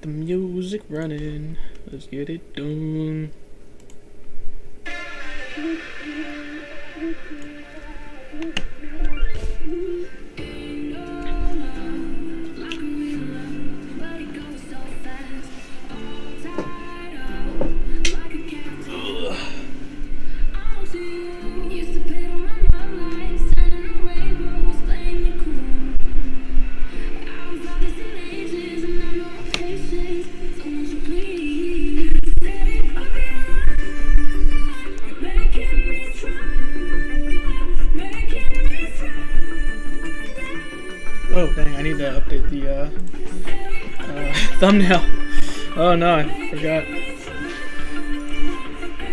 the music running. Let's get it done. Oh dang, I need to update the thumbnail. Oh no, I forgot.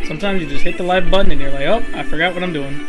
Sometimes you just hit the live button and you're like, oh, I forgot what I'm doing.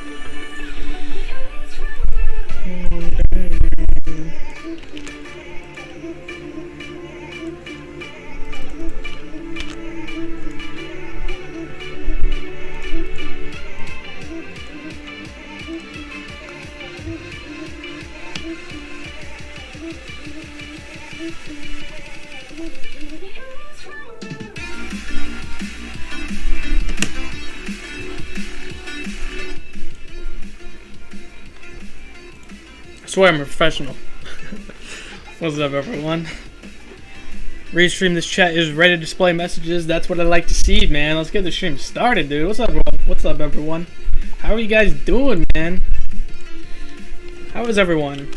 I swear I'm a professional. What's up, everyone? Restream, this chat is ready to display messages. That's what I like to see, man. Let's get the stream started, dude. What's up, bro? What's up, everyone? How are you guys doing, man? How is everyone?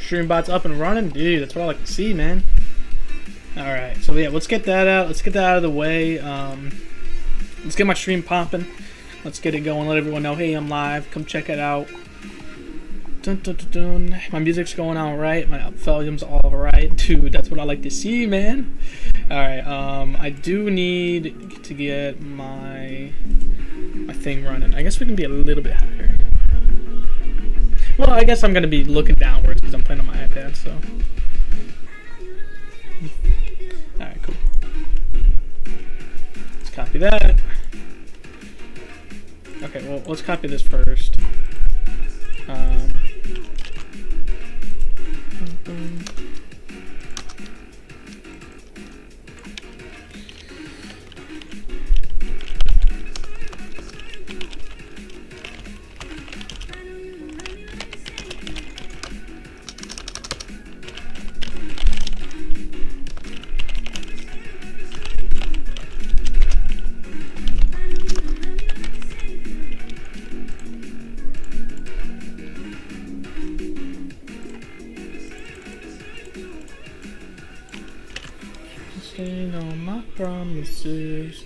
Streambot's up and running, dude. That's what I like to see, man. All right, so yeah, let's get that out. Let's get that out of the way. Let's get my stream popping. Let's get it going. Let everyone know, hey, I'm live. Come check it out. Dun, dun, dun, dun. My music's going all right. My volume's all right, dude. That's what I like to see, man. All right. I do need to get my thing running. I guess we can be a little bit higher. Well, I guess I'm going to be looking downwards because I'm playing on my iPad, so. Alright, cool. Let's copy that. Okay, well, let's copy this first. On my promises,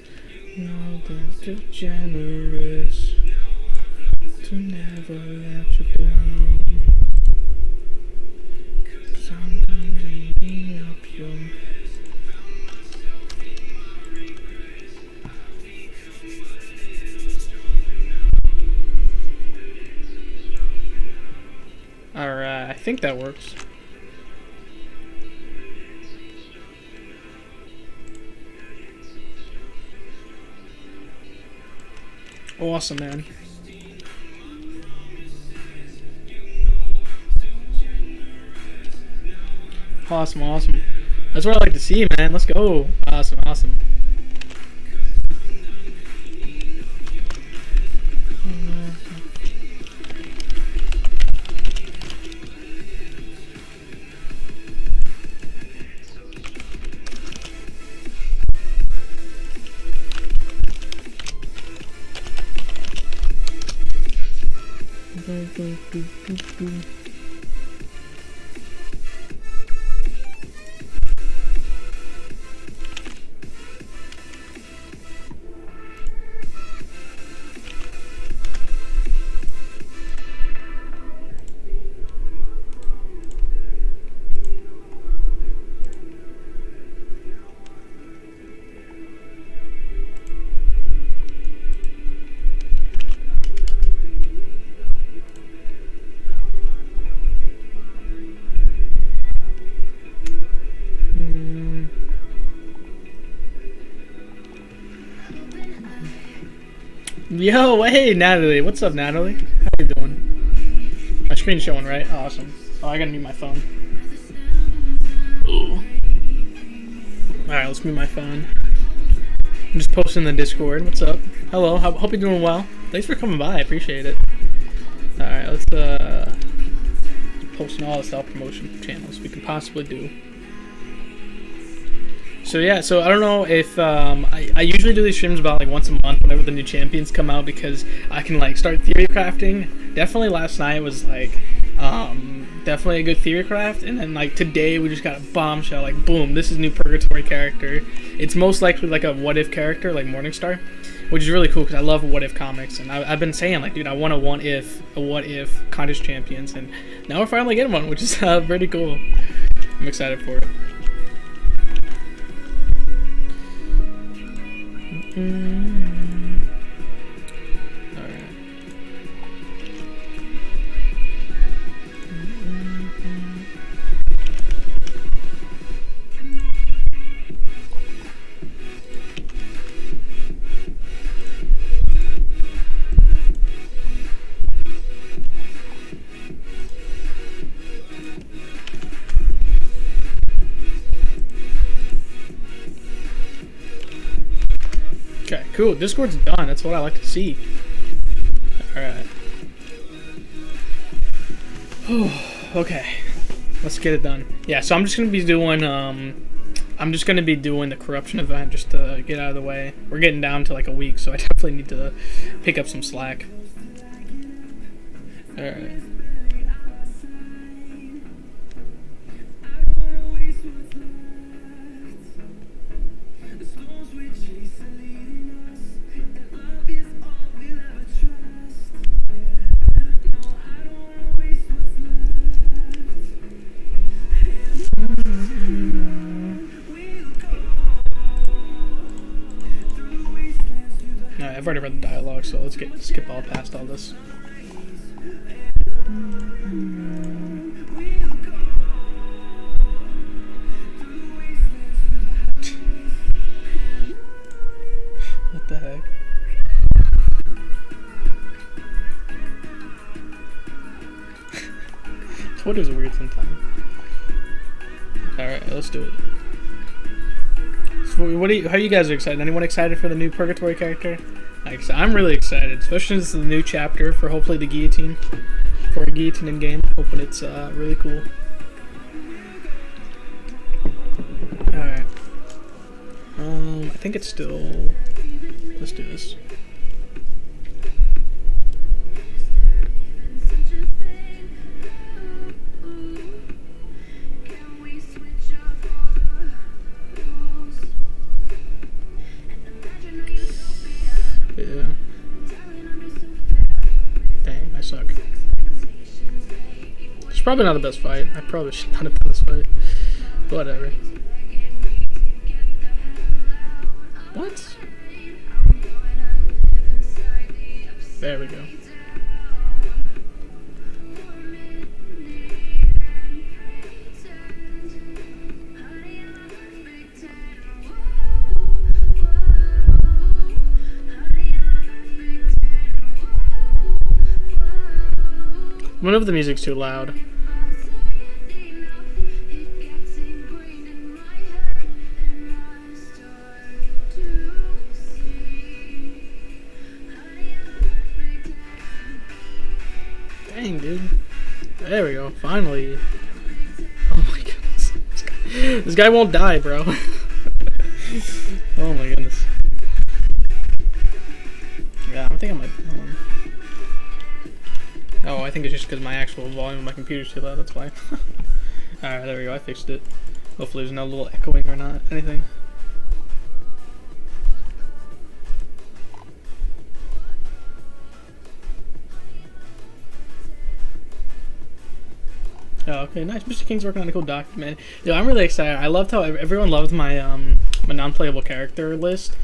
know that you're generous to never let you down. 'Cause I'm gonna be up your. Alright, I think that works. Awesome, man. Awesome, awesome. That's what I like to see, man. Let's go. Awesome, awesome. Yo, hey, Natalie. What's up, Natalie? How you doing? My screen's showing, right? Awesome. Oh, I gotta mute my phone. Ooh. Alright, let's mute my phone. I'm just posting in the Discord. What's up? Hello. Hope you're doing well. Thanks for coming by. I appreciate it. Alright, let's posting all the self-promotion channels we can possibly do. So yeah, so I don't know if I usually do these streams about like once a month whenever the new champions come out, because I can like start theory crafting. Definitely last night was like definitely a good theory craft, and then like today we just got a bombshell, like boom, this is new Purgatory character. It's most likely like a what if character, like Morningstar, which is really cool because I love what if comics, and I've been saying like, dude, I want a what if contest champions, and now we're finally getting one, which is pretty cool. I'm excited for it. Alright. Okay, cool. Discord's done. That's what I like to see. Alright. Okay. Let's get it done. Yeah, so I'm just gonna be doing the corruption event just to get out of the way. We're getting down to like a week, so I definitely need to pick up some slack. Alright. I've already read the dialogue, so let's skip all past all this. What the heck? Twitter's weird sometimes. Alright, let's do it. So how you guys are excited? Anyone excited for the new Purgatory character? I'm really excited, especially since this is the new chapter for hopefully the Guillotine. For a Guillotine in game. Hoping it's really cool. Alright. I think it's still... Let's do this. Yeah. Dang, I suck. It's probably not the best fight. I probably should not have done this fight. Whatever. What? There we go. I wonder if the music's too loud. Dang, dude. There we go. Finally. Oh my goodness. This guy won't die, bro. Oh my goodness. Yeah, I think I might... Oh, I think it's just because my actual volume of my computer's too loud, that's why. Alright, there we go, I fixed it. Hopefully there's no little echoing or not, anything. Oh, okay, nice. Mr. King's working on a cool document. Yo, I'm really excited. I loved how everyone loved my my non-playable character list.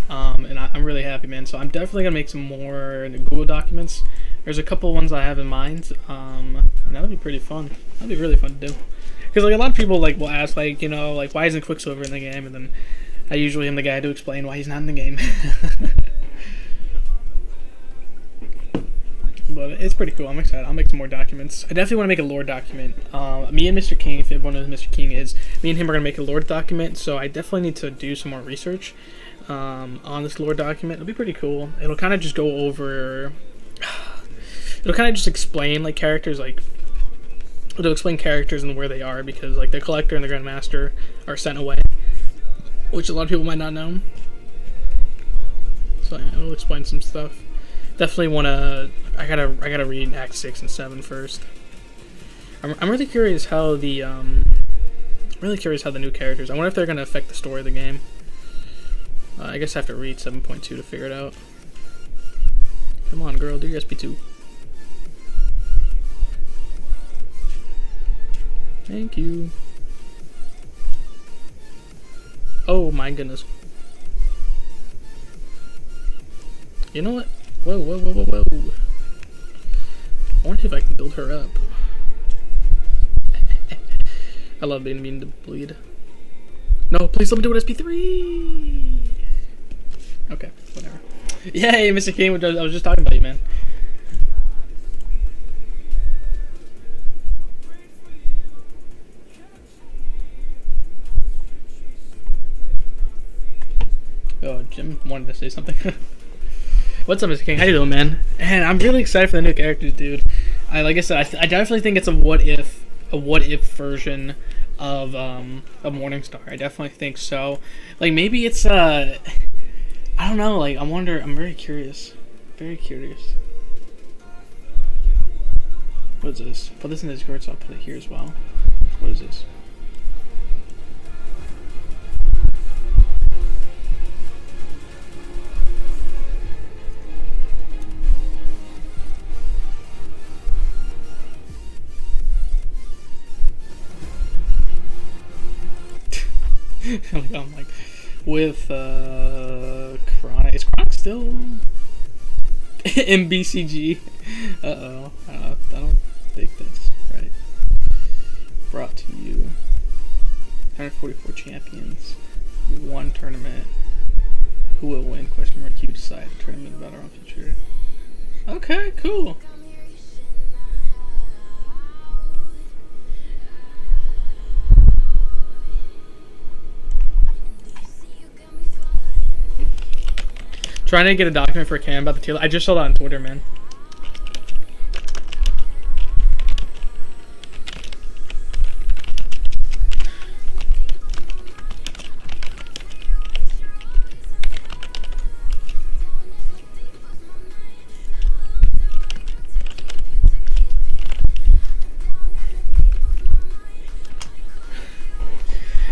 And I'm really happy, man. So I'm definitely gonna make some more Google documents. There's a couple ones I have in mind, and that'll be pretty fun. That'll be really fun to do. Because like a lot of people like will ask, like, you know, like, why isn't Quicksilver in the game? And then I usually am the guy to explain why he's not in the game. but it's pretty cool. I'm excited. I'll make some more documents. I definitely want to make a lore document. Me and Mr. King, if everyone knows who Mr. King is, me and him are gonna make a lore document. So I definitely need to do some more research on this lore document. It'll be pretty cool. It'll kind of just go over. It'll kind of just explain like characters, like it'll explain characters and where they are, because like the Collector and the Grandmaster are sent away, which a lot of people might not know. So yeah, it'll explain some stuff. Definitely wanna. I gotta read Act 6 and 7 first. I'm really curious how the new characters. I wonder if they're gonna affect the story of the game. I guess I have to read 7.2 to figure it out. Come on, girl, do your SP2. Thank you. Oh my goodness. You know what? Whoa, whoa, whoa, whoa, whoa. I wonder if I can build her up. I love being mean to bleed. No, please let me do it SP3! Okay, whatever. Yay, Mr. King, I was just talking about you, man. Oh, Jim wanted to say something. What's up, Mr. King? How you doing, man? And I'm really excited for the new characters, dude. Like I said, I definitely think it's a what if version of Morningstar. I definitely think so. Like maybe it's I don't know. Like I wonder. I'm very curious. Very curious. What is this? Put this in the Discord, so I'll put it here as well. What is this? I'm like, with Chronic. Is Chronic still MBCG? Uh-oh. I don't think that's right. Brought to you. 144 champions. One tournament. Who will win? Question mark. You decide. Tournament about our own future. Okay, cool. Trying to get a document for Cam about the tier. I just saw that on Twitter, man.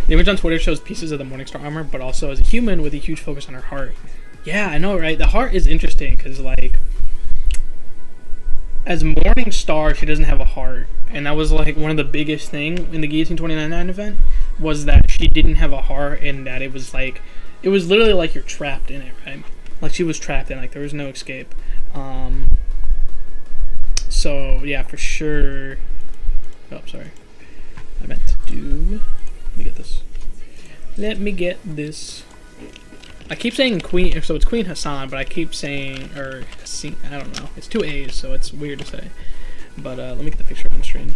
The image on Twitter shows pieces of the Morningstar armor, but also as a human with a huge focus on her heart. Yeah, I know, right? The heart is interesting because, like, as Morningstar, she doesn't have a heart, and that was like one of the biggest thing in the Guillotine 2099 event was that she didn't have a heart, and that it was literally like you're trapped in it, right? Like she was trapped in, like there was no escape. So yeah, for sure. Oh, sorry. I meant to do. Let me get this. Let me get this. I keep saying Queen, so it's Queen Hassan, but I keep saying, or Hassan, I don't know. It's two A's, so it's weird to say. But let me get the picture on the screen.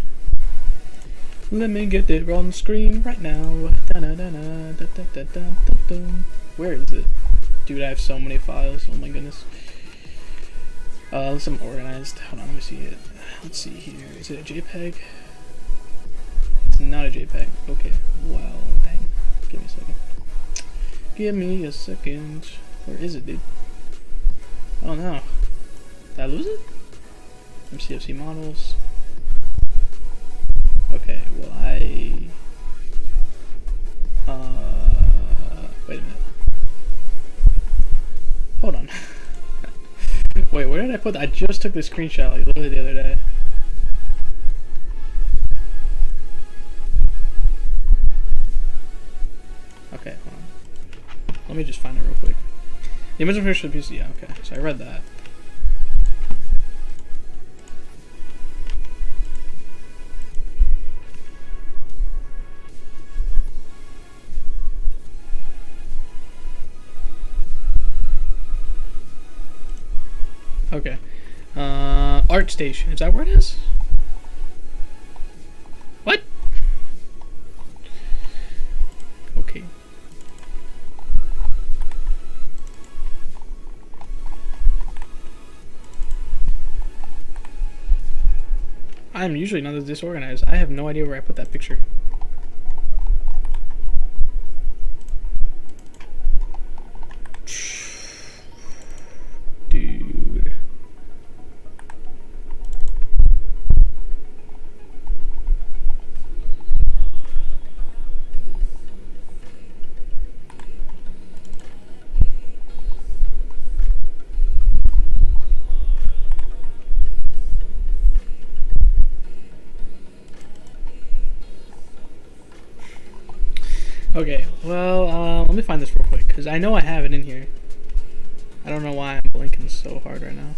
Let me get it on the screen right now. Where is it? Dude, I have so many files. Oh my goodness. Unless I'm organized. Hold on, let me see it. Let's see here. Is it a JPEG? It's not a JPEG. Okay. Well, dang. Give me a second. Give me a second. Where is it, dude? Oh no. Did I lose it? MCFC models. Okay, well wait a minute. Hold on. Wait, where did I put that? I just took the screenshot like literally the other day. Okay, hold on. Let me just find it real quick. The image of her should be, yeah, okay. So I read that. Okay. Oh Art station. Is that where it is? What? Okay. I'm usually not as disorganized. I have no idea where I put that picture. Dude. Okay, well, let me find this real quick, because I know I have it in here. I don't know why I'm blinking so hard right now.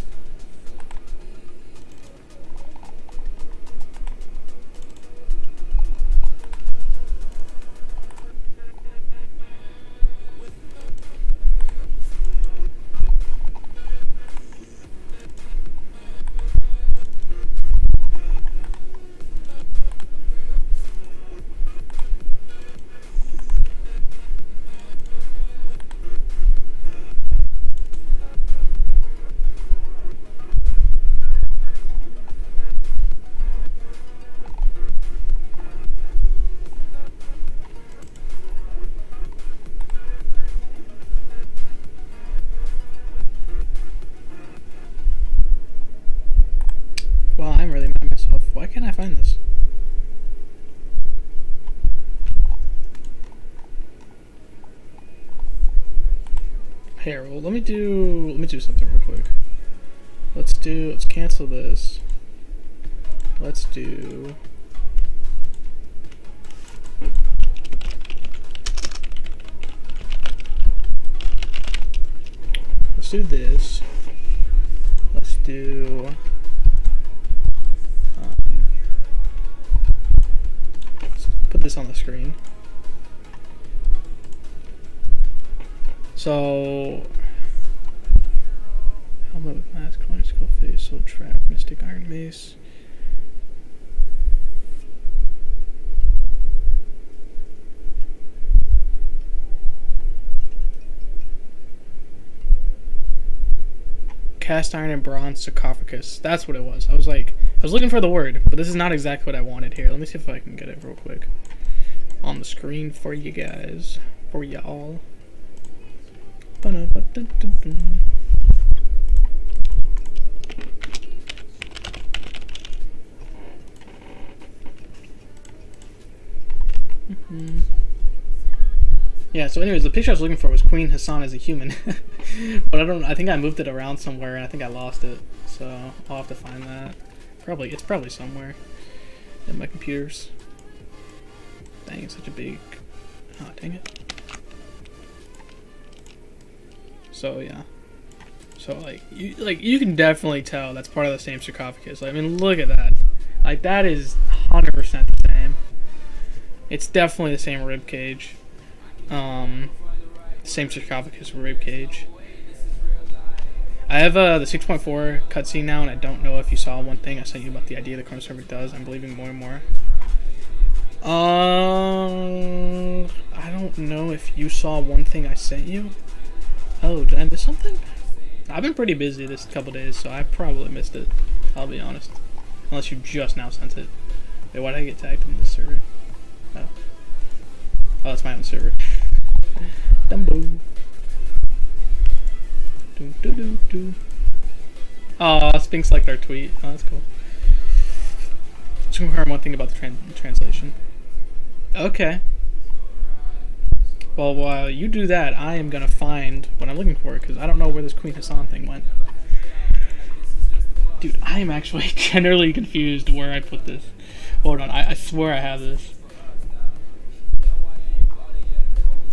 Well, I'm really mad at myself. Why can't I find this? Here, well, let me do something real quick. Let's cancel this. Let's do this. Let's do let's put this on the screen. So helmet with mask, calling skull face, soul trap, mystic iron mace. Cast iron and bronze sarcophagus. That's what it was. I was looking for the word, but this is not exactly what I wanted here. Let me see if I can get it real quick on the screen for you guys, for y'all. Yeah, so anyways, the picture I was looking for was Queen Hassan as a human. But I think I moved it around somewhere and I think I lost it. So I'll have to find that. It's probably somewhere in my computers. Dang, it's such a big, oh dang it. So yeah. So you can definitely tell that's part of the same sarcophagus. I mean, look at that. Like, that is 100% the same. It's definitely the same rib cage. Same sarcophagus rib cage. I have the 6.4 cutscene now, and I don't know if you saw one thing I sent you about the idea the Chrome server does. I'm believing more and more. I don't know if you saw one thing I sent you. Oh, did I miss something? I've been pretty busy this couple days, so I probably missed it. I'll be honest. Unless you just now sent it. Wait, why did I get tagged in this server? Oh, that's my own server. Dumbo. Oh, Sphinx liked our tweet. Oh, that's cool. Just confirm one thing about the translation. Okay. Well, while you do that, I am gonna find what I'm looking for, because I don't know where this Queen Hassan thing went. Dude, I am actually generally confused where I put this. Hold on, I swear I have this.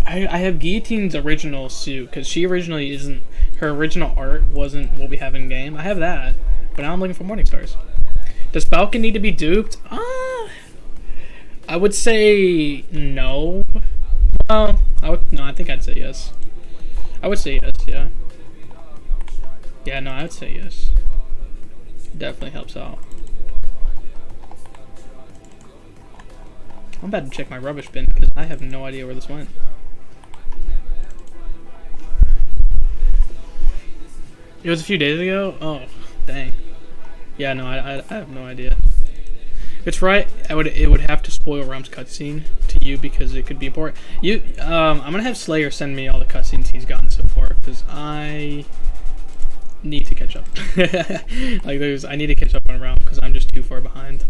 I have Guillotine's original suit, because she originally isn't, her original art wasn't what we have in game. I have that, but now I'm looking for Morningstars. Does Falcon need to be duped? I would say no. Well, I think I'd say yes. I would say yes, yeah. Yeah, no, I would say yes. Definitely helps out. I'm about to check my rubbish bin because I have no idea where this went. It was a few days ago? Oh, dang. Yeah, no, I have no idea. It's right. It would have to spoil Rum's cutscene to you because it could be important. I'm gonna have Slayer send me all the cutscenes he's gotten so far because I need to catch up. I need to catch up on Rum because I'm just too far behind.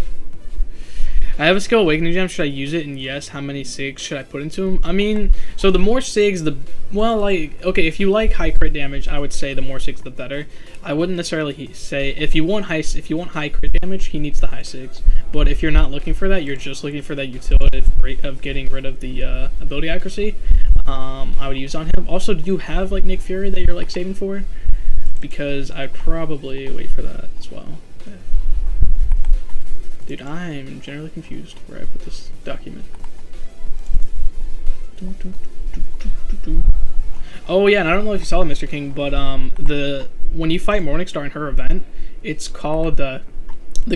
I have a skill awakening gem. Should I use it? And yes, how many SIGs should I put into him? I mean, so the more SIGs, okay, if you like high crit damage, I would say the more SIGs the better. I wouldn't necessarily say if you want high crit damage, he needs the high SIGs. But if you're not looking for that, you're just looking for that utility of getting rid of the ability accuracy. I would use on him. Also, do you have like Nick Fury that you're like saving for? Because I'd probably wait for that as well. Okay. Dude, I'm generally confused where I put this document. Oh yeah, and I don't know if you saw it, Mr. King, but when you fight Morningstar in her event, it's called the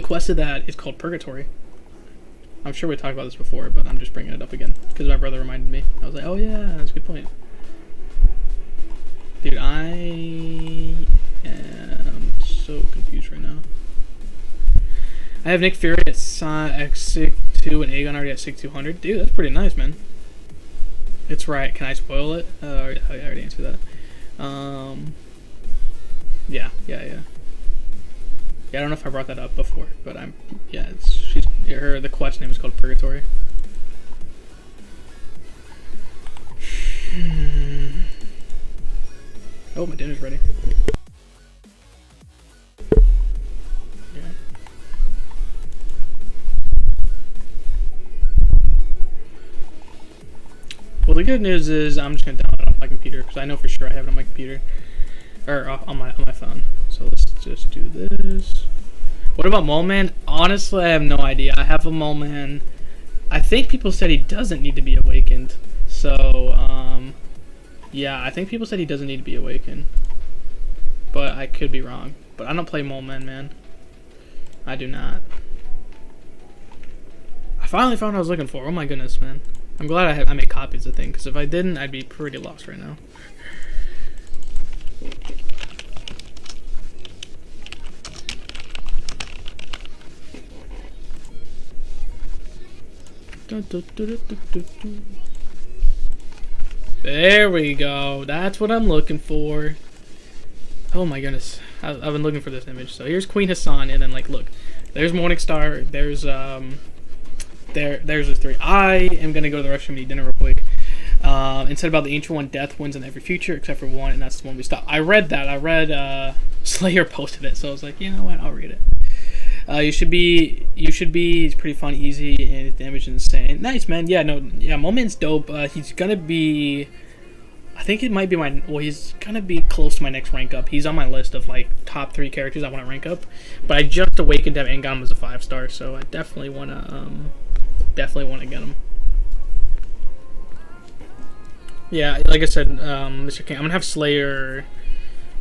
quest of that is called Purgatory. I'm sure we talked about this before, but I'm just bringing it up again because my brother reminded me. I was like, oh yeah, that's a good point. Dude, I am so confused right now. I have Nick Fury at X2 and Aegon already at 6200. Dude, that's pretty nice, man. It's right. Can I spoil it? I already answered that. Yeah. Yeah, I don't know if I brought that up before, but the quest name is called Purgatory. Oh, my dinner's ready. Yeah. Well, the good news is I'm just gonna download it on my computer because I know for sure I have it on my computer or on my phone. So let's just do this. What about Mole Man? Honestly, I have no idea. I have a Mole Man. I think people said he doesn't need to be awakened. So yeah, I think people said he doesn't need to be awakened. But I could be wrong. But I don't play Mole Man, man. I do not. I finally found what I was looking for. Oh my goodness, man. I'm glad I made copies of the thing, because if I didn't, I'd be pretty lost right now. There we go. That's what I'm looking for. Oh my goodness. I've been looking for this image. So here's Queen Hassan, and then like look, there's Morningstar, there's there's the three. I am gonna go to the restroom and eat dinner real quick. It said about the ancient one, death wins in every future except for one, and that's the one we stopped. I read that. I read Slayer posted it, so I was like, you know what, I'll read it. You should be. It's pretty fun, easy, and his damage is insane. Nice, man. Yeah, no, yeah. Moment's dope. He's gonna be. I think it might be my. Well, he's gonna be close to my next rank up. He's on my list of like top 3 characters I want to rank up. But I just awakened him. Engon was a 5-star, so I definitely wanna get him. Yeah, like I said, Mr. King, I'm gonna have Slayer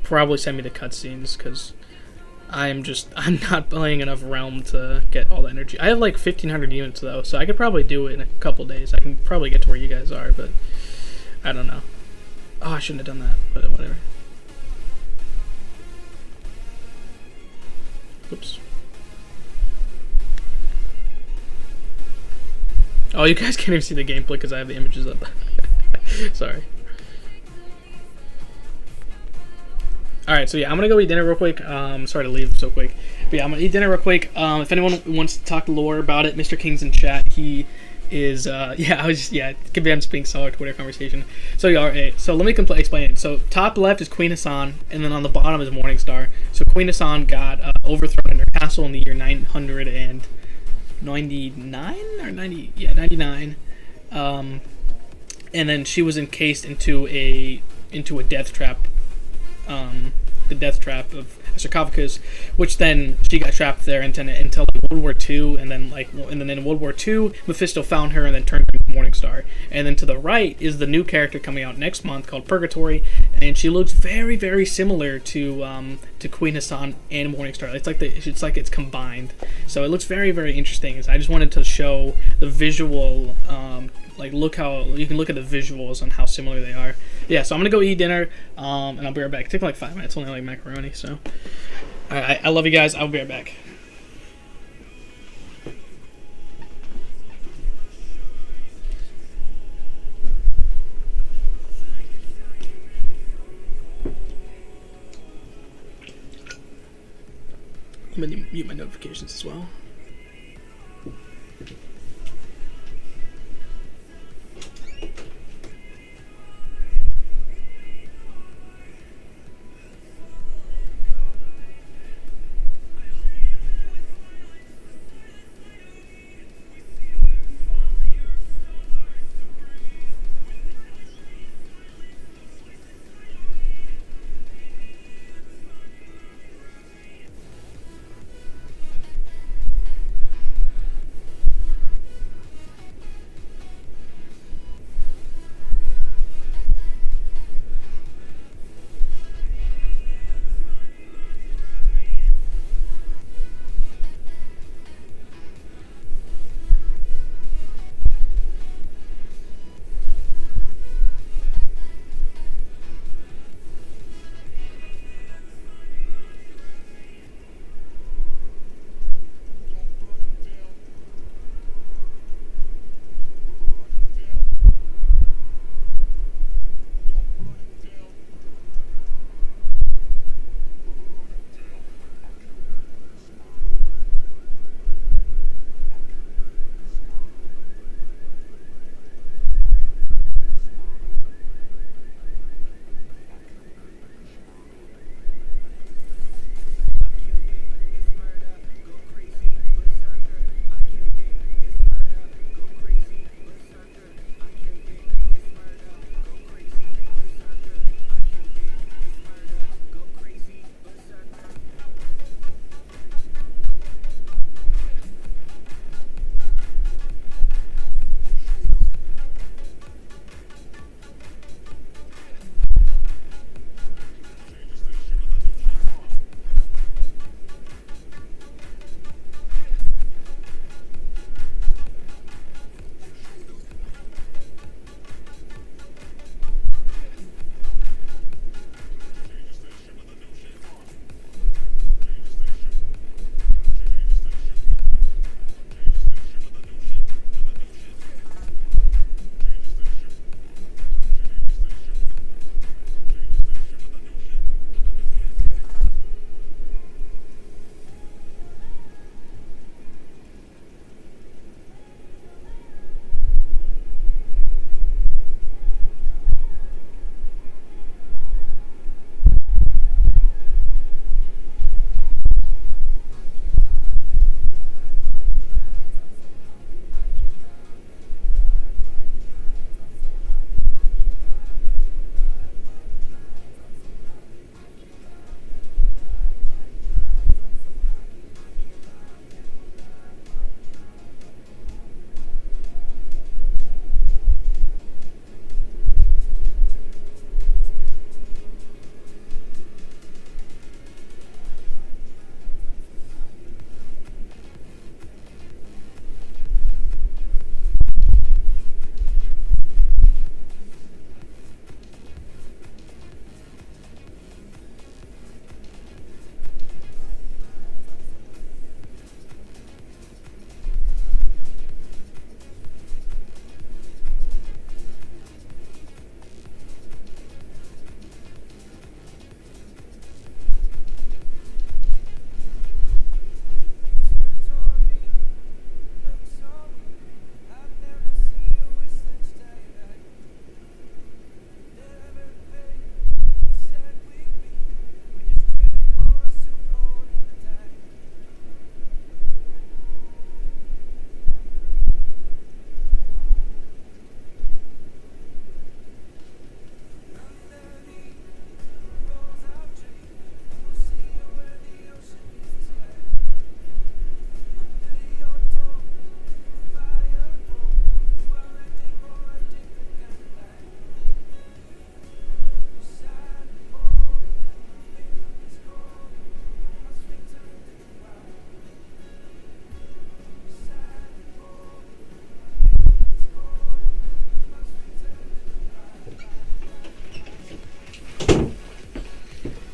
probably send me the cutscenes because I'm not playing enough Realm to get all the energy. I have like 1,500 units though, so I could probably do it in a couple days. I can probably get to where you guys are, but I don't know. Oh, I shouldn't have done that, but whatever. Oops. Oh, you guys can't even see the gameplay because I have the images up. Sorry. Alright, so yeah, I'm gonna go eat dinner real quick. Sorry to leave so quick. But yeah, I'm gonna eat dinner real quick. If anyone wants to talk lore about it, Mr. King's in chat. He is, Kabam's being solid Twitter conversation. So yeah, alright, so let me explain it. So top left is Queen Hassan, and then on the bottom is Morningstar. So Queen Hassan got overthrown in her castle in the year 999 or 90, yeah, 99. And then she was encased into a death trap. The death trap of sarcophagus, which then she got trapped there until like World War II, and then in World War II, Mephisto found her and then turned her into Morningstar. And then to the right is the new character coming out next month called Purgatory, and she looks very, very similar to Queen Hassan and Morningstar. It's like it's combined, so it looks very, very interesting. I just wanted to show the visual. Look how you can look at the visuals and how similar they are. Yeah, so I'm gonna go eat dinner, and I'll be right back. It took like 5 minutes, only like macaroni. So, all right, I love you guys. I'll be right back. I'm gonna mute my notifications as well.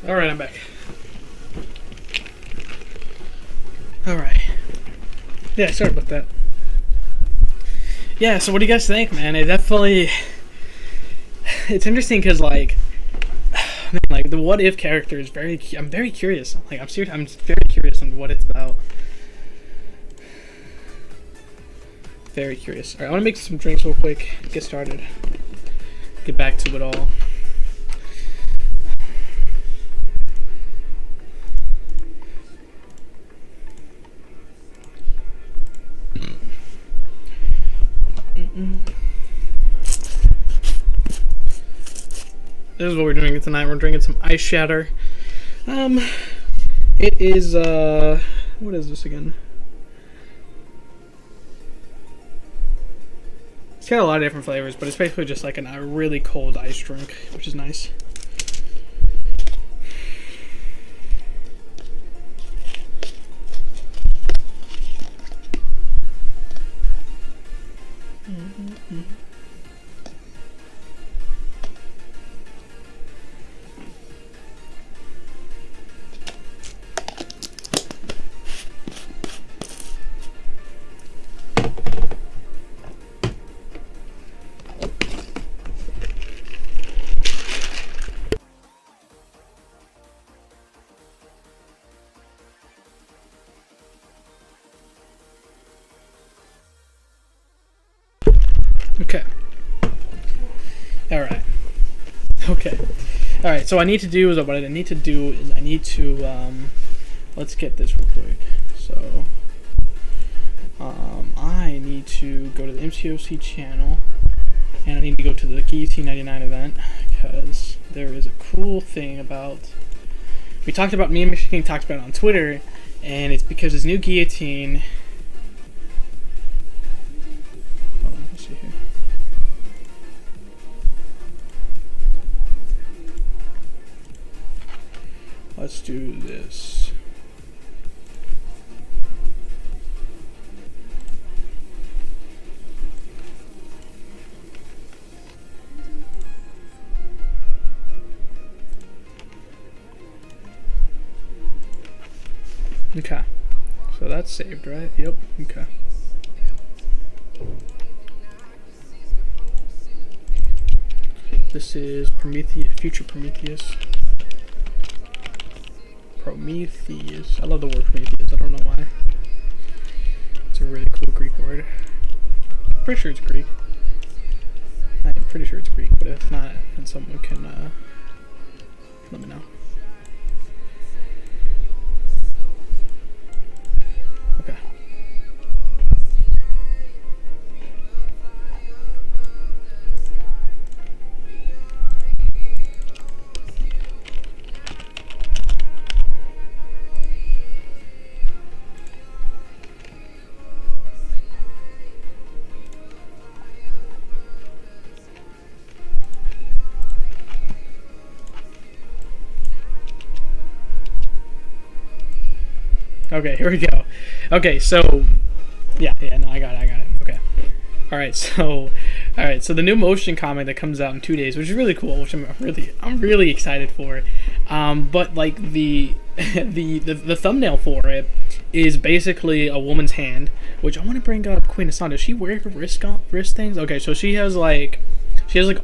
Alright, I'm back. Alright. Yeah, sorry about that. Yeah, so what do you guys think, man? It definitely... It's interesting because, like... Man, like, the what if character is very... I'm very curious. Like, I'm serious. I'm very curious on what it's about. Very curious. Alright, I want to make some drinks real quick. Get started. Get back to it all. This is what we're drinking tonight. We're drinking some ice shatter. It is what is this again? It's got a lot of different flavors, but it's basically just like a really cold ice drink, which is nice. Okay. Alright. Okay. Alright, so what I need to do is let's get this real quick. So I need to go to the mcoc channel, and I need to go to the Guillotine 99 event, because there is a cool thing about... Me and Mr. King talked about it on Twitter, and it's because this new Guillotine... Hold on, let's see here. Let's do this. Okay. So that's saved, right? Yep. Okay. This is Prometheus, future Prometheus. Prometheus. I love the word Prometheus. I don't know why. It's a really cool Greek word. Pretty sure it's Greek. I'm pretty sure it's Greek, but if not, then someone can let me know. Okay. Okay, here we go. Okay, so yeah, no, I got it. Okay. Alright, so the new motion comic that comes out in 2 days, which is really cool, which I'm really excited for. But like the thumbnail for it is basically a woman's hand, which I want to bring up Queen Asana. Does she wear wrist things? Okay, so she has like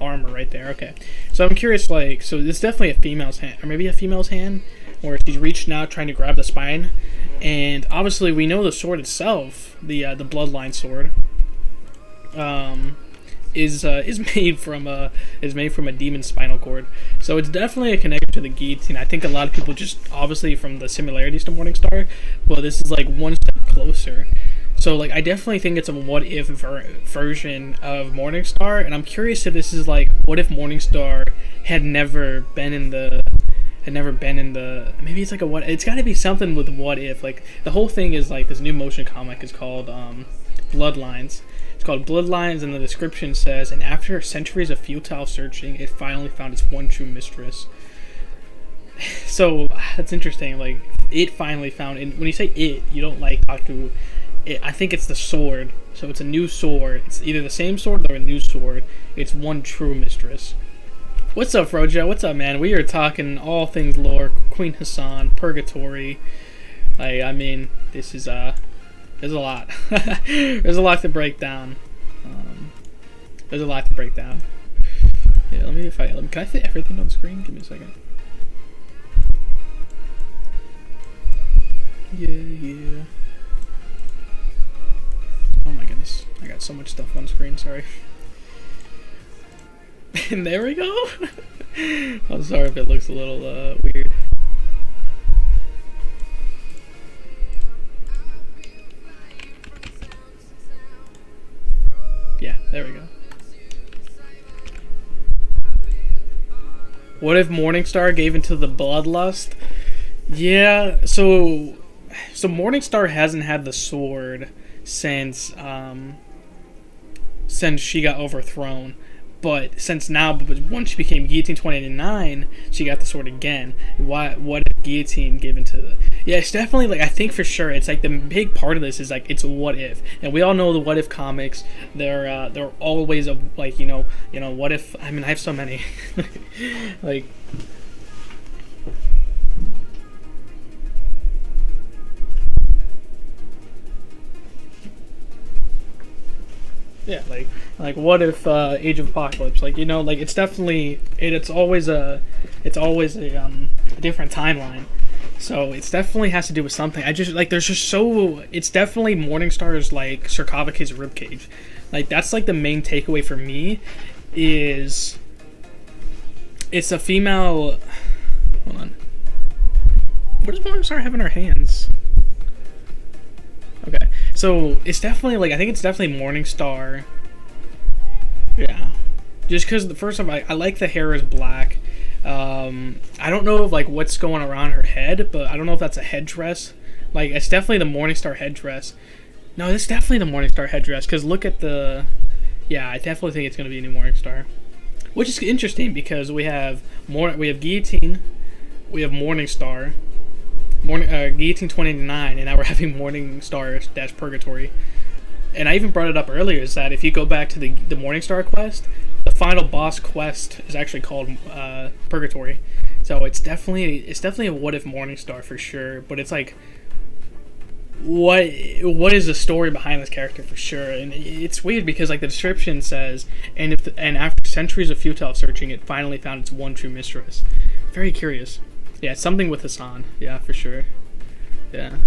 armor right there. Okay. So I'm curious, like, so it's definitely a female's hand, or maybe a female's hand, where she's reaching out trying to grab the spine. And obviously, we know the sword itself, the bloodline sword, is made from a demon's spinal cord. So it's definitely a connection to the Guillotine. I think a lot of people just obviously from the similarities to Morningstar, well, this is like one step closer. So like I definitely think it's a what if version of Morningstar, and I'm curious if this is like what if Morningstar had never been in the. Maybe it's like a what. It's got to be something with what if. Like the whole thing is like this new motion comic is called Bloodlines. It's called Bloodlines, and the description says, and after centuries of futile searching, it finally found its one true mistress. So that's interesting. Like it finally found. And when you say it, you don't like talk to. It, I think it's the sword. So it's a new sword. It's either the same sword or a new sword. It's one true mistress. What's up, Frojo? What's up, man? We are talking all things lore, Queen Hassan, Purgatory. Like, I mean, this is there's a lot. There's a lot to break down. There's a lot to break down. Yeah, can I fit everything on the screen? Give me a second. Yeah. Oh my goodness, I got so much stuff on screen. Sorry. And there we go. I'm sorry if it looks a little weird. Yeah, there we go. What if Morningstar gave into the bloodlust? Yeah, so Morningstar hasn't had the sword since she got overthrown. But since now, once she became Guillotine 2089, she got the sword again. What if Guillotine gave into the... Yeah, it's definitely, like, I think for sure, it's like the big part of this is, like, it's a what if. And we all know the what if comics, they're always, like, you know, what if... I mean, I have so many. Like... Yeah, like what if Age of Apocalypse? Like, you know, like it's definitely it's always a different timeline. So it's definitely has to do with something. I just like it's definitely Morningstar's like sarcophagus ribcage. Like that's like the main takeaway for me is it's a female. Hold on. What does Morningstar have in her hands? Okay, so it's definitely like I think it's definitely Morningstar. Yeah, just because first off, I like the hair is black. I don't know if like what's going around her head, but I don't know if that's a headdress. Like it's definitely the Morningstar headdress. No, it's definitely the Morningstar headdress. Because look at the. Yeah, I definitely think it's gonna be a new Morningstar, which is interesting because we have Guillotine, we have Morningstar. Guillotine 2089, and now we're having Morningstar - Purgatory. And I even brought it up earlier, is that if you go back to the Morningstar quest, the final boss quest is actually called Purgatory. So it's definitely a what if Morningstar for sure, but it's like what is the story behind this character for sure. And it's weird because like the description says and after centuries of futile searching, it finally found its one true mistress. Very curious. Yeah, something with Hassan. Yeah, for sure. Yeah.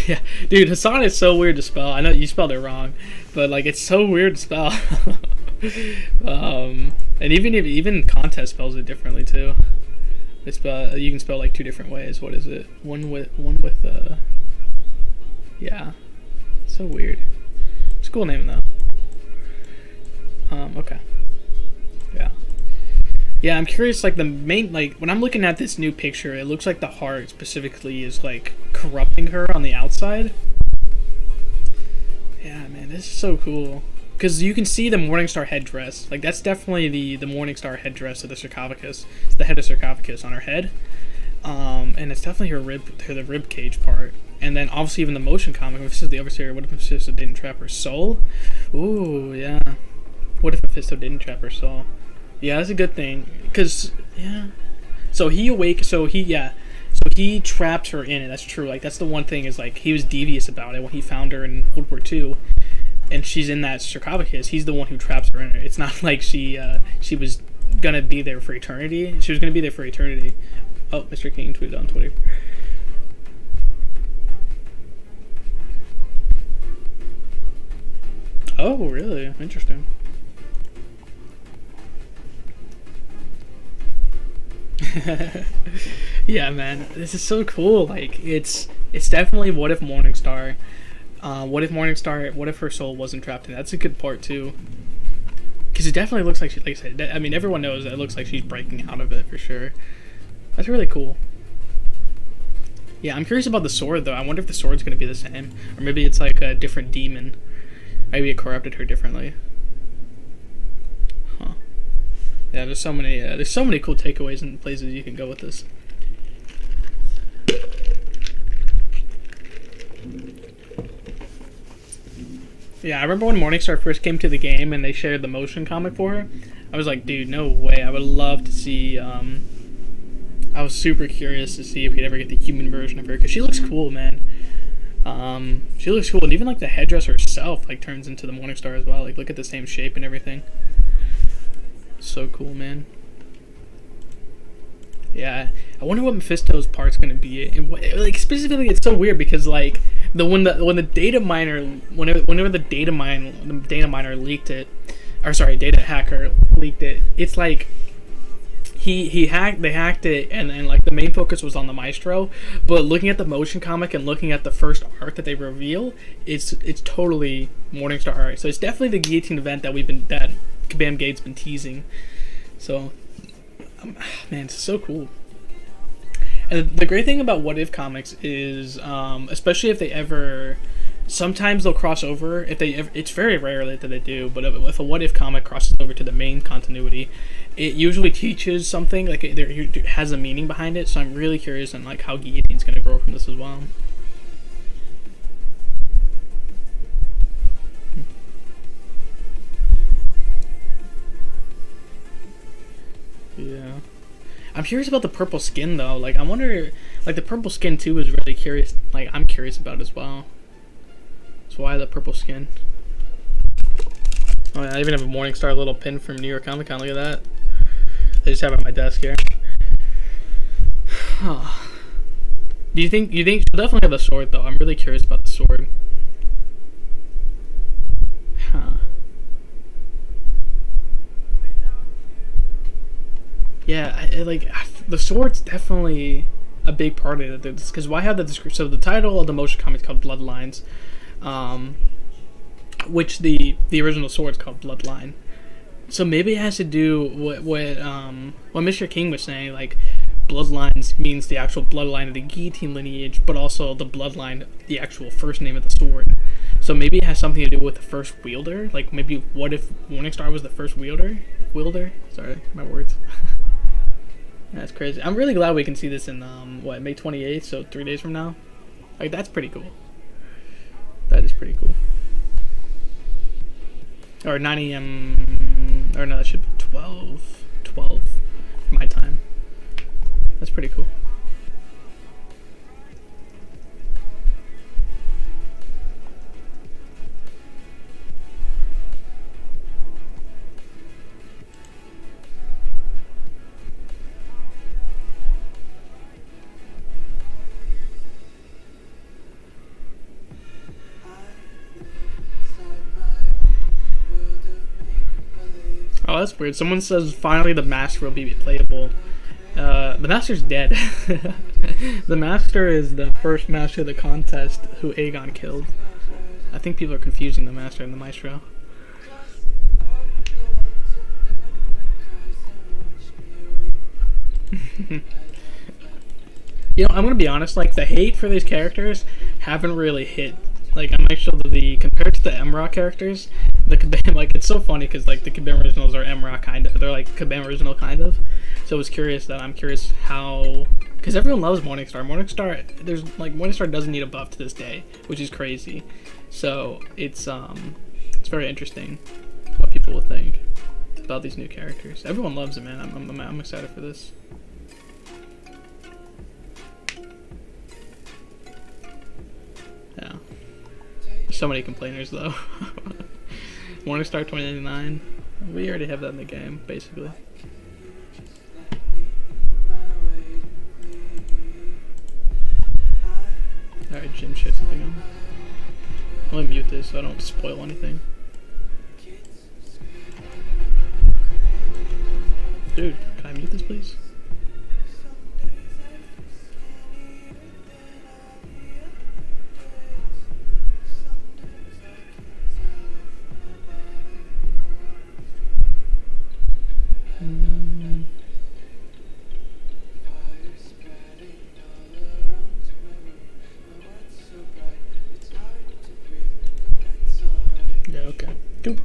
Yeah. Dude, Hassan is so weird to spell. I know you spelled it wrong, but like it's so weird to spell. And even Contest spells it differently too. You can spell like two different ways. What is it? One with yeah. So weird. It's a cool name though. Okay. Yeah. Yeah, I'm curious, like, the main, like, when I'm looking at this new picture, it looks like the heart specifically is, like, corrupting her on the outside. Yeah, man, this is so cool. Because you can see the Morningstar headdress. Like, that's definitely the Morningstar headdress of the sarcophagus. It's the head of sarcophagus on her head. And it's definitely the rib cage part. And then, obviously, even the motion comic, Mephisto the Overseer, what if Mephisto didn't trap her soul? Ooh, yeah. What if Mephisto didn't trap her soul? Yeah, that's a good thing, cause yeah. So he trapped her in it. That's true. Like that's the one thing is like he was devious about it when he found her in World War II, and she's in that sarcophagus. He's the one who traps her in it. It's not like she was gonna be there for eternity. She was gonna be there for eternity. Oh, Mr. King tweeted on Twitter. Oh, really? Interesting. Yeah, man, this is so cool. Like, it's definitely what if Morningstar. What if her soul wasn't trapped in it? That's a good part too. Because it definitely looks like like I said, I mean, everyone knows that it looks like she's breaking out of it for sure. That's really cool. Yeah, I'm curious about the sword though. I wonder if the sword's gonna be the same, or maybe it's like a different demon. Maybe it corrupted her differently. Huh. Yeah, there's so many cool takeaways and places you can go with this. Yeah, I remember when Morningstar first came to the game and they shared the motion comic for her. I was like, dude, no way. I would love to see. I was super curious to see if we'd ever get the human version of her because she looks cool, man. She looks cool, and even like the headdress herself like turns into the Morningstar as well. Like, look at the same shape and everything. So cool, man. Yeah, I wonder what Mephisto's part's gonna be. And like specifically, it's so weird because like when the data miner whenever the data miner leaked it, or sorry, data hacker leaked it. It's like they hacked it, and like the main focus was on the Maestro. But looking at the motion comic and looking at the first art that they reveal, it's totally Morningstar art. So it's definitely the Guillotine event that Kabam Gate's been teasing. So. Man, it's so cool. And the great thing about What If comics is, especially if they ever, sometimes they'll cross over. It's very rare that they do. But if a What If comic crosses over to the main continuity, it usually teaches something. Like it has a meaning behind it. So I'm really curious on like how Guillotine's gonna grow from this as well. Yeah. I'm curious about the purple skin though. Like I wonder, like the purple skin too is really curious. Like I'm curious about as well. So why the purple skin? Oh yeah, I even have a Morningstar little pin from New York Comic Con. Look at that. I just have it on my desk here. Oh. Do you think she'll definitely have the sword though? I'm really curious about the sword. Huh. Yeah, the sword's definitely a big part of it. Because why have the description? So the title of the motion comic is called Bloodlines, which the original sword's called Bloodline. So maybe it has to do with what Mr. King was saying. Like, Bloodlines means the actual bloodline of the Guillotine lineage, but also the bloodline, the actual first name of the sword. So maybe it has something to do with the first wielder. Like maybe what if Morningstar was the first wielder? Sorry, my words. That's crazy. I'm really glad we can see this in May 28th, so 3 days from now. Like that's pretty cool. That is pretty cool. Or 9 a.m. Or no, that should be 12 my time. That's pretty cool. Oh, that's weird. Someone says finally the Master will be playable. The Master's dead. The Master is the first Master of the contest who Aegon killed. I think people are confusing the Master and the Maestro. You know, I'm gonna be honest. Like the hate for these characters haven't really hit. Like I'm actually compared to the Mrock characters, the Kabam, like it's so funny because like the Kabam originals are Mrock kind of, they're like Kabam original kind of. So I'm curious how, because everyone loves Morningstar. Morningstar doesn't need a buff to this day, which is crazy. So it's very interesting what people will think about these new characters. Everyone loves it, man. I'm excited for this. Yeah. There's so many complainers though. Morningstar 2099. We already have that in the game, basically. Alright, Jim shit something on. Let me mute this so I don't spoil anything. Dude, can I mute this please? Yeah, okay. Cool.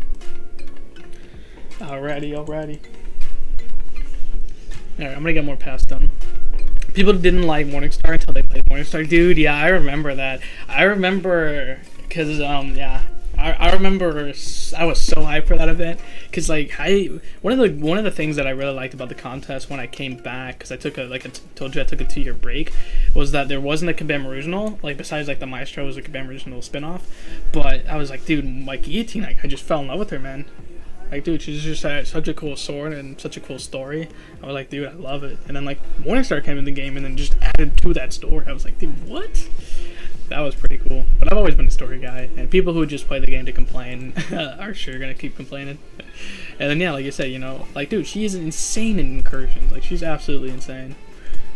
Alrighty. Alright, I'm gonna get more pass done. People didn't like Morningstar until they played Morningstar. Dude, yeah, I remember that. I remember, because, yeah, I remember I was so hyped for that event because like one of the things that I really liked about the contest when I came back, because I took told you I took a 2-year break, was that there wasn't a Kabam original, like besides like the Maestro was a Kabam original spinoff. But I was like, dude, like Guillotine, like, I just fell in love with her, man. Like, dude, she's just had such a cool sword and such a cool story. I was like, dude, I love it. And then like Morningstar came in the game and then just added to that story. I was like, dude, what? That was pretty cool. But I've always been a story guy, and people who just play the game to complain are sure gonna keep complaining. And then yeah, like you said, you know, like, dude, she is insane in incursions. Like, she's absolutely insane.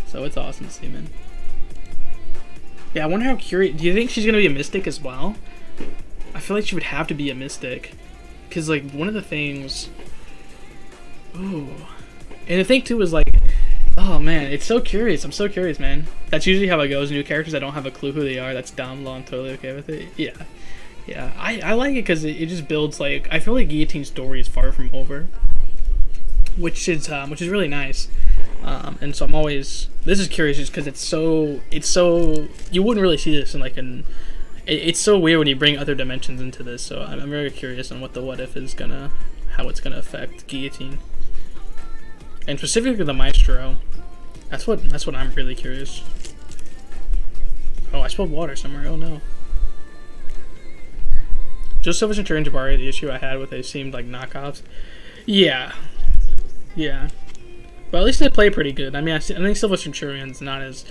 So it's awesome to see, man. Yeah, I wonder how curious. Do you think she's gonna be a mystic as well? I feel like she would have to be a mystic, because like one of the things. Ooh, and the thing too is like, oh man, it's so curious. I'm so curious, man. That's usually how it goes. New characters, I don't have a clue who they are. That's dumb. I'm totally okay with it. Yeah, yeah. I like it because it just builds like, I feel like Guillotine's story is far from over, which is really nice. And so I'm always, this is curious just because it's so you wouldn't really see this in like it's so weird when you bring other dimensions into this. So I'm very curious on what the what if is gonna, how it's gonna affect Guillotine. And specifically the Maestro, that's what I'm really curious. Oh, I spilled water somewhere. Oh no. Just Silver Centurion Jabari, the issue I had with it seemed like knockoffs. Yeah, yeah. But at least they play pretty good. I mean, I think Silver Centurion's not as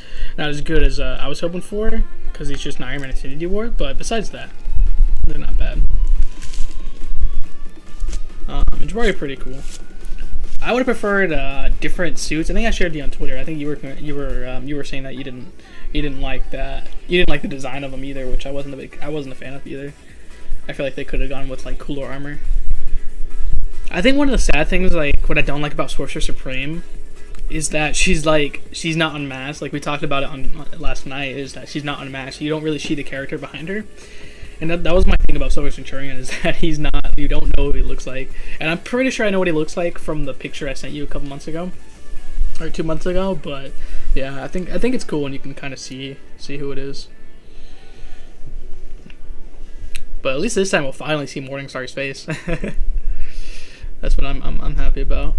good as I was hoping for, because he's just an Iron Man Infinity War. But besides that, they're not bad. And Jabari pretty cool. I would have preferred different suits. I think I shared you on Twitter. I think you were saying that you didn't like that. You didn't like the design of them either, which I wasn't a fan of either. I feel like they could have gone with like cooler armor. I think one of the sad things, like what I don't like about Sorcerer Supreme, is that she's not unmasked. Like we talked about it on last night, is that she's not unmasked. You don't really see the character behind her. And that was my thing about Silver Centurion, is that he's not, you don't know what he looks like. And I'm pretty sure I know what he looks like from the picture I sent you a couple months ago, or 2 months ago. But yeah, I think it's cool when you can kind of see who it is. But at least this time we'll finally see Morningstar's face. That's what I'm happy about.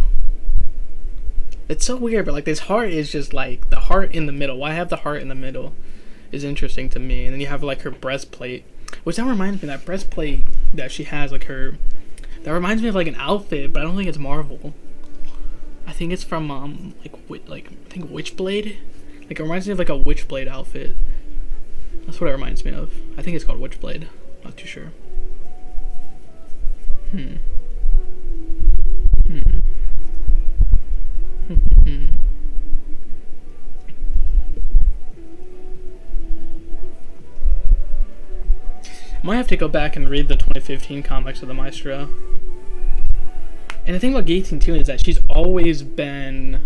It's so weird, but like this heart is just like the heart in the middle. Why have the heart in the middle is interesting to me. And then you have like her breastplate. Which that reminds me, that breastplate that she has, like that reminds me of like an outfit, but I don't think it's Marvel. I think it's from I think Witchblade. Like it reminds me of like a Witchblade outfit. That's what it reminds me of. I think it's called Witchblade. Not too sure. Might have to go back and read the 2015 comics of the Maestro. And the thing about Guillotine too is that she's always been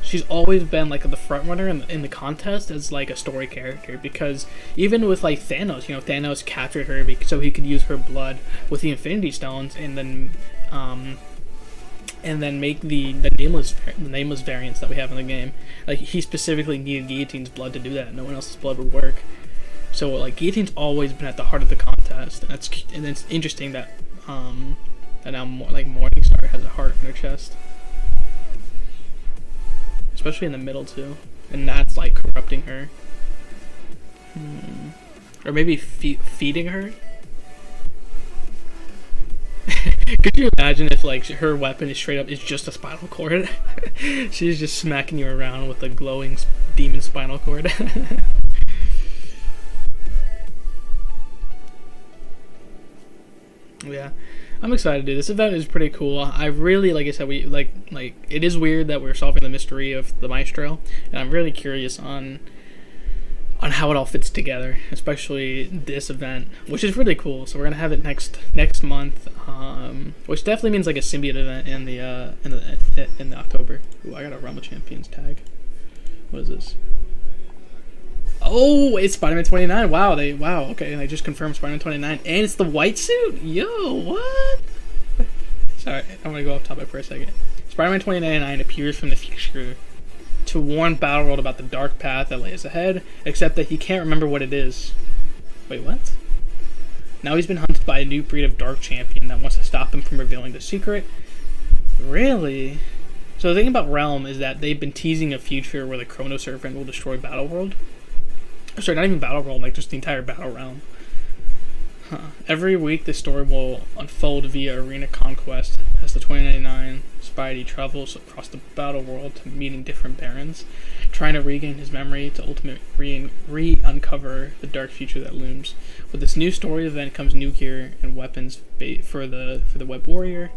like the front runner in the contest as like a story character, because even with like Thanos, you know, Thanos captured her so he could use her blood with the Infinity Stones, and then make the nameless variants that we have in the game. Like he specifically needed Guillotine's blood to do that. No one else's blood would work. So like Guillotine's always been at the heart of the contest, and it's interesting that now like Morningstar has a heart in her chest, especially in the middle too, and that's like corrupting her, or maybe feeding her. Could you imagine if like her weapon is straight up is just a spinal cord? She's just smacking you around with a glowing demon spinal cord. Yeah, I'm excited, dude. This event is pretty cool. I really, like I said, we like it is weird that we're solving the mystery of the Maestro, and I'm really curious on how it all fits together, especially this event, which is really cool. So we're gonna have it next month, which definitely means like a symbiote event in the October. Ooh, I got a Rumble Champions tag. What is this? Oh, it's Spider-Man 29. Wow, okay, they just confirmed Spider-Man 29, and it's the white suit. Yo, what? Sorry, I'm gonna go off topic for a second. Spider-Man 29 appears from the future to warn Battleworld about the dark path that lays ahead, except that he can't remember what it is. Wait, what? Now he's been hunted by a new breed of dark champion that wants to stop him from revealing the secret. Really? So the thing about Realm is that they've been teasing a future where the Chrono Serpent will destroy Battle World. Sorry, not even Battle World, like just the entire Battle Realm. Every week, the story will unfold via Arena Conquest as the 2099 Spidey travels across the battle world to meeting different barons, trying to regain his memory to ultimately re-uncover the dark future that looms. With this new story event comes new gear and weapons for the Web Warrior.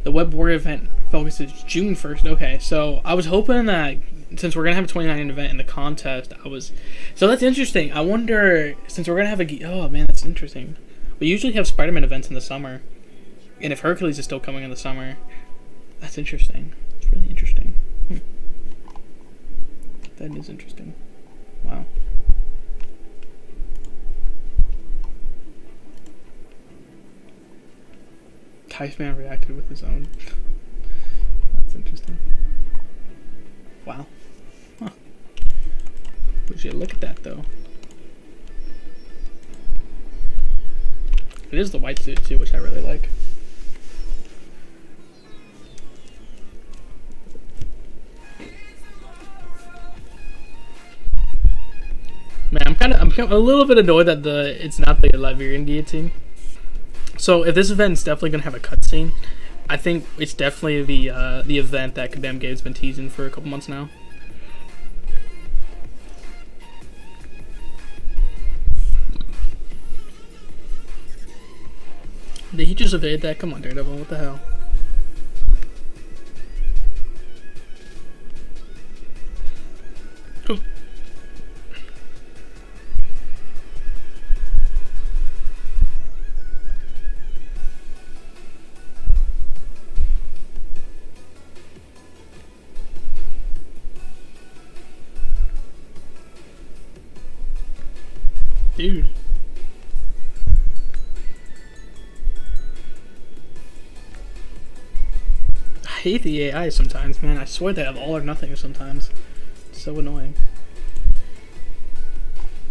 The Web Warrior event focuses June 1st. Okay, so I was hoping that since we're going to have a 29 event in the contest, so that's interesting. I wonder, since we're going to have oh man, that's interesting. We usually have Spider-Man events in the summer. And if Hercules is still coming in the summer, that's interesting. It's really interesting. That is interesting. Wow. Iceman reacted with his own. That's interesting. Wow. Huh. We should look at that though. It is the white suit too, which I really like. Man, I'm a little bit annoyed that it's not the Laverian Guillotine. So if this event is definitely gonna have a cutscene, I think it's definitely the event that Kabam Gabe's been teasing for a couple months now. Did he just evade that? Come on, Daredevil, what the hell? Oh. Dude. I hate the AI sometimes, man. I swear they have all or nothing sometimes. It's so annoying.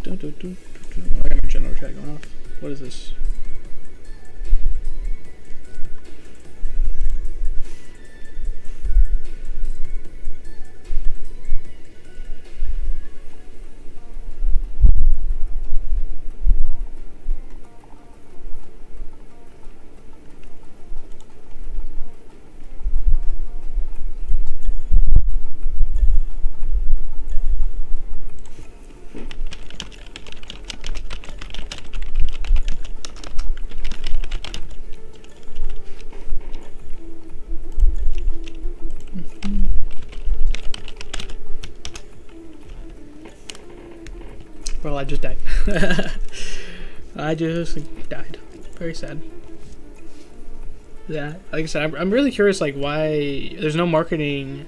I got my general chat going off. What is this? Well, I just died. I just died. Very sad. Yeah, like I said, I'm really curious, like, why there's no marketing,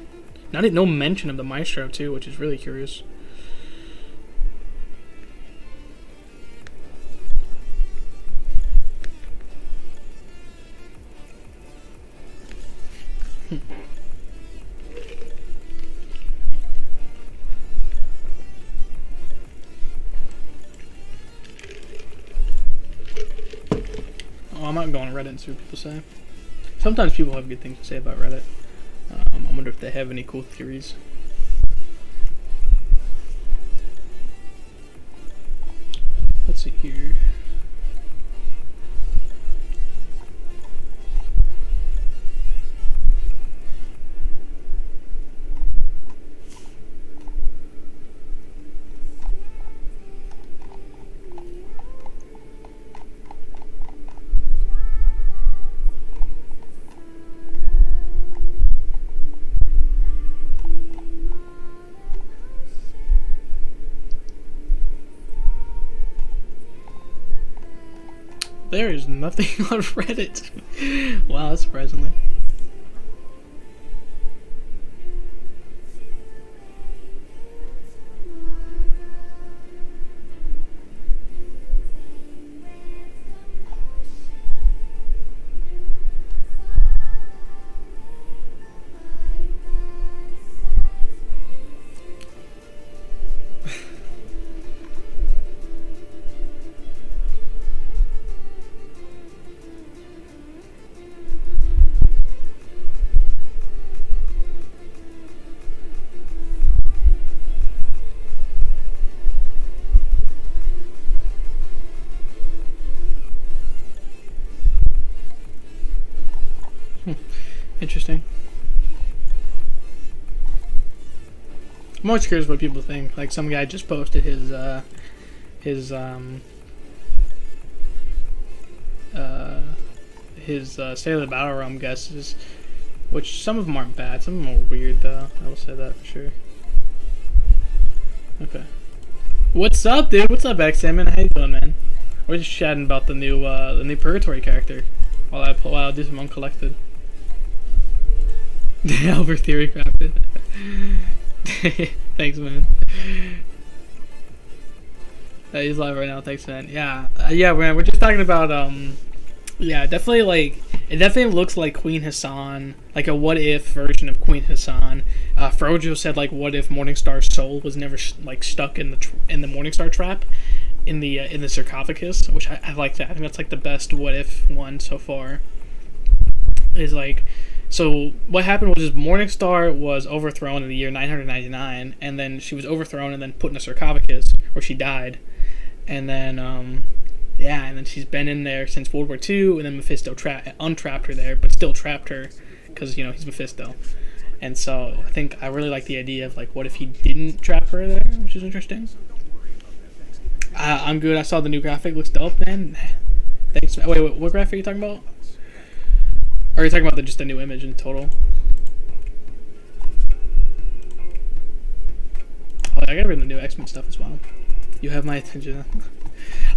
no mention of the Maestro too, which is really curious. Oh, I'm not going on Reddit and see what people say. Sometimes people have good things to say about Reddit. I wonder if they have any cool theories. Let's see here. There is nothing on Reddit. Wow, that's surprisingly. interesting. I'm always curious what people think. Like, some guy just posted his State of the Battle Realm guesses, which some of them aren't bad. Some of them are weird, though. I will say that for sure. Okay. What's up, dude? What's up, X-Salmon? How you doing, man? We're just chatting about the new Purgatory character while I do some uncollected. Albert Theory crafted. Thanks, man. He's live right now. Thanks, man. Yeah, yeah, man. We're just talking about yeah, definitely like it definitely looks like Queen Hassan, like a what if version of Queen Hassan. Frojo said like, what if Morningstar's soul was never like stuck in the Morningstar trap, in the sarcophagus, which I like that. I think that's like the best what if one so far. Is like, so what happened was Morningstar was overthrown in the year 999, and then she was overthrown and then put in a sarcophagus where she died, and then yeah, and then she's been in there since World War II, and then Mephisto untrapped her there, but still trapped her because, you know, he's Mephisto. And so I think I really like the idea of like, what if he didn't trap her there, which is interesting. I'm good. I saw the new graphic. Looks dope, man. Thanks. Wait, what graphic are you talking about? Or are you talking about just the new image in total? Oh, I gotta read the new X-Men stuff as well. You have my attention.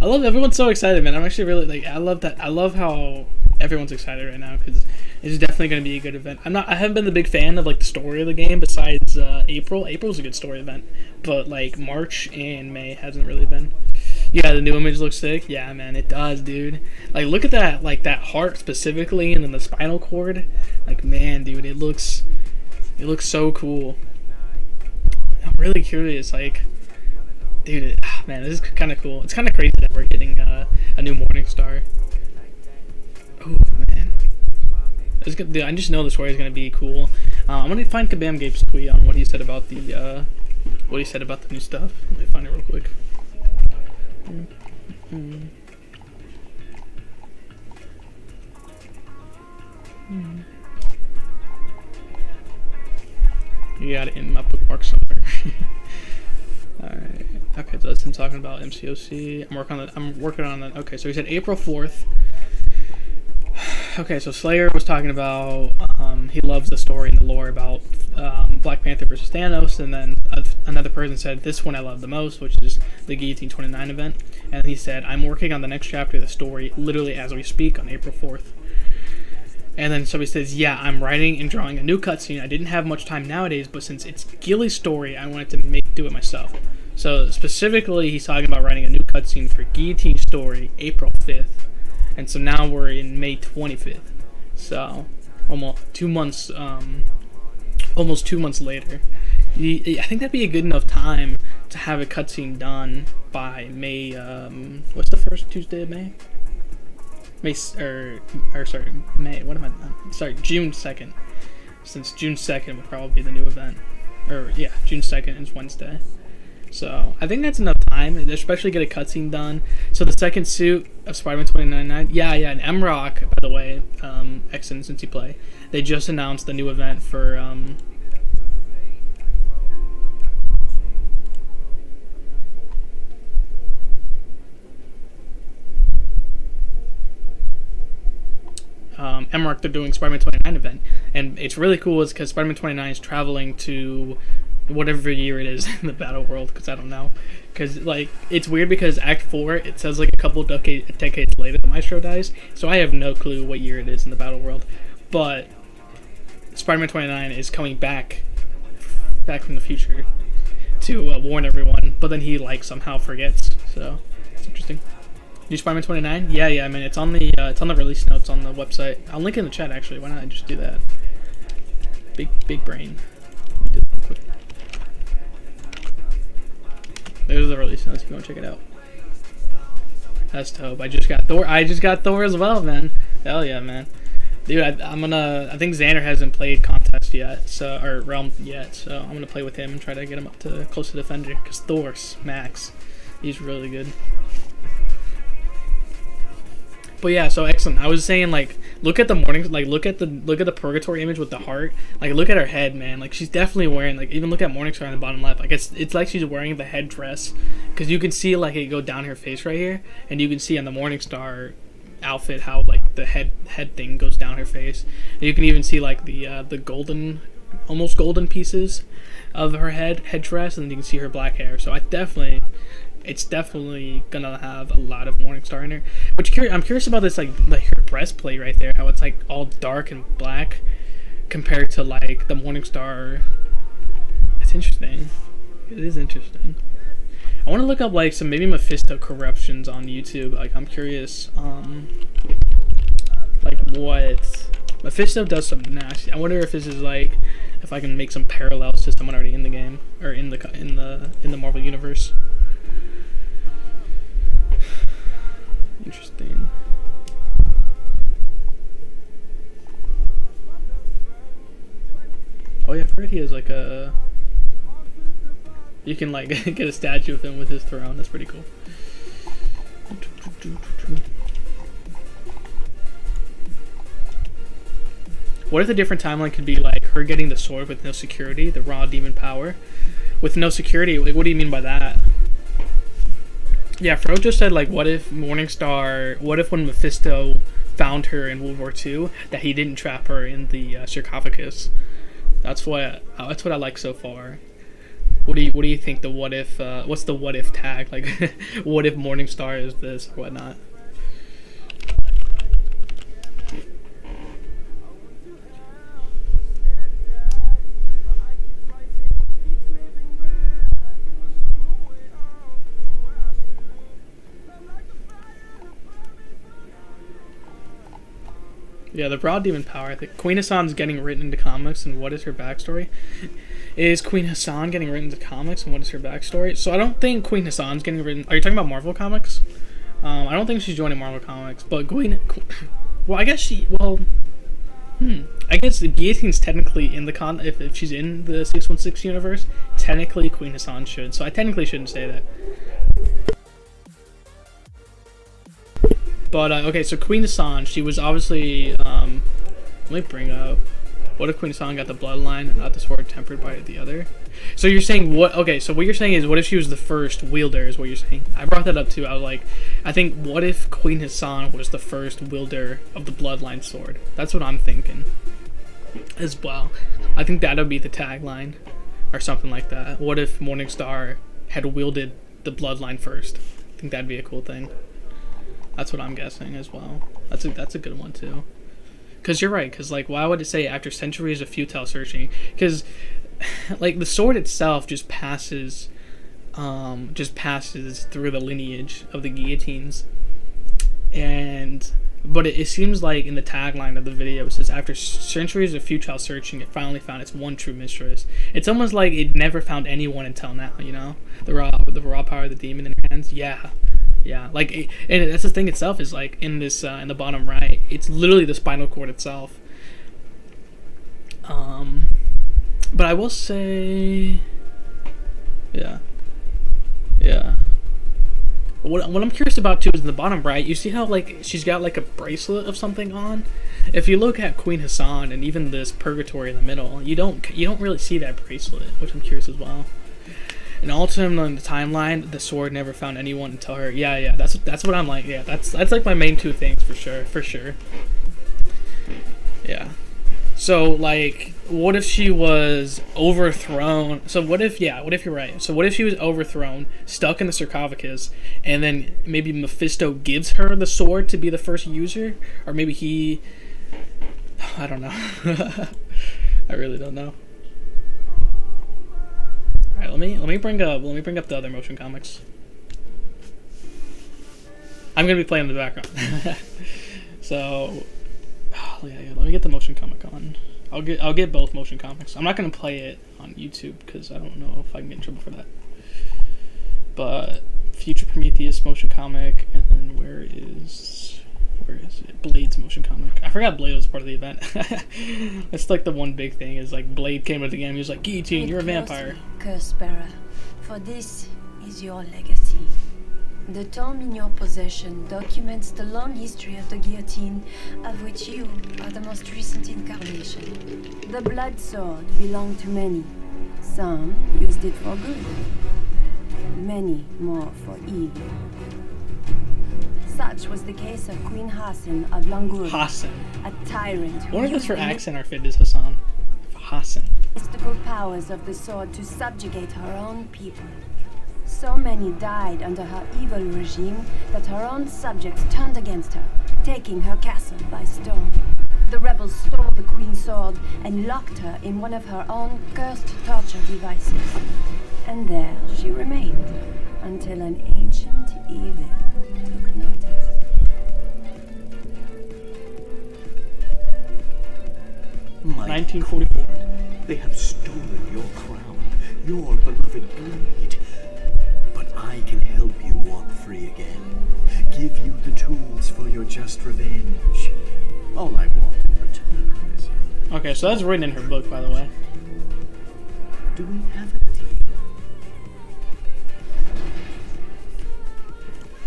I love everyone's so excited, man. I'm actually really like, I love that. I love how everyone's excited right now because it's definitely going to be a good event. I haven't been the big fan of like the story of the game besides April. April's a good story event, but like March and May hasn't really been. Yeah, the new image looks sick. Yeah, man, it does, dude. Like, look at that, like that heart specifically, and then the spinal cord. Like, man, dude, it looks so cool. I'm really curious, like. Dude, man, this is kind of cool. It's kind of crazy that we're getting a new Morningstar. Oh, man. Dude, I just know the story is going to be cool. I'm going to find Kabam Gabe's tweet on what he said about the new stuff. Let me find it real quick. You got it in my bookmark somewhere. Alright. Okay, so that's him talking about MCOC. I'm working on that. Okay, so he said April 4th. Okay, so Slayer was talking about he loves the story and the lore about Black Panther versus Thanos, and then another person said this one I love the most, which is the Guillotine 29 event. And he said, I'm working on the next chapter of the story literally as we speak on April 4th. And then somebody says, yeah, I'm writing and drawing a new cutscene. I didn't have much time nowadays, but since it's Gilly's story, I wanted to do it myself. So specifically, he's talking about writing a new cutscene for Guillotine story, April 5th. And so now we're in May 25th. So almost 2 months later. I think that'd be a good enough time to have a cutscene done by May, what's the first Tuesday of May? June 2nd. Since June 2nd will probably be the new event. Or, yeah, June 2nd is Wednesday. So, I think that's enough time, especially get a cutscene done. So, the second suit of Spider-Man 2099, yeah, and mcoc, by the way, Exon, since you play, they just announced the new event for, mcoc, they're doing Spider-Man 29 event, and it's really cool is because Spider-Man 29 is traveling to whatever year it is in the battle world, because I don't know, because like it's weird because Act 4 it says like a couple decades later the Maestro dies, so I have no clue what year it is in the battle world, but Spider-Man 29 is coming back from the future to warn everyone, but then he like somehow forgets, so it's interesting. New Spider-Man 29? Yeah, man. It's on the release notes on the website. I'll link it in the chat actually. Why not I just do that? Big brain. Do that real quick. There's the release notes if you want to check it out. That's dope. I just got Thor as well, man. Hell yeah, man. Dude, I think Xander hasn't played Contest yet, or Realm yet, so I'm gonna play with him and try to get him up to close to Defender, because Thor smacks. He's really good. But yeah, so excellent. I was saying like Look at the morning, like look at the Purgatory image with the heart. Like look at her head, man. Like she's definitely wearing, like even look at Morningstar in the bottom left. Like it's like she's wearing the headdress, because you can see like it go down her face right here, and you can see on the Morningstar outfit how like the head thing goes down her face. And you can even see like the golden, almost golden pieces of her headdress, and then you can see her black hair. So it's definitely gonna have a lot of Morningstar in her. Which I'm curious about this, like her breastplate right there, how it's like all dark and black compared to like the Morningstar. It's interesting. It is interesting. I want to look up like some maybe Mephisto corruptions on YouTube. Like I'm curious, like what Mephisto does some nasty. I wonder if this is like, if I can make some parallels to someone already in the game or in the Marvel universe. Interesting. Oh yeah, I forgot he has like a... You can like get a statue of him with his throne. That's pretty cool. What if a different timeline could be like her getting the sword with no security, the raw demon power? With no security, like what do you mean by that? Yeah, Fro just said, like, what if Morningstar, what if when Mephisto found her in World War II, that he didn't trap her in the sarcophagus? That's what I like so far. What do you think the what if, what's the what if tag? Like, what if Morningstar is this or whatnot? Yeah, the Broad Demon Power. I think Queen Hassan's getting written into comics, and what is her backstory? Is Queen Hassan getting written into comics, and what is her backstory? So I don't think Queen Hassan's getting written... Are you talking about Marvel Comics? I don't think she's joining Marvel Comics, but well, I guess she... Well... I guess the Guillotine's technically in the if she's in the 616 universe, technically Queen Hassan should. So I technically shouldn't say that. But, okay, so Queen Hassan, she was obviously, let me bring up, what if Queen Hassan got the bloodline and not the sword tempered by the other? So you're saying, okay, so what you're saying is, what if she was the first wielder, is what you're saying? I brought that up too. I was like, I think, what if Queen Hassan was the first wielder of the bloodline sword? That's what I'm thinking as well. I think that would be the tagline, or something like that. What if Morningstar had wielded the bloodline first? I think that'd be a cool thing. That's what I'm guessing as well. That's a good one too. Because you're right. Because like, why would it say after centuries of futile searching? Because like the sword itself just passes through the lineage of the guillotines, but it seems like in the tagline of the video it says after centuries of futile searching, it finally found its one true mistress. It's almost like it never found anyone until now. You know, the raw power of the demon in her hands. Yeah, like, and that's the thing itself is like in this in the bottom right, it's literally the spinal cord itself. But I will say, yeah. What I'm curious about too is in the bottom right, you see how like she's got like a bracelet of something on. If you look at Queen Hassan and even this Purgatory in the middle, you don't really see that bracelet, which I'm curious as well. And ultimately on the timeline, the sword never found anyone until her. Yeah, that's what I'm like. Yeah, that's like my main two things for sure. Yeah. So like, what if she was overthrown? So what if you're right? So what if she was overthrown, stuck in the sarcophagus, and then maybe Mephisto gives her the sword to be the first user, or maybe he? I don't know. I really don't know. Alright, let me bring up the other motion comics. I'm gonna be playing in the background. So yeah, let me get the motion comic on. I'll get both motion comics. I'm not gonna play it on YouTube because I don't know if I can get in trouble for that. But Future Prometheus motion comic, and then where is it? Blade's motion comic. I forgot Blade was part of the event. That's like the one big thing is like Blade came to the game. He was like, Guillotine, you're a vampire. Curse bearer, for this is your legacy. The tome in your possession documents the long history of the guillotine, of which you are the most recent incarnation. The blood sword belonged to many. Some used it for good. Many more for evil. Such was the case of Queen Hassan of Langur. Hassan. A tyrant who I wonder if that's used her the accent or fit is Hassan. Hassan. mystical powers of the sword to subjugate her own people. So many died under her evil regime that her own subjects turned against her, taking her castle by storm. The rebels stole the Queen's sword and locked her in one of her own cursed torture devices. And there she remained until an ancient evil took notice. My 1944. They have stolen your crown, your beloved blade. But I can help you walk free again. Give you the tools for your just revenge. All I want in return is... Okay, so that's written in her book, by the way. Do we have a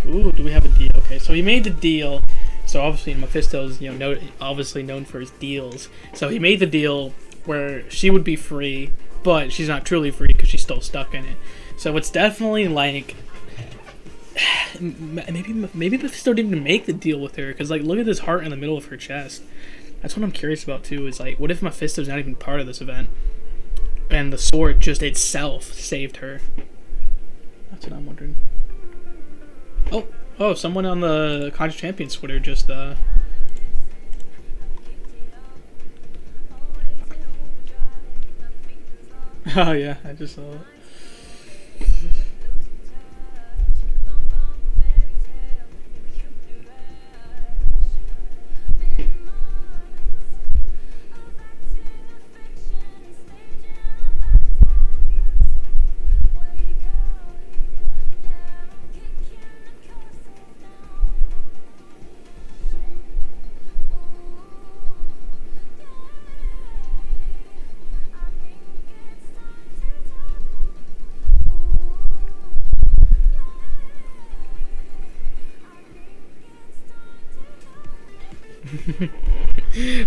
deal? Ooh, do we have a deal? Okay, so he made the deal. So obviously Mephisto's, obviously known for his deals. So he made the deal where she would be free, but she's not truly free because she's still stuck in it. So it's definitely like maybe Mephisto didn't even make the deal with her, because like look at this heart in the middle of her chest. That's what I'm curious about too. Is like, what if Mephisto's not even part of this event, and the sword just itself saved her? That's what I'm wondering. Oh, someone on the Conjure Champions Twitter just oh yeah, I just saw it.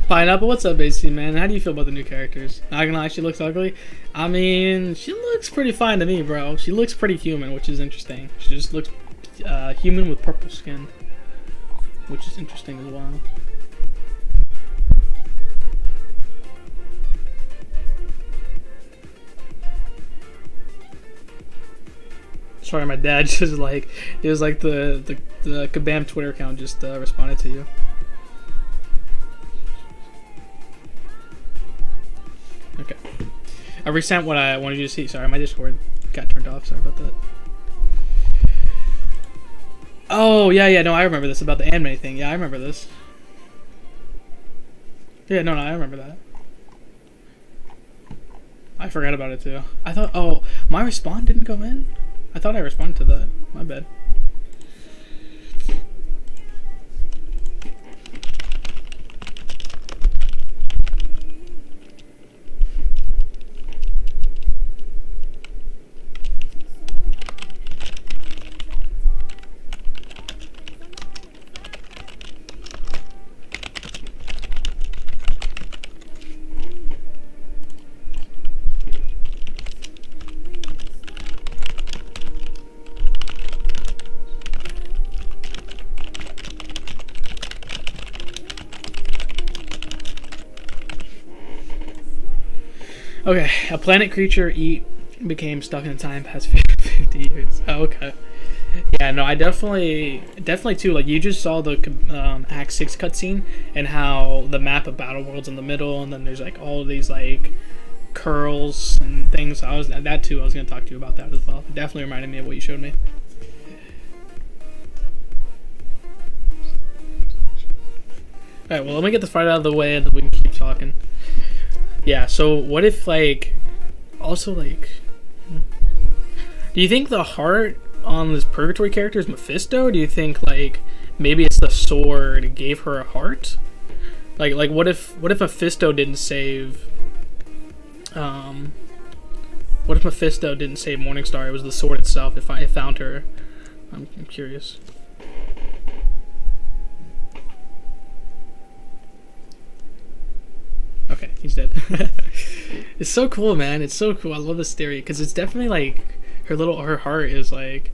Pineapple, what's up, AC man? How do you feel about the new characters? Not gonna lie, she looks ugly. I mean, she looks pretty fine to me, bro. She looks pretty human, which is interesting. She just looks human with purple skin, which is interesting as well. Sorry, my dad just like, it was like the Kabam Twitter account just responded to you. Okay. I resent what I wanted you to see. Sorry, my Discord got turned off. Sorry about that. Oh, yeah, no, I remember this about the anime thing. Yeah, I remember this. Yeah, no, I remember that. I forgot about it too. I thought, oh, my respawn didn't go in? I thought I responded to that. My bad. Okay, a planet creature became stuck in time past 50 years. Oh, okay. Yeah, no, I definitely too. Like, you just saw the Act 6 cutscene and how the map of Battle World's in the middle, and then there's like all of these like curls and things. So I was gonna talk to you about that as well. It definitely reminded me of what you showed me. All right, well, let me get the fight out of the way, and then we can keep talking. Yeah, so what if, like, also, like, do you think the heart on this Purgatory character is Mephisto? Or do you think, like, maybe it's the sword gave her a heart? Like, what if Mephisto didn't save, what if Mephisto didn't save Morningstar? It was the sword itself. It found her, I'm curious. Okay, he's dead. It's so cool, man. It's so cool. I love this theory because it's definitely like her heart is like,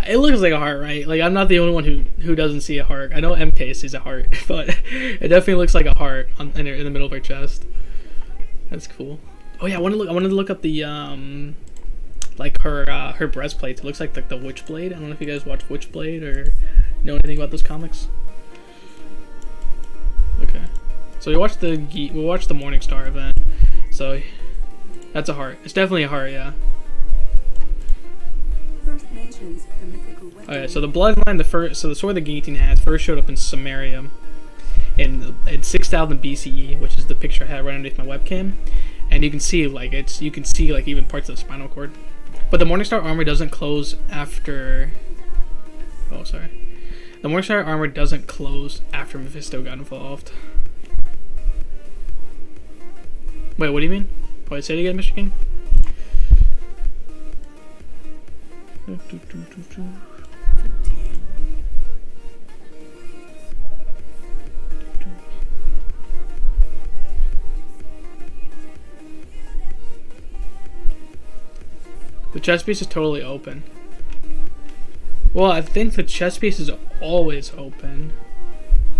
it looks like a heart, right? Like I'm not the only one who doesn't see a heart. I know MK sees a heart, but it definitely looks like a heart in the middle of her chest. That's cool. Oh yeah, I wanted to look up the like her breastplate. It looks like the Witchblade. I don't know if you guys watch Witchblade or know anything about those comics. Okay. So we watched the Morningstar event. So that's a heart. It's definitely a heart, yeah. First mentions the mythical weapon. Okay, so the bloodline, the sword the Guillotine has first showed up in Samaria in 6000 BCE, which is the picture I had right underneath my webcam, and you can see like even parts of the spinal cord. But the Morningstar armor doesn't close after. Oh, sorry. The Morningstar armor doesn't close after Mephisto got involved. Wait, what do you mean? Wait, say it again, Mr. King. The chest piece is totally open. Well, I think the chest piece is always open.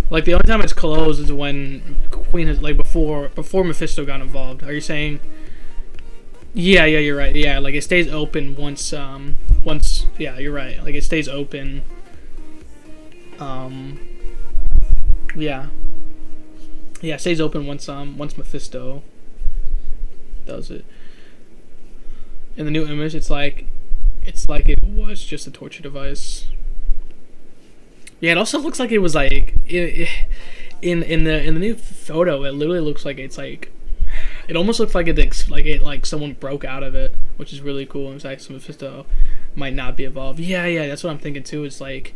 Like the only time it's closed is when Queen has before Mephisto got involved. Are you saying? Yeah, you're right. Yeah, like it stays open once yeah, you're right. Like it stays open. Yeah. Yeah, it stays open once Mephisto does it. In the new image, it's like it was just a torture device. Yeah, it also looks like it was like in the new photo. It literally looks like it's like it almost looks like it someone broke out of it, which is really cool. It's like some Mephisto might not be evolved. Yeah, that's what I'm thinking too. It's like,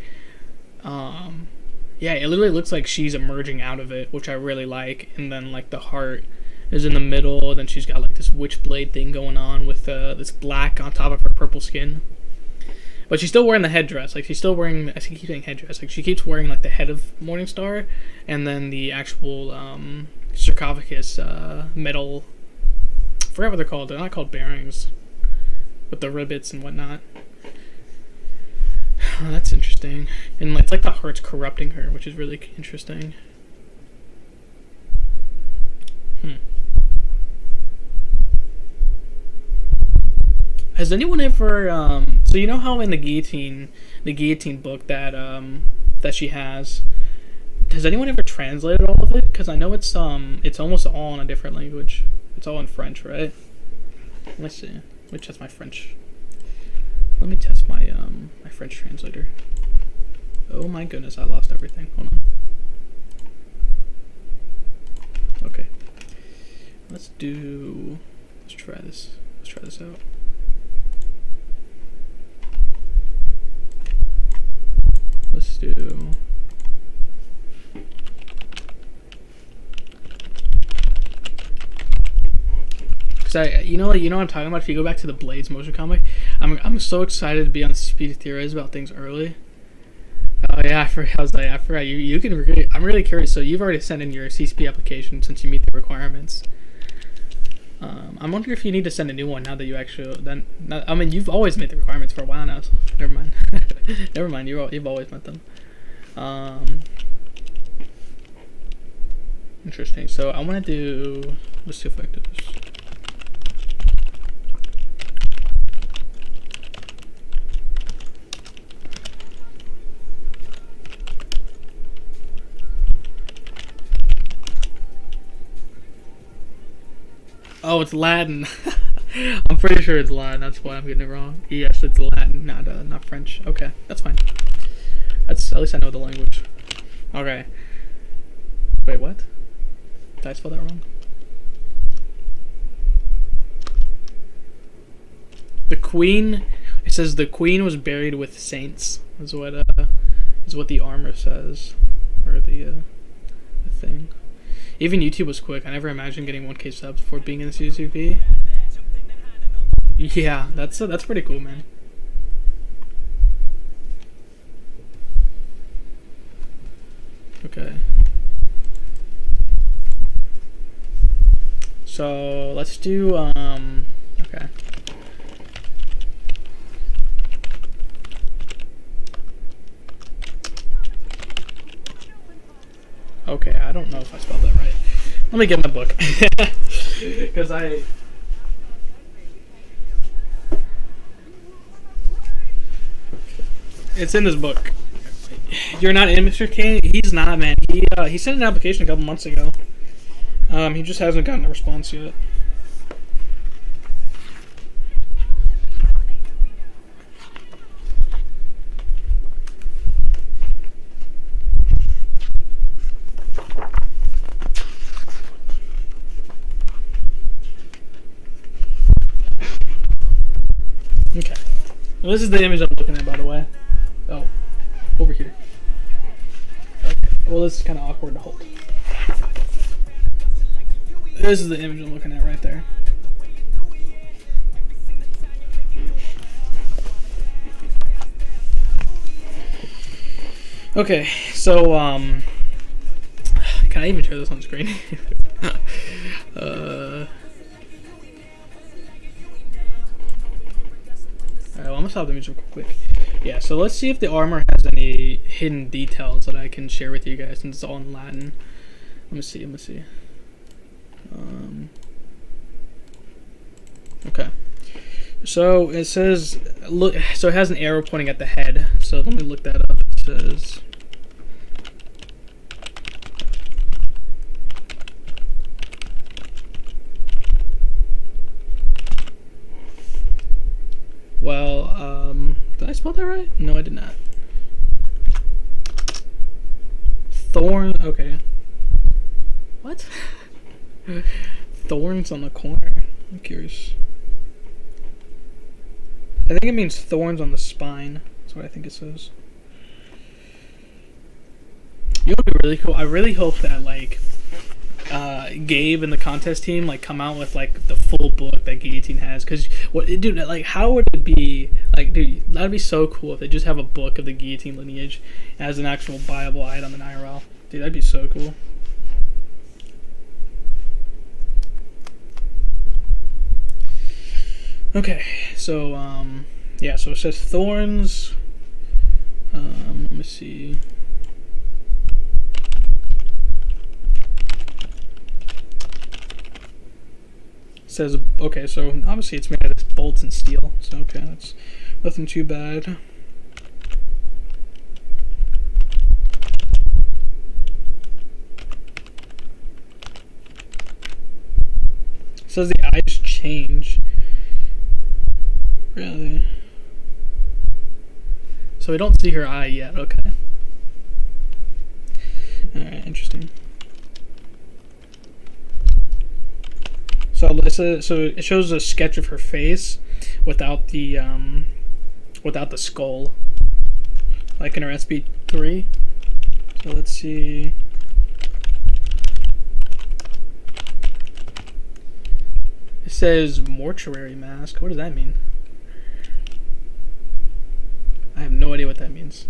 yeah, it literally looks like she's emerging out of it, which I really like. And then like the heart is in the middle, and then she's got like this Witchblade thing going on with this black on top of her purple skin. But she's still wearing the headdress. Like she's still wearing. I keep saying headdress. Like she keeps wearing like the head of Morningstar, and then the actual sarcophagus metal. I forgot what they're called. They're not called bearings, with the rivets and whatnot. Oh, that's interesting. And it's like the heart's corrupting her, which is really interesting. Has anyone ever so you know how in the guillotine book that that she has anyone ever translated all of it? Because I know it's almost all in a different language. It's all in French, right? Let's see. Let me test my French. Let me test my my French translator. Oh my goodness, I lost everything. Hold on. Okay. Let's try this. Let's try this out. Let's do. Cause you know what I'm talking about. If you go back to the Blades motion comic, I'm so excited to be on Speed Theorize about things early. Oh yeah, I forgot. You can really. I'm really curious. So you've already sent in your CCP application since you meet the requirements. I'm wondering if you need to send a new one now that you actually. I mean, you've always met the requirements for a while now. So never mind. Never mind. You've always met them. Interesting. So I want to do. Let's see if I can do this. Oh, it's Latin. I'm pretty sure it's Latin. That's why I'm getting it wrong. Yes, it's Latin, not French. Okay, that's fine. At least I know the language. Okay. Wait, what? Did I spell that wrong? The Queen. It says the Queen was buried with saints. Is what the armor says, or the thing. Even YouTube was quick. I never imagined getting 1K subs before being in the CCP. Yeah, that's pretty cool, man. Okay. So let's do okay. Okay, I don't know if I spelled that right. Let me get my book. Because it's in this book. You're not in, Mr. King? He's not, man. He sent an application a couple months ago. He just hasn't gotten a response yet. Okay. Well, this is the image I'm looking at, by the way. Oh, over here. Okay. Well, this is kind of awkward to hold. This is the image I'm looking at right there. Okay, so can I even share this on screen? Alright, well, I'm gonna stop the music real quick. Yeah, so let's see if the armor has any hidden details that I can share with you guys since it's all in Latin. Let me see. Okay. So it says, look. So it has an arrow pointing at the head. So let me look that up. It says, well, did I spell that right? No, I did not. Thorn. Okay. What? Thorns on the corner. I'm curious. I think it means thorns on the spine. That's what I think it says. You know what would be really cool? I really hope that like Gabe and the contest team like come out with like the full book that Guillotine has. Cause what, dude, like how would it be? Like, dude, that'd be so cool if they just have a book of the Guillotine lineage as an actual buyable item in IRL. Dude, that'd be so cool. Okay, so yeah, so it says thorns. Let me see. It says, okay, so obviously it's made out of bolts and steel. So okay, that's nothing too bad. It says the eyes change. Really? So we don't see her eye yet, okay. Alright, interesting. So it shows a sketch of her face without the skull. Like in her SP3. So let's see. It says mortuary mask. What does that mean? I have no idea what that means.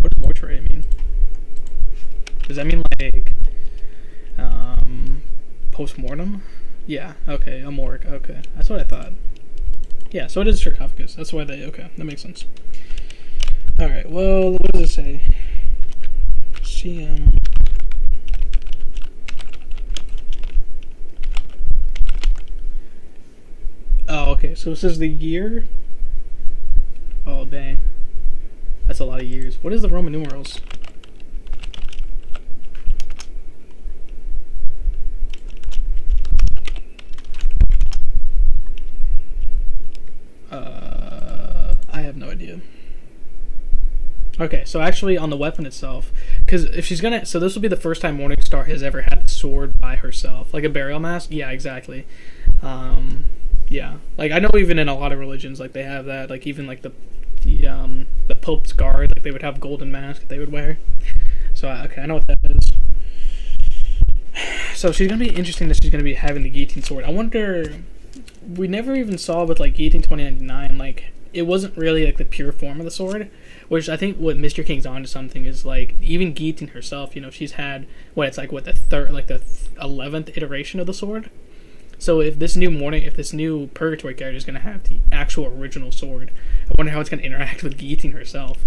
What does mortuary mean? Does that mean like post-mortem? Yeah, okay, a morgue, okay. That's what I thought. Yeah, so it is sarcophagus. That's why they, okay, that makes sense. Alright, well, what does it say? CM. Oh, okay, so it says the year. Oh, dang. That's a lot of years. What is the Roman numerals? I have no idea. Okay, so actually on the weapon itself, because if she's gonna, so this will be the first time Morningstar has ever had the sword by herself, like a burial mask. Yeah, exactly. Yeah, like I know even in a lot of religions, like they have that, like even like the Pope's guard, like they would have golden mask that they would wear. So okay, I know what that is. So she's gonna be interesting that she's gonna be having the Guillotine sword. I wonder, we never even saw with like Guillotine 2099, like it wasn't really like the pure form of the sword, which I think what Mr. King's onto something is like even Guillotine herself. You know, she's had the third, like the 11th iteration of the sword. So if this new Purgatory character is gonna have the actual original sword, I wonder how it's gonna interact with Guillotine herself.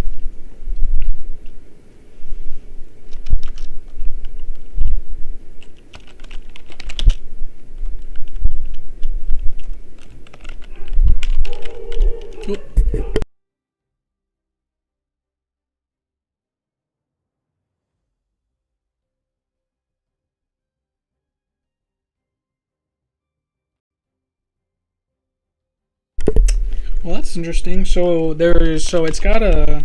Well, that's interesting. So it's got a.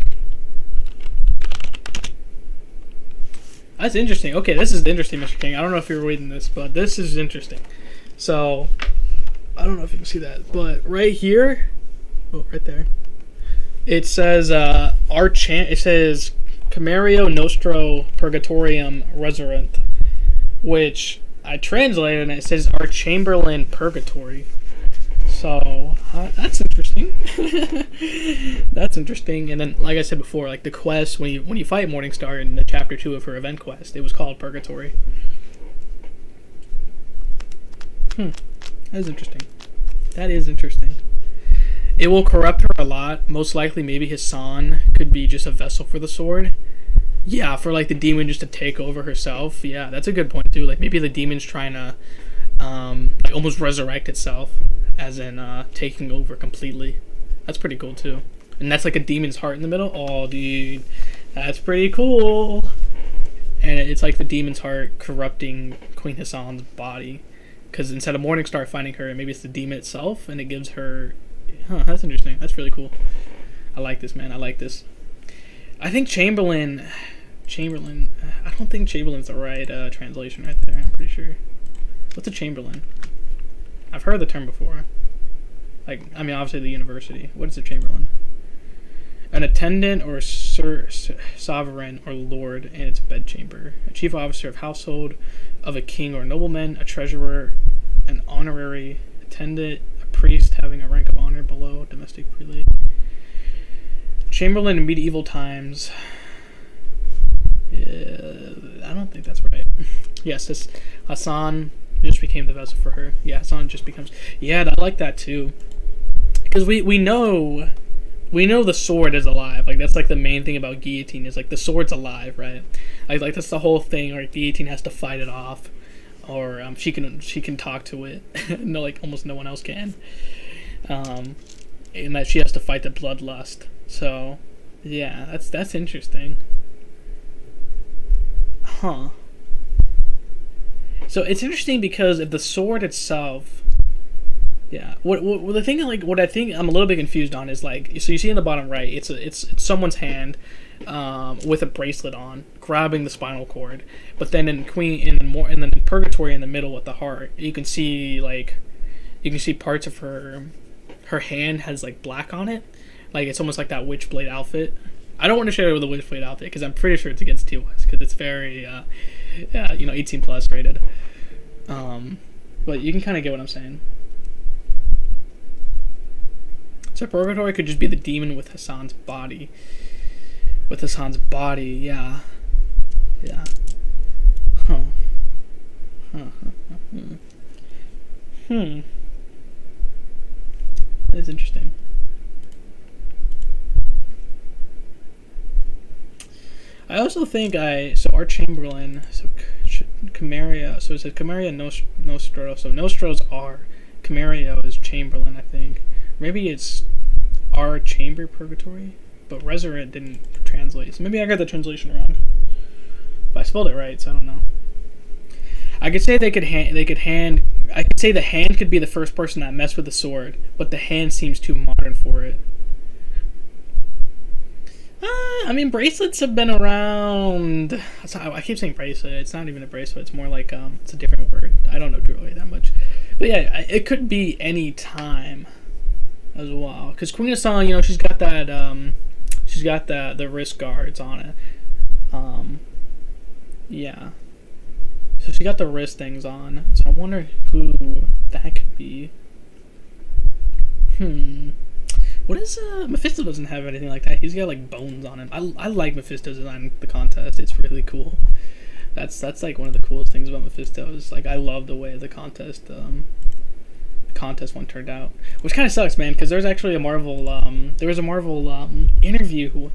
That's interesting. Okay, this is interesting, Mr. King. I don't know if you're reading this, but this is interesting. So, I don't know if you can see that, but right here, right there, it says it says Camerio Nostro Purgatorium Resurrent, which I translated and it says Our Chamberlain Purgatory. So that's interesting. That's interesting. And then, like I said before, like the quest when you fight Morningstar in the chapter 2 of her event quest, it was called Purgatory. That is interesting. That is interesting. It will corrupt her a lot. Most likely, maybe Hassan could be just a vessel for the sword. Yeah, for like the demon just to take over herself. Yeah, that's a good point too. Like maybe the demon's trying to like almost resurrect itself, as in taking over completely. That's pretty cool too. And that's like a demon's heart in the middle. Oh, dude, that's pretty cool. And it's like the demon's heart corrupting Queen Hassan's body, because instead of Morningstar finding her, maybe it's the demon itself, and it gives her. That's interesting. That's really cool. I like this, man. I like this. I think Chamberlain. I don't think Chamberlain's the right translation right there. I'm pretty sure. What's a Chamberlain? I've heard the term before. Like, I mean, obviously the university. What is a Chamberlain? An attendant or sovereign or lord in its bedchamber. A chief officer of household of a king or nobleman. A treasurer. An honorary attendant. A priest having a rank of honor below domestic prelate. Chamberlain in medieval times. I don't think that's right. Yes, this Hassan just became the vessel for her. Yeah, Hassan just becomes. Yeah, I like that too. Because we know the sword is alive. Like that's like the main thing about Guillotine is like the sword's alive, right? Like that's the whole thing. Like Guillotine has to fight it off, or she can talk to it. No, like almost no one else can. And that she has to fight the bloodlust. So, yeah, that's interesting. Huh. So it's interesting because if the sword itself, yeah. What the thing like what I think I'm a little bit confused on is like, so you see in the bottom right, it's someone's hand, with a bracelet on, grabbing the spinal cord. But then in Purgatory in the middle with the heart, you can see parts of her hand has like black on it, like it's almost like that Witchblade outfit. I don't want to share it with the Witchblade outfit because I'm pretty sure it's against TOS because it's very 18 plus rated. But you can kind of get what I'm saying. So Purgatory could just be the demon with Hassan's body. Yeah. Yeah. Huh. That is interesting. I also think our Chamberlain, Cameria, so it says Cameria Nostro, so Nostros are, Camerio is Chamberlain, I think. Maybe it's our Chamber Purgatory, but Resurrect didn't translate, so maybe I got the translation wrong. But I spelled it right, so I don't know. I could say I could say the hand could be the first person that messed with the sword, but the hand seems too modern for it. I mean, bracelets have been around. I keep saying bracelet. It's not even a bracelet. It's more like it's a different word. I don't know jewelry that much, but yeah, it could be any time as well. Because Queen Hassan, she's got that. She's got the wrist guards on it. Yeah. So she got the wrist things on. So I wonder who that could be. What is Mephisto doesn't have anything like that. He's got like bones on him. I like Mephisto's design in the contest. It's really cool. That's like one of the coolest things about Mephisto is like I love the way the contest one turned out, which kind of sucks, man, because there's actually a Marvel interview.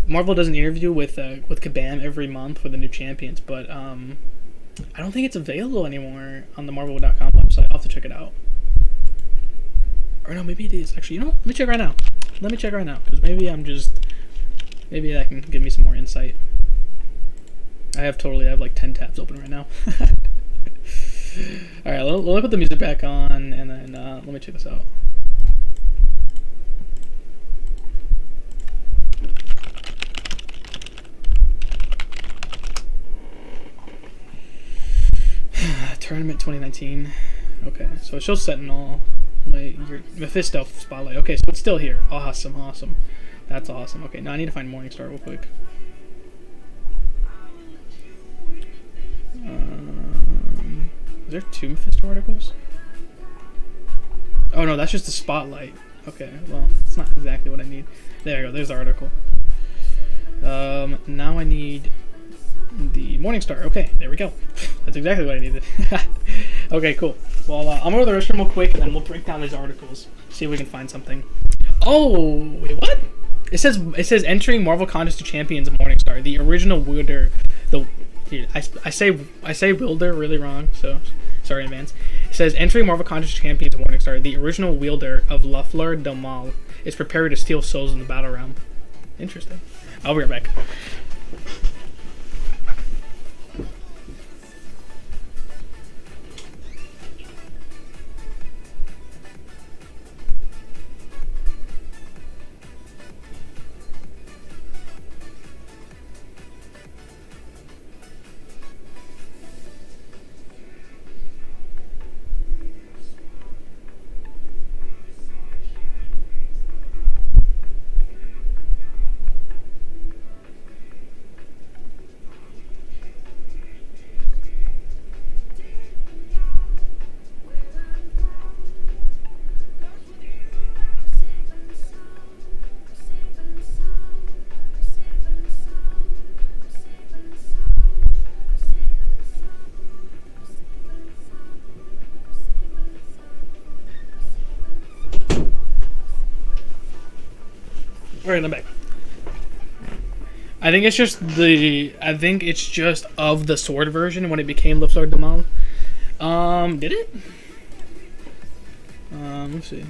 Marvel does an interview with Kabam every month for the new champions, but I don't think it's available anymore on the Marvel.com website. I'll have to check it out. Or no, maybe it is. Actually, you know what? Let me check right now. Because maybe that can give me some more insight. I have like 10 tabs open right now. Alright, we'll put the music back on, and then let me check this out. Tournament 2019. Okay, so it shows Sentinel. Your Mephisto spotlight. Okay, so it's still here. Awesome. That's awesome. Okay, now I need to find Morningstar real quick. Is there 2 Mephisto articles? Oh no, that's just the spotlight. Okay, well, it's not exactly what I need. There we go, there's the article. Now I need the Morningstar. Okay, there we go. That's exactly what I needed. Okay, cool. Well, I'm gonna go to the restroom real quick, and then we'll break down these articles. See if we can find something. Oh, wait, what? It says entering Marvel Contest to Champions of Morningstar. The original wielder. I say wielder really wrong, so sorry in advance. It says entering Marvel Contest to Champions of Morningstar. The original wielder of La Fleur de Mal is prepared to steal souls in the battle realm. Interesting. I'll be right back. Alright, I'm back. I think it's just of the sword version when it became Le Fleur de Mal. Did it? Let's see.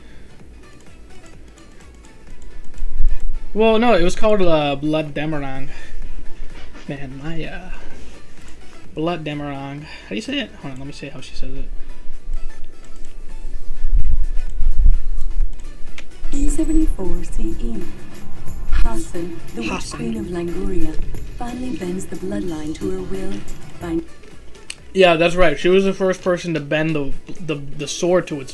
Well, no, it was called Blood Demerang. Man, my Blood Demerang. How do you say it? Hold on, let me see how she says it. In 74 CE, Hassan, the Witch Queen of Languria, finally bends the bloodline to her will by... Yeah, that's right. She was the first person to bend the sword to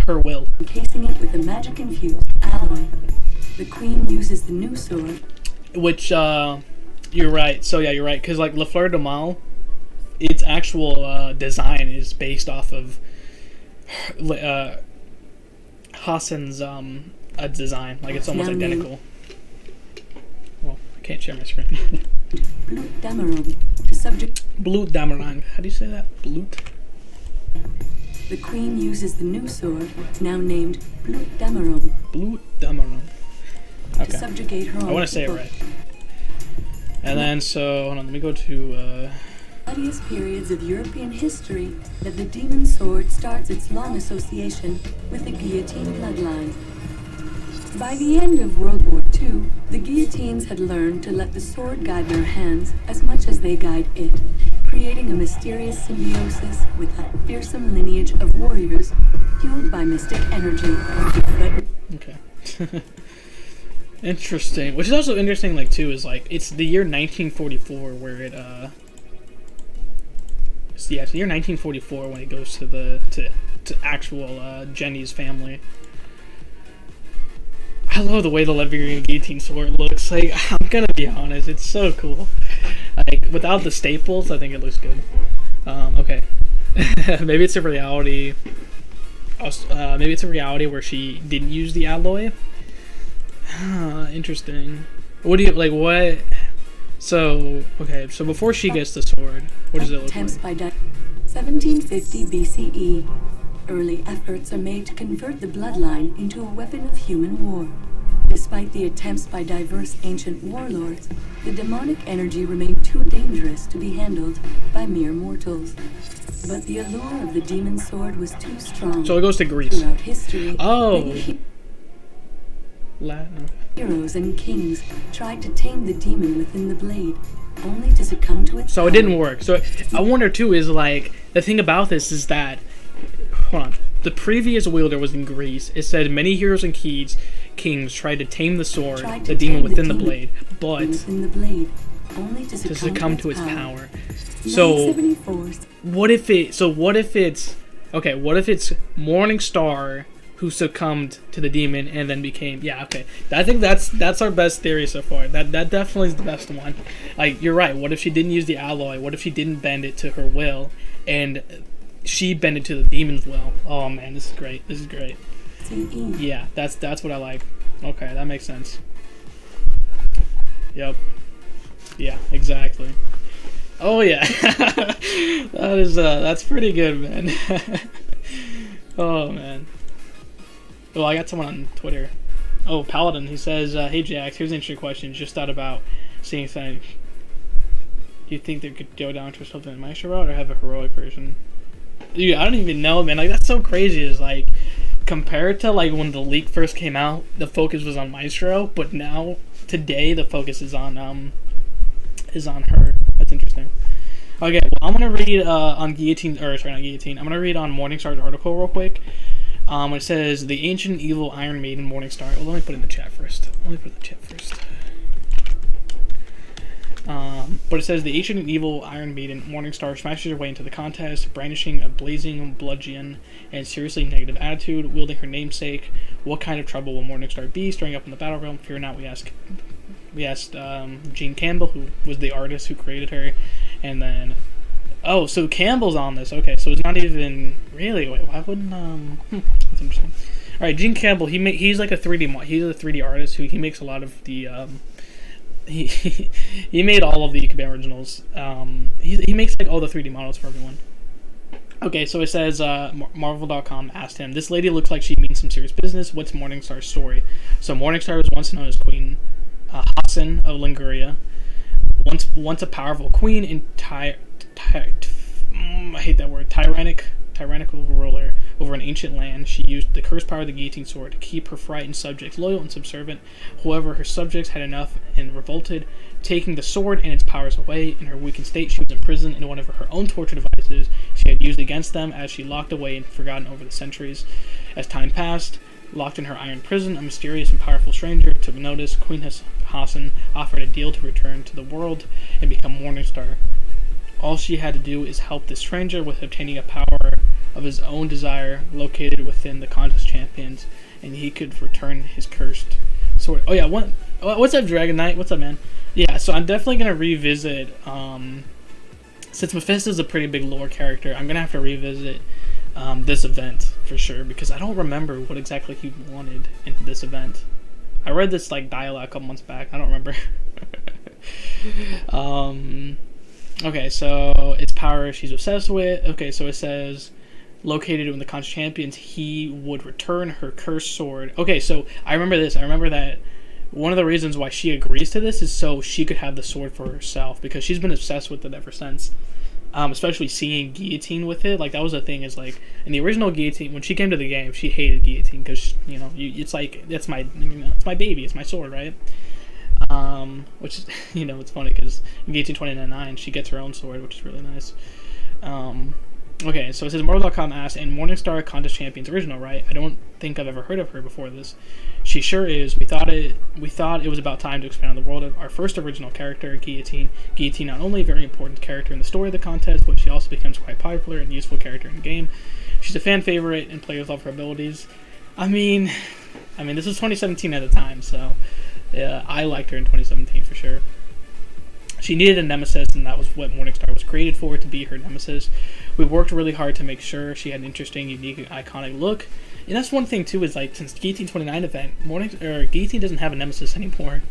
her will. Encasing it with a magic-infused alloy. The Queen uses the new sword... Which, you're right. So yeah, you're right. Because like La Fleur de Mal, its actual design is based off of Hassan's design. Like it's almost identical. Well, I can't share my screen. Blut Damarang, the subject... Blut Damarang. How do you say that? Blut? The Queen uses the new sword, now named Blut Damarang. Blut Damarang. Okay. To subjugate her own I want to say it people. right. And then, so, hold on, let me go to, Bloodiest periods of European history that the demon sword starts its long association with the guillotine bloodline. By the end of World War II, the guillotines had learned to let the sword guide their hands as much as they guide it, creating a mysterious symbiosis with that fearsome lineage of warriors fueled by mystic energy. Okay. Interesting. Which is also interesting, like, too, is, like, it's the year 1944 where it, it's the year 1944 when it goes to to actual, Jenny's family. I love the way the Leverian guillotine sword looks. Like, I'm gonna be honest, it's so cool. Like, without the staples, I think it looks good. Okay. Maybe it's a reality. maybe it's a reality where she didn't use the alloy. Interesting. What do you like? What? So okay. So before she gets the sword, what does it look Attempts like? by 1750 BCE. Early efforts are made to convert the bloodline into a weapon of human war. Despite the attempts by diverse ancient warlords, the demonic energy remained too dangerous to be handled by mere mortals. But the allure of the demon sword was too strong. So it goes to Greece. Throughout history, Oh. many Latin. heroes and kings tried to tame the demon within the blade, only to succumb to its So it power. didn't work. So I wonder too is like the thing about this is that hold on. The previous wielder was in Greece. It said many heroes and kings tried to tame the sword, Tried the to demon tame the within the demon blade, but within the blade, only to to succumb to its power. So 974 what if it's okay? What if it's Morningstar who succumbed to the demon and then became okay? I think that's our best theory so far. That definitely is the best one. Like you're right. What if she didn't use the alloy? What if she didn't bend it to her will and she bent it to the demon's will? Oh man, this is great. This is great. CE. Yeah, that's what I like. Okay, that makes sense. Yep. Yeah, exactly. Oh yeah, that's pretty good, man. Oh man. Well, I got someone on Twitter. Oh, Paladin. He says, "Hey Jax, here's an interesting question. Just thought about seeing something. Do you think they could go down to something in Maestro route or have a heroic version?" Dude, I don't even know, man. Like that's so crazy. Is like compared to like when the leak first came out, the focus was on Maestro, but now today the focus is on her. That's interesting. Okay, well I'm gonna read on Guillotine, or sorry, not Guillotine. I'm gonna read on Morningstar's article real quick. It says the ancient evil Iron Maiden Morningstar. Well, let me put it in the chat first. But it says the ancient and evil Iron Maiden Morningstar smashes her way into the contest, brandishing a blazing bludgeon and seriously negative attitude, wielding her namesake. What kind of trouble will Morningstar be? Stirring up in the battle realm. Fear not, we asked Gene Campbell, who was the artist who created her, and then so Campbell's on this. Okay, so it's not even really. Wait, why wouldn't That's interesting. All right, Gene Campbell. He's like a 3D. He's a 3D artist who he makes a lot of the. He made all of the Kabam originals. He makes like all the 3D models for everyone. Okay, so it says Marvel.com asked him, "This lady looks like she means some serious business. What's Morningstar's story?" So Morningstar was once known as Queen Hassan of Linguria. Once a powerful queen and I hate that word, tyrannical ruler over an ancient land, she used the cursed power of the Guillotine sword to keep her frightened subjects loyal and subservient. However, her subjects had enough and revolted, taking the sword and its powers away. In her weakened state, she was imprisoned in one of her own torture devices she had used against them, as she locked away and forgotten over the centuries. As time passed, locked in her iron prison, a mysterious and powerful stranger took notice. Queen Hassan offered a deal to return to the world and become Morningstar. All she had to do is help this stranger with obtaining a power of his own desire located within the contest champions, and he could return his cursed sword. Oh yeah, what's up, Dragon Knight? What's up, man? Yeah, so I'm definitely gonna revisit. Since Mephisto's a pretty big lore character, I'm gonna have to revisit this event for sure, because I don't remember what exactly he wanted in this event. I read this like dialogue a couple months back. I don't remember. Okay, so its power she's obsessed with. Okay, so it says located in the Conch Champions, he would return her cursed sword. Okay, so I remember this. I remember that one of the reasons why she agrees to this is so she could have the sword for herself, because she's been obsessed with it ever since. Especially seeing Guillotine with it, like that was the thing. Is like in the original Guillotine, when she came to the game, she hated Guillotine because it's like it's my it's my baby, it's my sword, right? Which is it's funny because in Guillotine 2099 she gets her own sword, which is really nice. Okay, so it says Marvel.com asked, and Morningstar Contest Champions original, right? I don't think I've ever heard of her before this. She sure is. We thought it was about time to expand on the world of our first original character, Guillotine. Guillotine, not only a very important character in the story of the contest, but she also becomes quite popular and useful character in the game. She's a fan favorite and players love her abilities. I mean, this was 2017 at the time, so yeah, I liked her in 2017 for sure. She needed a nemesis, and that was what Morningstar was created for, to be her nemesis. We worked really hard to make sure she had an interesting, unique, iconic look. And that's one thing too, is like, since Guillotine 29 event, Guillotine doesn't have a nemesis anymore,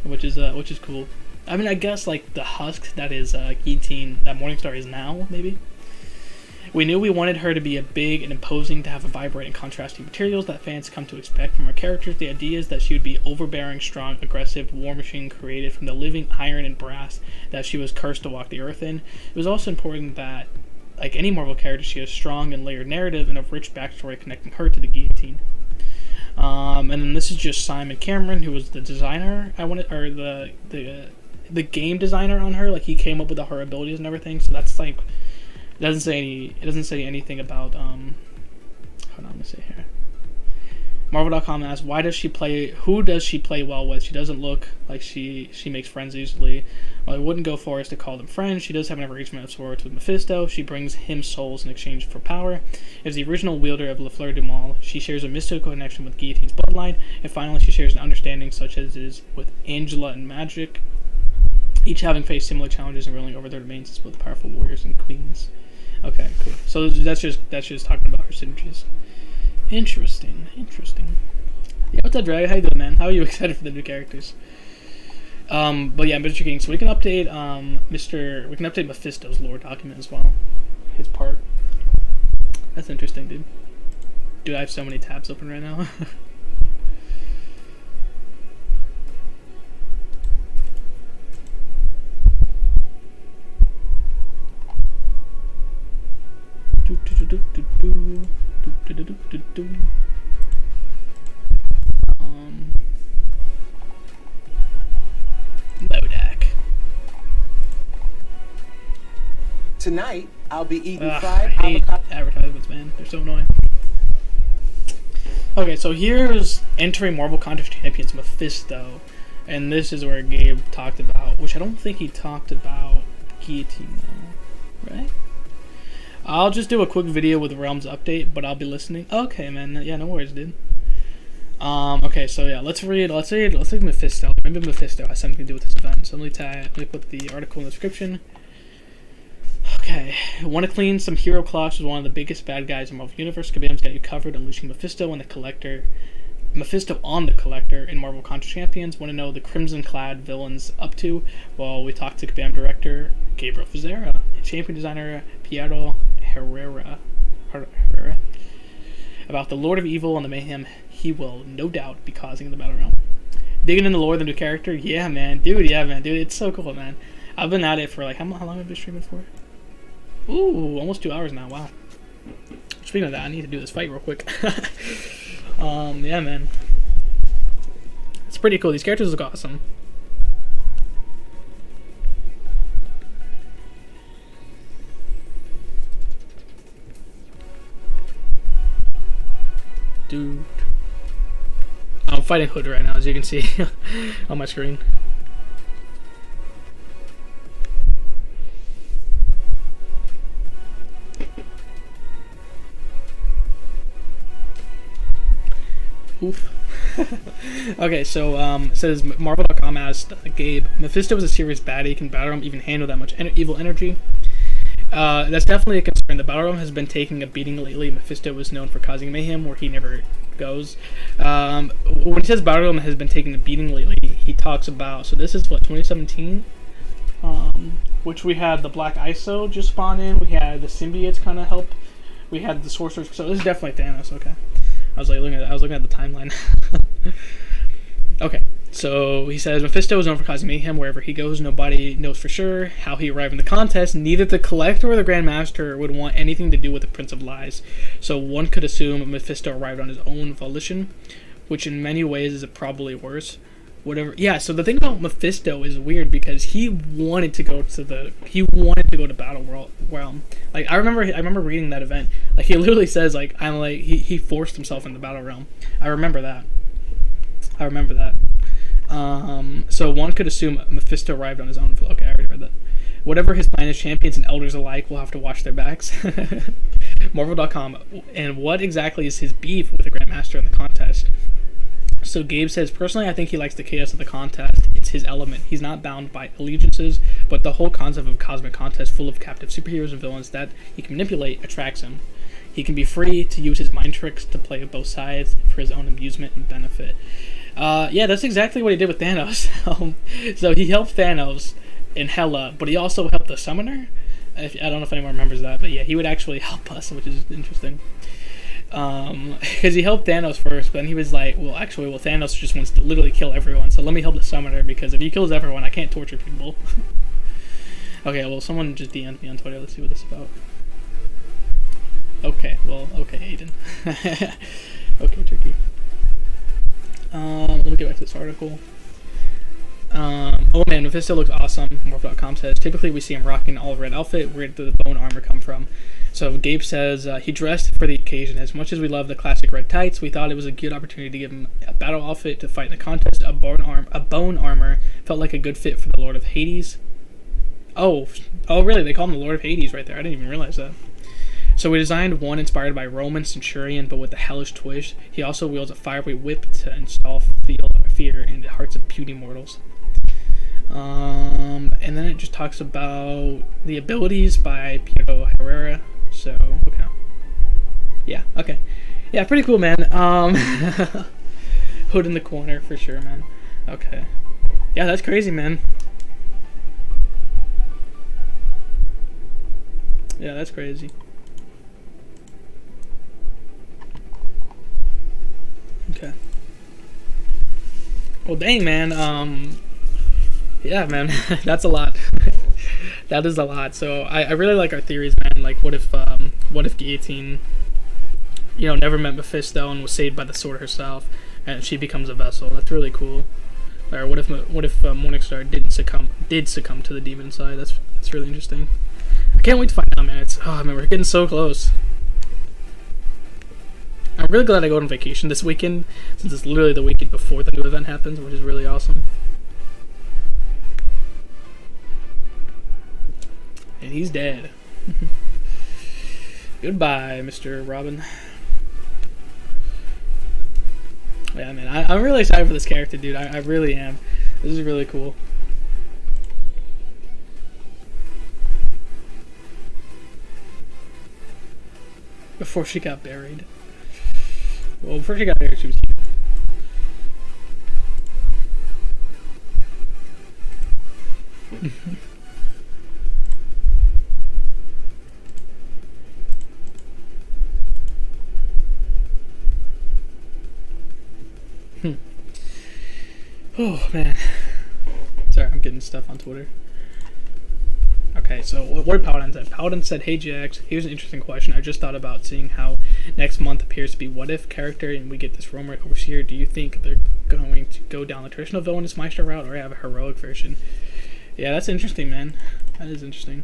which is cool. I mean, I guess like the husk that is Guillotine, that Morningstar is now, maybe. We knew we wanted her to be a big and imposing, to have a vibrant and contrasting materials that fans come to expect from her characters. The idea is that she would be overbearing, strong, aggressive, war machine created from the living iron and brass that she was cursed to walk the earth in. It was also important that, like any Marvel character, she has a strong and layered narrative and a rich backstory connecting her to the Guillotine. And then this is just Simon Cameron, who was the designer. The game designer on her. Like, he came up with all her abilities and everything. So that's like, it doesn't say anything about hold on, let me see here. Marvel.com asks, who does she play well with? She doesn't look like she makes friends easily. Well, I wouldn't go far as to call them friends. She does have an arrangement of sorts with Mephisto. She brings him souls in exchange for power. As the original wielder of Le Fleur du Mal, she shares a mystical connection with Guillotine's bloodline. And finally, she shares an understanding such as is with Angela and Magic, each having faced similar challenges and ruling over their domains as both powerful warriors and queens. Okay, cool. So that's just talking about her synergies. Interesting. Yeah, what's up, Drag? How you doing, man? How are you excited for the new characters? But yeah, Mr. King. So we can update Mephisto's lore document as well. His part. That's interesting, dude. Dude, I have so many tabs open right now. Modak. Tonight, I'll be eating I fried hate avocado. advertisements, man. They're so annoying. Okay, so here's entering Marvel Contest Champions Mephisto, and this is where Gabe talked about, which I don't think he talked about Guillotine though, right? I'll just do a quick video with Realms update, but I'll be listening. Okay, man. Yeah, no worries, dude. Okay, so yeah, let's read Mephisto. Maybe Mephisto has something to do with this event. So let me put the article in the description. Okay, want to clean some hero clocks with one of the biggest bad guys in Marvel Universe? Kabam's got you covered, unleashing Mephisto on the Collector in Marvel Contra Champions. Want to know the crimson-clad villains up to? Well, we talked to Kabam director Gabriel Fizera, champion designer Piero Herrera about the Lord of Evil and the mayhem he will no doubt be causing in the Battle Realm. Digging in the lore of the new character? Yeah, man, dude, it's so cool, man. I've been at it for like, how long have I been streaming for? Ooh, almost 2 hours now, wow. Speaking of that, I need to do this fight real quick. Yeah, man. It's pretty cool. These characters look awesome. Dude. I'm fighting Hood right now, as you can see on my screen. Oof. Okay, so it says Marvel.com asked Gabe, Mephisto is a serious baddie. Can Battle Realm even handle that much evil energy? That's definitely a concern. The Battle Realm has been taking a beating lately. Mephisto was known for causing mayhem where he never goes. When he says Battle Realm has been taking a beating lately, he talks about, so this is what, 2017? Which we had the Black ISO just spawn in. We had the symbiotes kind of help. We had the sorcerers. So this is definitely Thanos. Okay. I was looking at the timeline. Okay, so he says Mephisto is known for causing mayhem wherever he goes. Nobody knows for sure how he arrived in the contest. Neither the Collector or the Grandmaster would want anything to do with the Prince of Lies. So one could assume Mephisto arrived on his own volition, which in many ways is probably worse. Whatever. Yeah. So the thing about Mephisto is weird because he wanted to go to Battle Realm. Like I remember reading that event. Like he literally says he forced himself into Battle Realm. I remember that. So one could assume Mephisto arrived on his own. Okay, I already read that. Whatever his plan is, champions and elders alike will have to watch their backs. Marvel.com. And what exactly is his beef with the Grandmaster in the contest? So Gabe says, personally, I think he likes the chaos of the contest. It's his element. He's not bound by allegiances, but the whole concept of a cosmic contest full of captive superheroes and villains that he can manipulate attracts him. He can be free to use his mind tricks to play both sides for his own amusement and benefit. Yeah, that's exactly what he did with Thanos. So he helped Thanos in Hela, but he also helped the Summoner. I don't know if anyone remembers that, but yeah, he would actually help us, which is interesting. Because he helped Thanos first, but then he was like, well, Thanos just wants to literally kill everyone, so let me help the Summoner, because if he kills everyone, I can't torture people. Okay, well, someone just DM'd me on Twitter. Let's see what this is about. Okay, Aiden. Okay, Turkey. Let me get back to this article. Oh man, Mephisto looks awesome. Morph.com says, typically we see him rocking an all-red outfit. Where did the bone armor come from? So Gabe says, he dressed for the occasion. As much as we love the classic red tights, we thought it was a good opportunity to give him a battle outfit to fight in the contest. A bone armor felt like a good fit for the Lord of Hades. Oh really? They call him the Lord of Hades right there. I didn't even realize that. So we designed one inspired by Roman Centurion, but with a hellish twist. He also wields a fiery whip to install fear in the hearts of puny mortals. And then it just talks about the abilities by Piero Herrera. So, okay. Yeah, okay. Yeah, pretty cool, man. Hood in the corner, for sure, man. Okay. Yeah, that's crazy, man. Yeah, that's crazy. Okay. Well, dang, man. Yeah, man. That's a lot. That is a lot. So I really like our theories, man. Like, what if Guillotine, never met Mephisto and was saved by the sword herself, and she becomes a vessel? That's really cool. Or what if Morningstar did succumb to the demon side? That's really interesting. I can't wait to find out, man. We're getting so close. I'm really glad I go on vacation this weekend, since it's literally the weekend before the new event happens, which is really awesome. And he's dead. Goodbye, Mr. Robin. Yeah, man, I'm really excited for this character, dude. I really am. This is really cool. Before she got buried. Well, before she got buried, she was cute. Oh, man. Sorry, I'm getting stuff on Twitter. Okay, so what did Paladin say? Paladin said, hey Jax, here's an interesting question. I just thought about seeing how next month appears to be What If character, and we get this Romer Overseer. Do you think they're going to go down the traditional villainous Meister route, or have a heroic version? Yeah, that's interesting, man. That is interesting.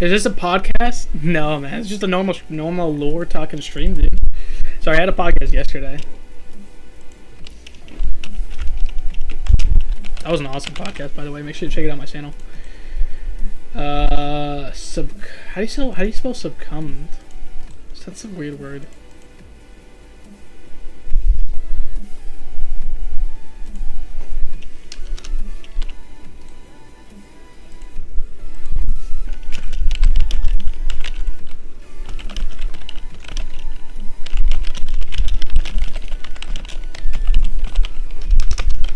Is this a podcast? No, man. It's just a normal lore talking stream, dude. Sorry, I had a podcast yesterday. That was an awesome podcast, by the way. Make sure to check it out on my channel. How do you spell succumbed? That's a weird word.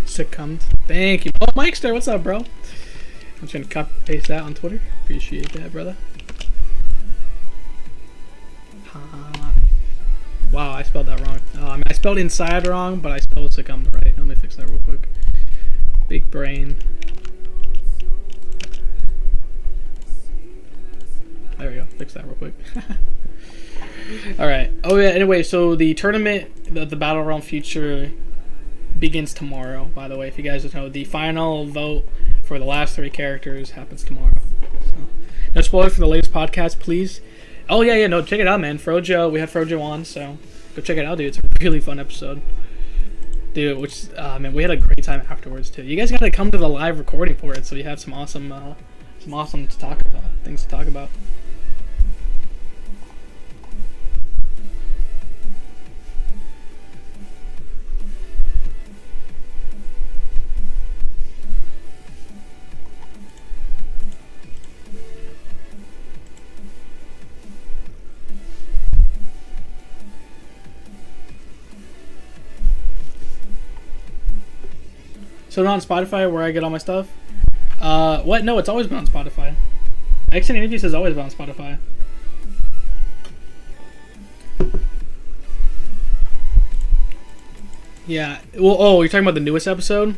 Succumbed. Thank you. Oh, Mikester, what's up, bro? I'm just gonna copy paste that on Twitter. Appreciate that, brother. Wow, I spelled that wrong. I mean, I spelled inside wrong, but I spelled succumb right. Let me fix that real quick. Big brain. There we go. Fix that real quick. Alright. Oh yeah, anyway, so the tournament, the Battle Realm Future begins tomorrow, by the way. If you guys don't know, the final vote for the last 3 characters happens tomorrow. So, no spoilers for the latest podcast, please. Oh yeah, no, check it out, man. Frojo, we had Frojo on, so go check it out, dude. It's a really fun episode. Dude, man, we had a great time afterwards, too. You guys gotta come to the live recording for it, so you have some awesome to talk about, things to talk about. So not on Spotify where I get all my stuff? What? No, it's always been on Spotify. Exit Interviews has always been on Spotify. Yeah. Well, oh, you're talking about the newest episode?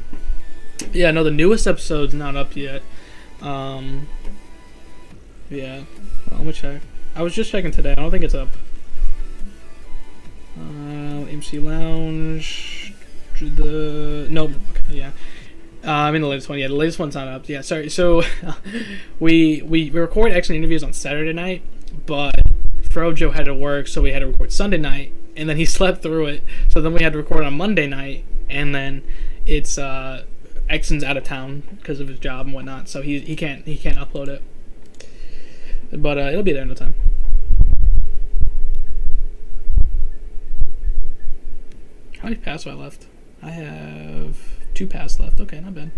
Yeah, no, the newest episode's not up yet. Yeah. Well, let me check. I was just checking today. I don't think it's up. MC Lounge. Nope. Okay, yeah. I mean the latest one. Yeah, the latest one's not up. Yeah, sorry. So we record Exit Interviews on Saturday night, but Frojo had to work, so we had to record Sunday night, and then he slept through it. So then we had to record on Monday night, and then it's Exon's out of town because of his job and whatnot, so he can't upload it. But it'll be there in no time. How many paths do I left? I have 2 paths left. Okay, not bad.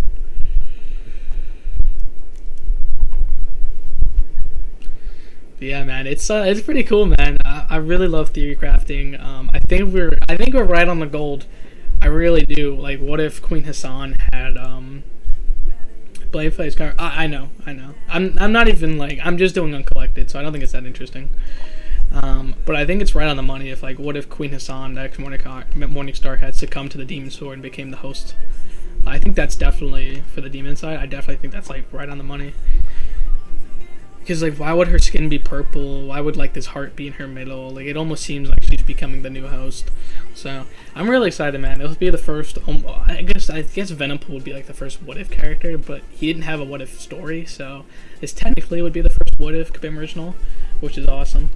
But yeah, man, it's pretty cool, man. I really love theory crafting. I think we're right on the gold. I really do. Like, what if Queen Hassan had Bladeflay's car? I know. I'm not even like, I'm just doing uncollected, so I don't think it's that interesting. But I think it's right on the money. If like, what if Queen Hassan, the Morningstar, had succumbed to the Demon Sword and became the host? I think that's definitely, for the demon side, I definitely think that's like right on the money. Because like, why would her skin be purple? Why would like this heart be in her middle? Like, it almost seems like she's becoming the new host. So I'm really excited, man. It'll be the first. I guess Venompool would be like the first what if character, but he didn't have a what if story, so this technically would be the first what if Kabam original, which is awesome.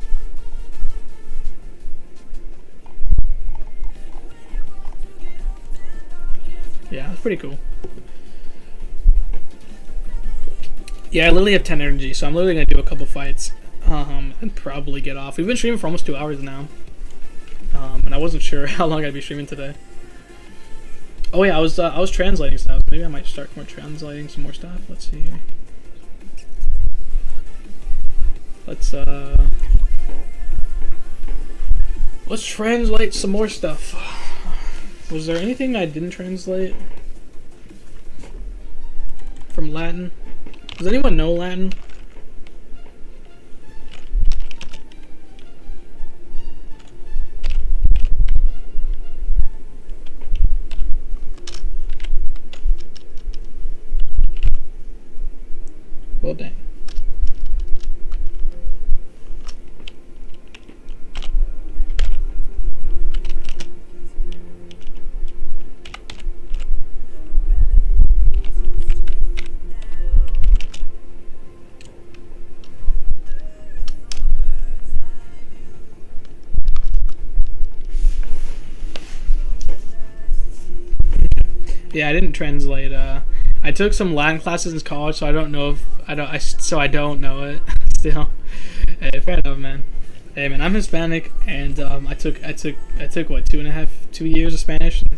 Yeah, that's pretty cool. Yeah, I literally have 10 energy, so I'm literally going to do a couple fights and probably get off. We've been streaming for almost 2 hours now, and I wasn't sure how long I'd be streaming today. Oh yeah, I was translating stuff. Maybe I might start translating some more stuff. Let's see here. Let's translate some more stuff. Was there anything I didn't translate from Latin? Does anyone know Latin? Well, dang. Yeah, I didn't translate. I took some Latin classes in college, so I don't know if I don't know it still. Hey, fair enough, man. Hey, man, I'm Hispanic, and I took what 2 years of Spanish. And,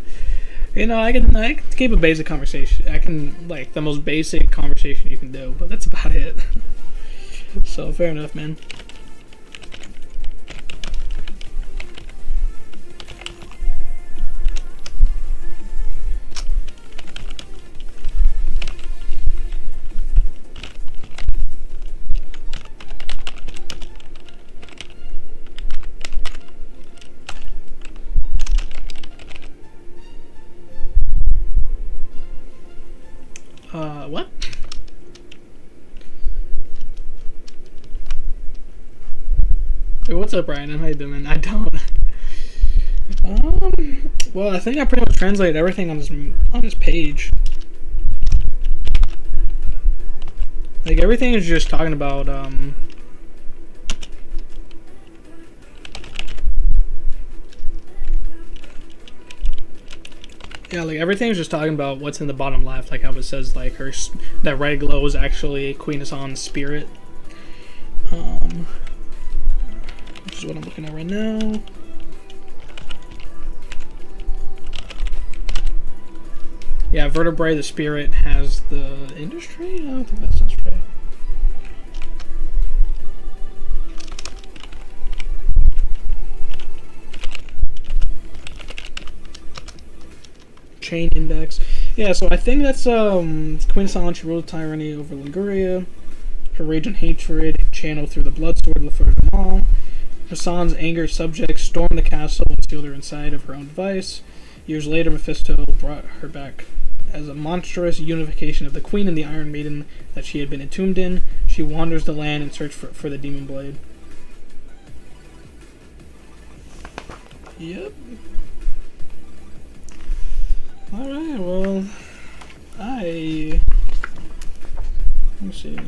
you know, I can keep a basic conversation. I can like the most basic conversation you can do, but that's about it. So fair enough, man. Hey, what's up, Ryan? How you doing, man? I don't. Well, I think I pretty much translated everything on this page. Like, everything is just talking about, yeah, like, everything is just talking about what's in the bottom left, like how it says, like, that red glow is actually Queen Hassan's spirit. Which is what I'm looking at right now. Yeah, vertebrae, the spirit, has the industry? I don't think that sounds right. Chain index. Yeah, so I think that's Queen Hassan. She ruled tyranny over Liguria. Her rage and hatred channeled through the blood sword LaFleur de Mal. Hassan's angered subjects stormed the castle and sealed her inside of her own device. Years later, Mephisto brought her back as a monstrous unification of the Queen and the Iron Maiden that she had been entombed in. She wanders the land in search for the Demon Blade. Yep. Alright, well, let me see.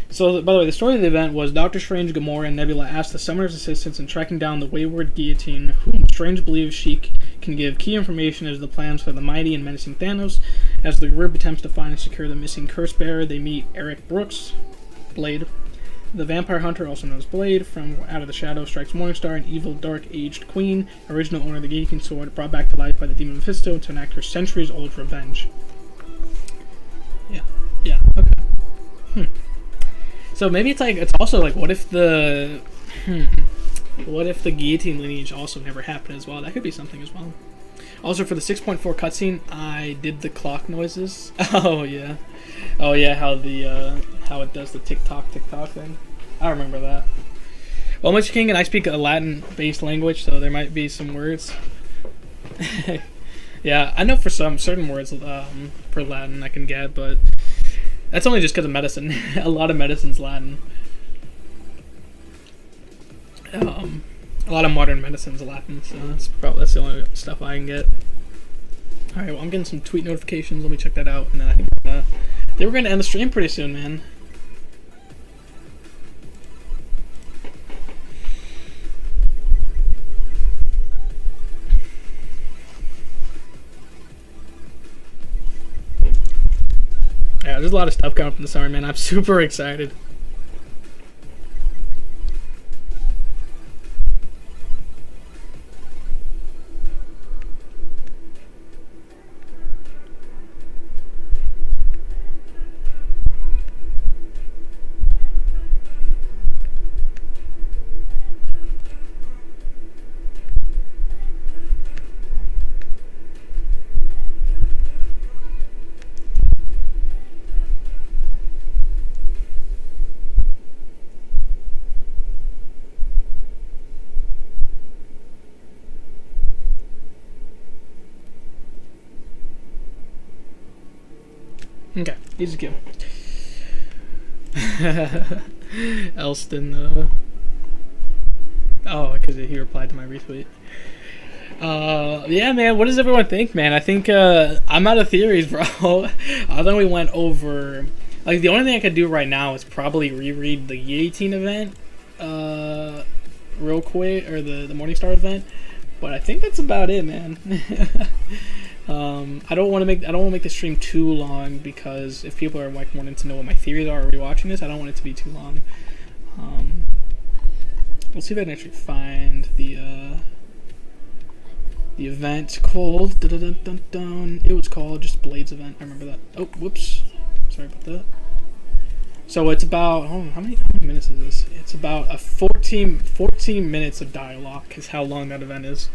So, by the way, the story of the event was Doctor Strange, Gamora, and Nebula asked the Summoner's assistance in tracking down the wayward Guillotine, whom Strange believes she can give key information as the plans for the mighty and menacing Thanos. As the group attempts to find and secure the missing Curse Bearer, they meet Eric Brooks, Blade. The vampire hunter, also known as Blade, from out of the shadows, strikes Morningstar, an evil, dark-aged queen, original owner of the Guillotine sword, brought back to life by the demon Mephisto to enact her centuries-old revenge. Yeah, okay. So maybe it's also like, what if the Guillotine lineage also never happened as well? That could be something as well. Also, for the 6.4 cutscene, I did the clock noises. Oh yeah, how it does the tick tock thing. I remember that. Well, Mr. King and I speak a Latin-based language, so there might be some words. Yeah, I know for some certain words for Latin I can get, but that's only just because of medicine. A lot of medicine's Latin. A lot of modern medicine's Latin, so that's the only stuff I can get. Alright, well, I'm getting some tweet notifications. Let me check that out, and then I think we're gonna end the stream pretty soon, man. Yeah, there's a lot of stuff coming up in the summer, man. I'm super excited. Okay, easy kill. Elston, oh, because he replied to my retweet. Yeah, man, what does everyone think, man? I think, I'm out of theories, bro. I think we went over, like, the only thing I could do right now is probably reread the Guillotine event, real quick, or the Morningstar event, but I think that's about it, man. I don't want to make the stream too long, because if people are like wanting to know what my theories are rewatching this, I don't want it to be too long. We'll see if I can actually find the event called it was called just Blade's event. I remember that. Oh, whoops, sorry about that. So it's about how many minutes is this? It's about a 14 minutes of dialogue is how long that event is.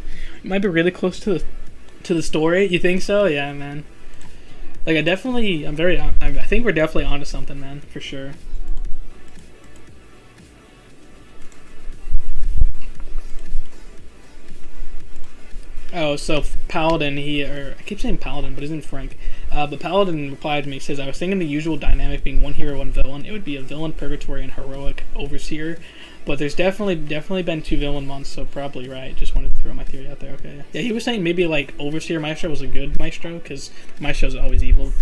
It might be really close to the story. You think so? Yeah, man. Like I think we're definitely onto something, man, for sure. Oh, so Paladin, I keep saying Paladin, but isn't Frank. But Paladin replied to me, says, I was thinking the usual dynamic being one hero, one villain. It would be a villain, Purgatory, and heroic Overseer. But there's definitely been 2 villain months, so probably right. Just wanted to throw my theory out there, okay. Yeah, he was saying maybe, like, Overseer Maestro was a good Maestro, because Maestro's always evil.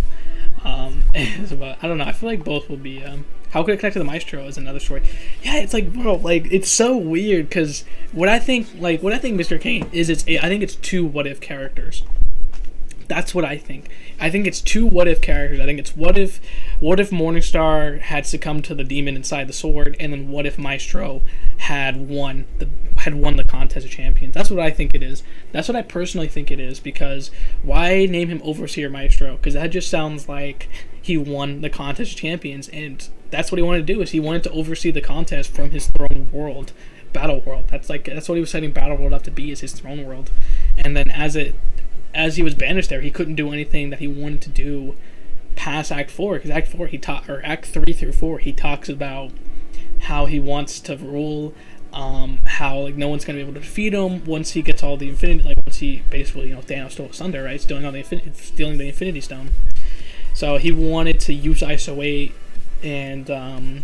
But I don't know, I feel like both will be, how could it connect to the Maestro is another story. Yeah, it's like, bro, like, it's so weird, because what I think Mr. Kane is, I think it's 2 what-if characters. That's what I think. I think it's 2 what-if characters. I think it's what if Morningstar had succumbed to the demon inside the sword, and then what if Maestro had won the contest of champions. That's what I think it is. That's what I personally think it is, because why name him Overseer Maestro? Because that just sounds like he won the contest of champions, and that's what he wanted to do, is he wanted to oversee the contest from his throne world, battle world. That's what he was setting battle world up to be, is his throne world. And then as he was banished there, he couldn't do anything that he wanted to do past Act 4, because Act 3 through 4, he talks about how he wants to rule, how like no one's gonna be able to defeat him once he gets all the infinity, like once he basically, Thanos stole asunder, right, stealing the Infinity Stone. So he wanted to use ISO 8, and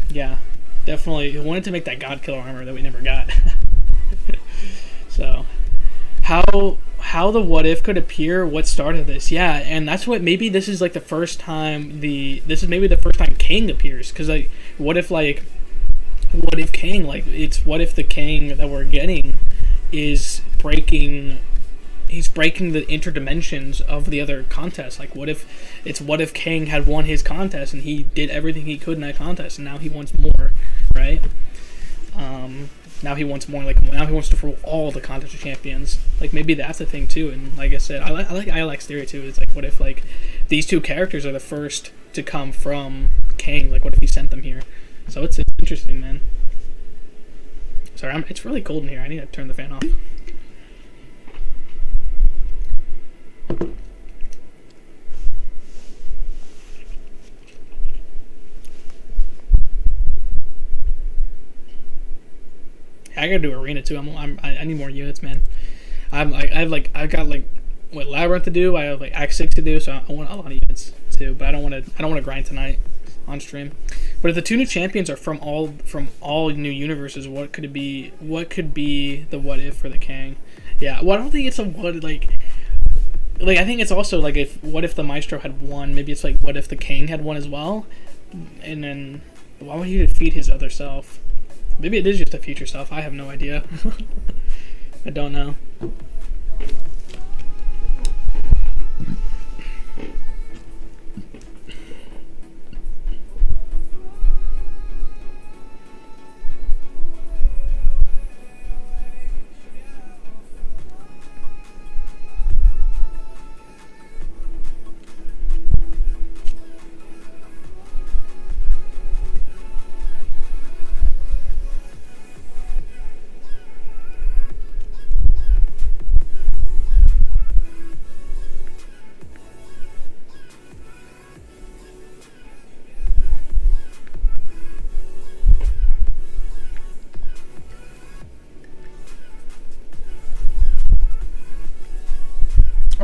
yeah, definitely he wanted to make that God Killer armor that we never got. So how the what if could appear, what started this? Yeah, and that's what, maybe this is like the first time Kang appears, because like what if Kang, like, it's what if the Kang that we're getting is breaking the interdimensions of the other contests. Like what if Kang had won his contest and he did everything he could in that contest, and now he wants more, right? Now he wants more, now he wants to rule all the contest of champions. Like, maybe that's the thing too. And like I said, I like Alex's theory too. It's like, what if like these 2 characters are the first to come from Kang? Like, what if he sent them here? So it's interesting, man. Sorry, it's really cold in here. I need to turn the fan off. I gotta do arena too. I need more units, man. I've got what Labyrinth to do. I have like Act 6 to do, so I want a lot of units too. But I don't want to grind tonight on stream. But if the 2 new champions are from all new universes, what could it be? What could be the what if for the Kang? Yeah, well, I don't think it's a what like I think it's also like, what if the Maestro had won? Maybe it's like, what if the Kang had won as well? And then why would he defeat his other self? Maybe it is just a future self. I have no idea. I don't know.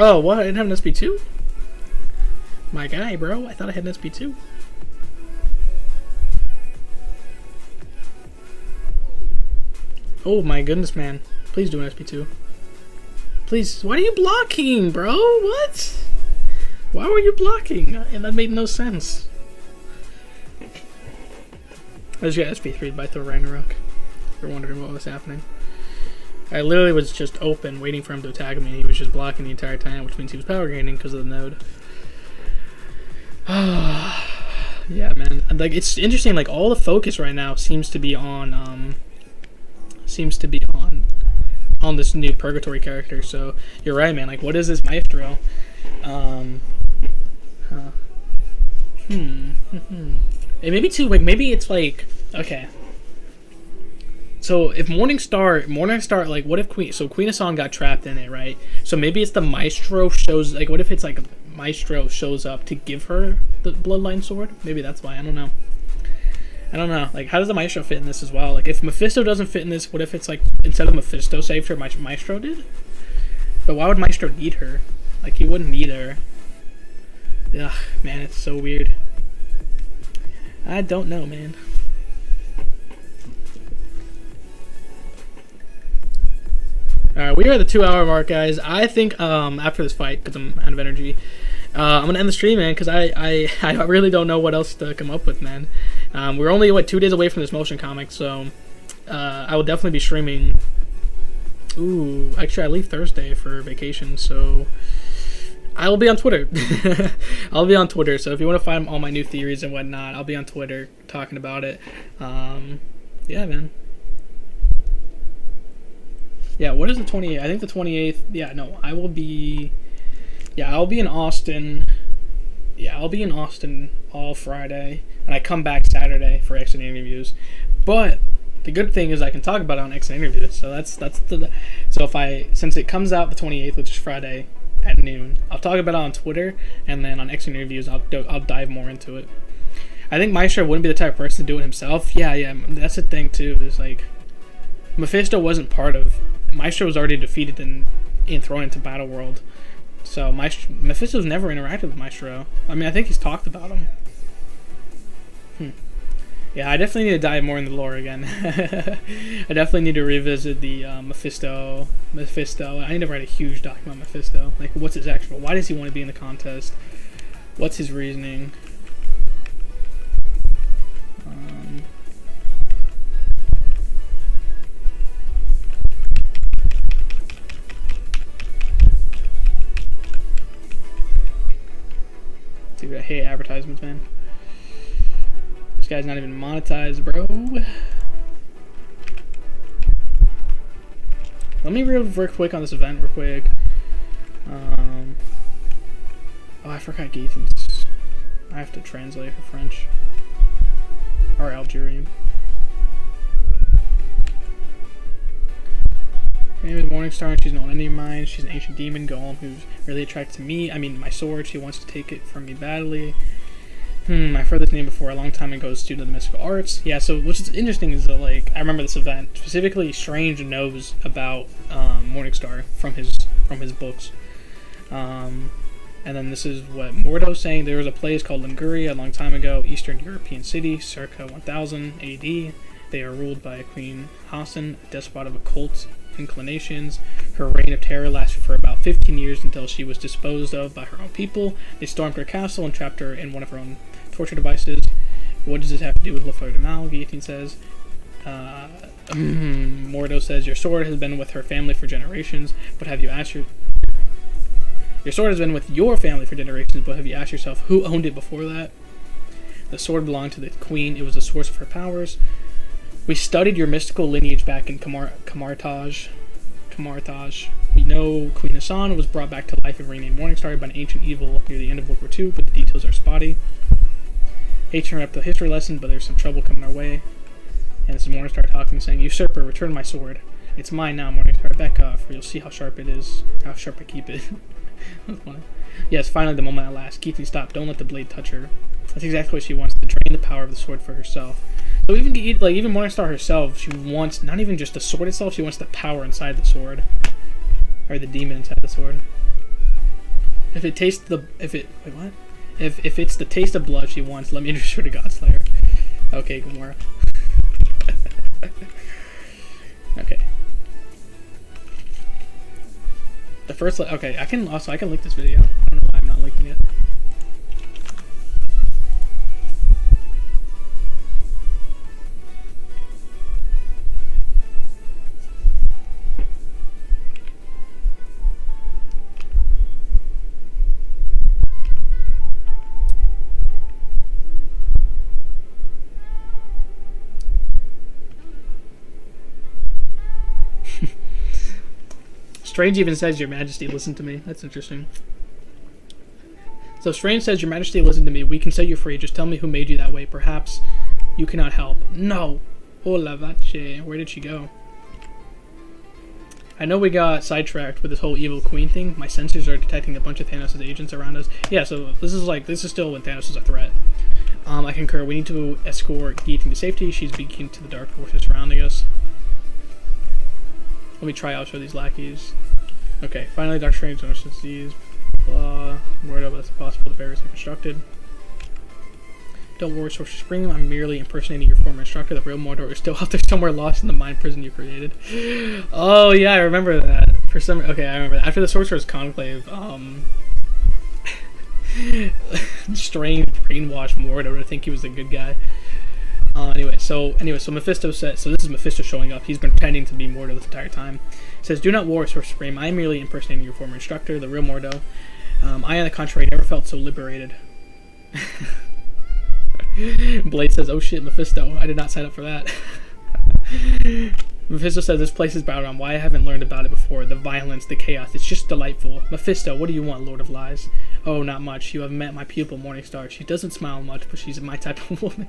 Oh, what? I didn't have an SP2? My guy, bro. I thought I had an SP2. Oh my goodness, man. Please do an SP2. Please. Why are you blocking, bro? What? Why were you blocking? And that made no sense. I just got SP3'd by Thor Ragnarok. If you're wondering what was happening. I literally was just open, waiting for him to attack me, and he was just blocking the entire time, which means he was power gaining because of the node. Yeah, man. Like, it's interesting. Like, all the focus right now seems to be on this new Purgatory character. So you're right, man. Like, what is this Maestro? And maybe too. Like, maybe it's like, okay. So if Morningstar, like, what if Queen of Song got trapped in it, right? So maybe it's the Maestro shows, like, what if it's like Maestro shows up to give her the Bloodline sword. Maybe that's why. I don't know. Like, how does the Maestro fit in this as well? Like, if Mephisto doesn't fit in this, what if it's like, instead of Mephisto saved her, Maestro did? But why would Maestro need her? Like, he wouldn't need her. Ugh, man, it's so weird. I don't know, man. Alright, we are at the 2-hour mark, guys. I think after this fight, because I'm out of energy, I'm going to end the stream, man, because I really don't know what else to come up with, man. We're only, 2 days away from this motion comic, so I will definitely be streaming. Ooh, actually, I leave Thursday for vacation, so I will be on Twitter. I'll be on Twitter, so if you want to find all my new theories and whatnot, I'll be on Twitter talking about it. Yeah, man. Yeah, what is the 28th? I think the 28th. Yeah, no, I will be. Yeah, I'll be in Austin. Yeah, I'll be in Austin all Friday, and I come back Saturday for exit interviews. But the good thing is I can talk about it on exit interviews. So that's the. So since it comes out the 28th, which is Friday at noon, I'll talk about it on Twitter, and then on exit interviews I'll dive more into it. I think Maestro wouldn't be the type of person to do it himself. Yeah, that's the thing too. Is like Mephisto wasn't part of. Maestro was already defeated and thrown into Battle World. So Mephisto's never interacted with Maestro. I mean, I think he's talked about him. Yeah, I definitely need to dive more into the lore again. I definitely need to revisit the Mephisto. I need to write a huge document on Mephisto. Like, what's his actual... Why does he want to be in the contest? What's his reasoning? Dude, I hate advertisements, man. This guy's not even monetized, bro. Let me real quick on this event, real quick. Oh, I forgot Guillotine. I have to translate for French. Or Algerian. Her name is Morningstar, and she's an old enemy of mine. She's an ancient demon golem who's really attracted to me. I mean, my sword. She wants to take it from me badly. I've heard this name before. A long time ago, as a student of the mystical arts. Yeah, so what's interesting is that, like, I remember this event. Specifically, Strange knows about Morningstar from his books. And then this is what Mordo's saying. There was a place called Linguria a long time ago, Eastern European city, circa 1000 AD. They are ruled by Queen Hassan, a despot of occult inclinations. Her reign of terror lasted for about 15 years until she was disposed of by her own people. They stormed her castle and trapped her in one of her own torture devices. What does this have to do with Le Fleur de Mal? Guillotine says. Mordo says, your sword has been with her family for generations, but have you asked your sword has been with your family for generations, but have you asked yourself who owned it before that? The sword belonged to the queen. It was the source of her powers. We studied your mystical lineage back in Kamartaj. We know Queen Hassan was brought back to life and renamed Morningstar by an ancient evil near the end of World War II, but the details are spotty. Hate to interrupt the history lesson, but there's some trouble coming our way. And this is Morningstar talking, saying, Usurper, return my sword. It's mine now, Morningstar. Back off, or you'll see how sharp it is. How sharp I keep it. That's funny. Yes, finally the moment at last. Guillotine, stop. Don't let the blade touch her. That's exactly what she wants, to drain the power of the sword for herself. So even Morningstar herself, she wants not even just the sword itself, she wants the power inside the sword. Or the demon inside the sword. If it's the taste of blood she wants, let me introduce her to Godslayer. Okay, Gamora. Okay. The first okay, I can link this video. I don't know why I'm not linking it. Strange even says, Your Majesty, listen to me. That's interesting. So Strange says, Your Majesty, listen to me. We can set you free. Just tell me who made you that way. Perhaps you cannot help. No. Oh la vache. Where did she go? I know we got sidetracked with this whole evil queen thing. My sensors are detecting a bunch of Thanos' agents around us. Yeah, so this is still when Thanos is a threat. I concur. We need to escort Guillotine to safety. She's beacon to the dark forces surrounding us. Let me try out show these lackeys. Okay, finally, Doctor Strange notices these. Word of it's possible the barriers are constructed. Don't worry, Sorcerer Supreme. I'm merely impersonating your former instructor. The real Mordor is still out there somewhere lost in the mind prison you created. Oh yeah, I remember that. Okay, I remember that. After the Sorcerer's Conclave, Strange brainwashed Mordor to think he was a good guy. Anyway, so Mephisto said, so this is Mephisto showing up. He's been pretending to be Mordo this entire time. He says, "Do not worry, Sorcerer Supreme. I am merely impersonating your former instructor, the real Mordo. I, on the contrary, never felt so liberated." Blade says, "Oh shit, Mephisto. I did not sign up for that." Mephisto says, "This place is Battleground. Why I haven't learned about it before? The violence, the chaos. It's just delightful." Mephisto, what do you want, Lord of Lies? "Oh, not much. You have met my pupil, Morningstar. She doesn't smile much, but she's my type of woman.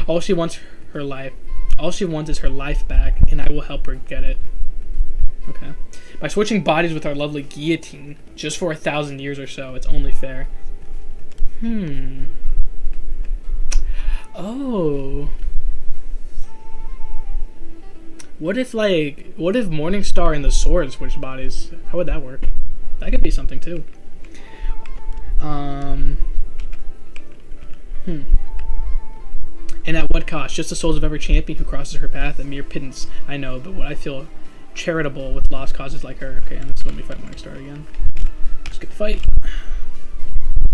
All she wants is her life back, and I will help her get it." Okay. "By switching bodies with our lovely Guillotine, just for 1,000 years or so, it's only fair." Oh. What if Morningstar and the Sword switched bodies? How would that work? That could be something too. And at what cost? Just the souls of every champion who crosses her path, a mere pittance, I know, but what I feel charitable with lost causes like her. Okay, let's let me fight Morningstar again. Let's get the fight.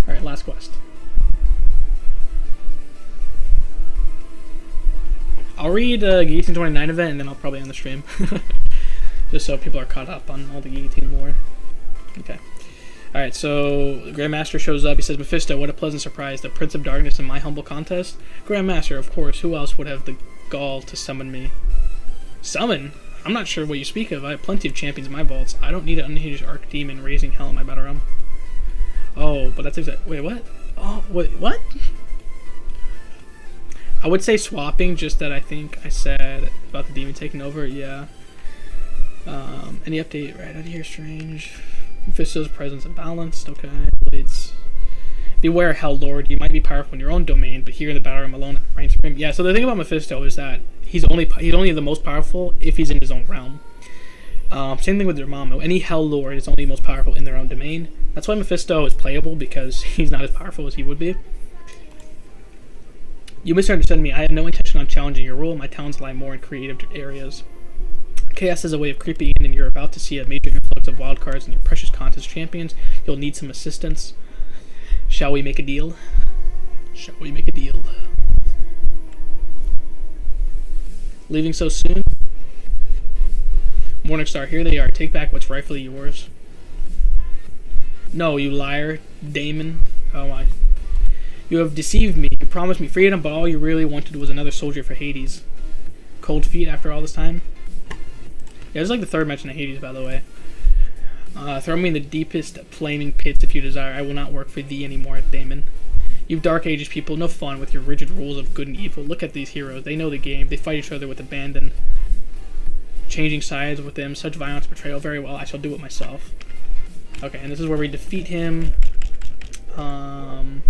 Alright, last quest. I'll read Guillotine 29 event and then I'll probably end the stream. Just so people are caught up on all the Guillotine lore. Okay. Alright, so Grandmaster shows up. He says, "Mephisto, what a pleasant surprise. The Prince of Darkness in my humble contest?" "Grandmaster, of course. Who else would have the gall to summon me?" "Summon? I'm not sure what you speak of. I have plenty of champions in my vaults. I don't need an unhinged archdemon raising hell in my battle realm." Oh, but that's wait, what? Oh, wait, what? I would say swapping, just that I think I said about the demon taking over, yeah. Any update right out of here, Strange. Mephisto's presence unbalanced, okay. Blades. Beware, Hell Lord, you might be powerful in your own domain, but here in the battle room alone reigns supreme. Yeah, so the thing about Mephisto is that he's only the most powerful if he's in his own realm. Same thing with Dormammu. Any Hell Lord is only most powerful in their own domain. That's why Mephisto is playable, because he's not as powerful as he would be. "You misunderstood me. I have no intention on challenging your rule. My talents lie more in creative areas. Chaos is a way of creeping in, and you're about to see a major influx of wildcards in your precious contest champions. You'll need some assistance. Shall we make a deal? Shall we make a deal?" "Leaving so soon?" "Morningstar, here they are. Take back what's rightfully yours." "No, you liar, Damon. Oh my. You have deceived me. You promised me freedom, but all you really wanted was another soldier for Hades. Cold feet after all this time?" Yeah, this is like the third mention of Hades, by the way. "Throw me in the deepest flaming pits if you desire. I will not work for thee anymore, Damon. You've Dark Ages people, no fun with your rigid rules of good and evil. Look at these heroes. They know the game. They fight each other with abandon. Changing sides with them. Such violence, betrayal. Very well, I shall do it myself." Okay, and this is where we defeat him. And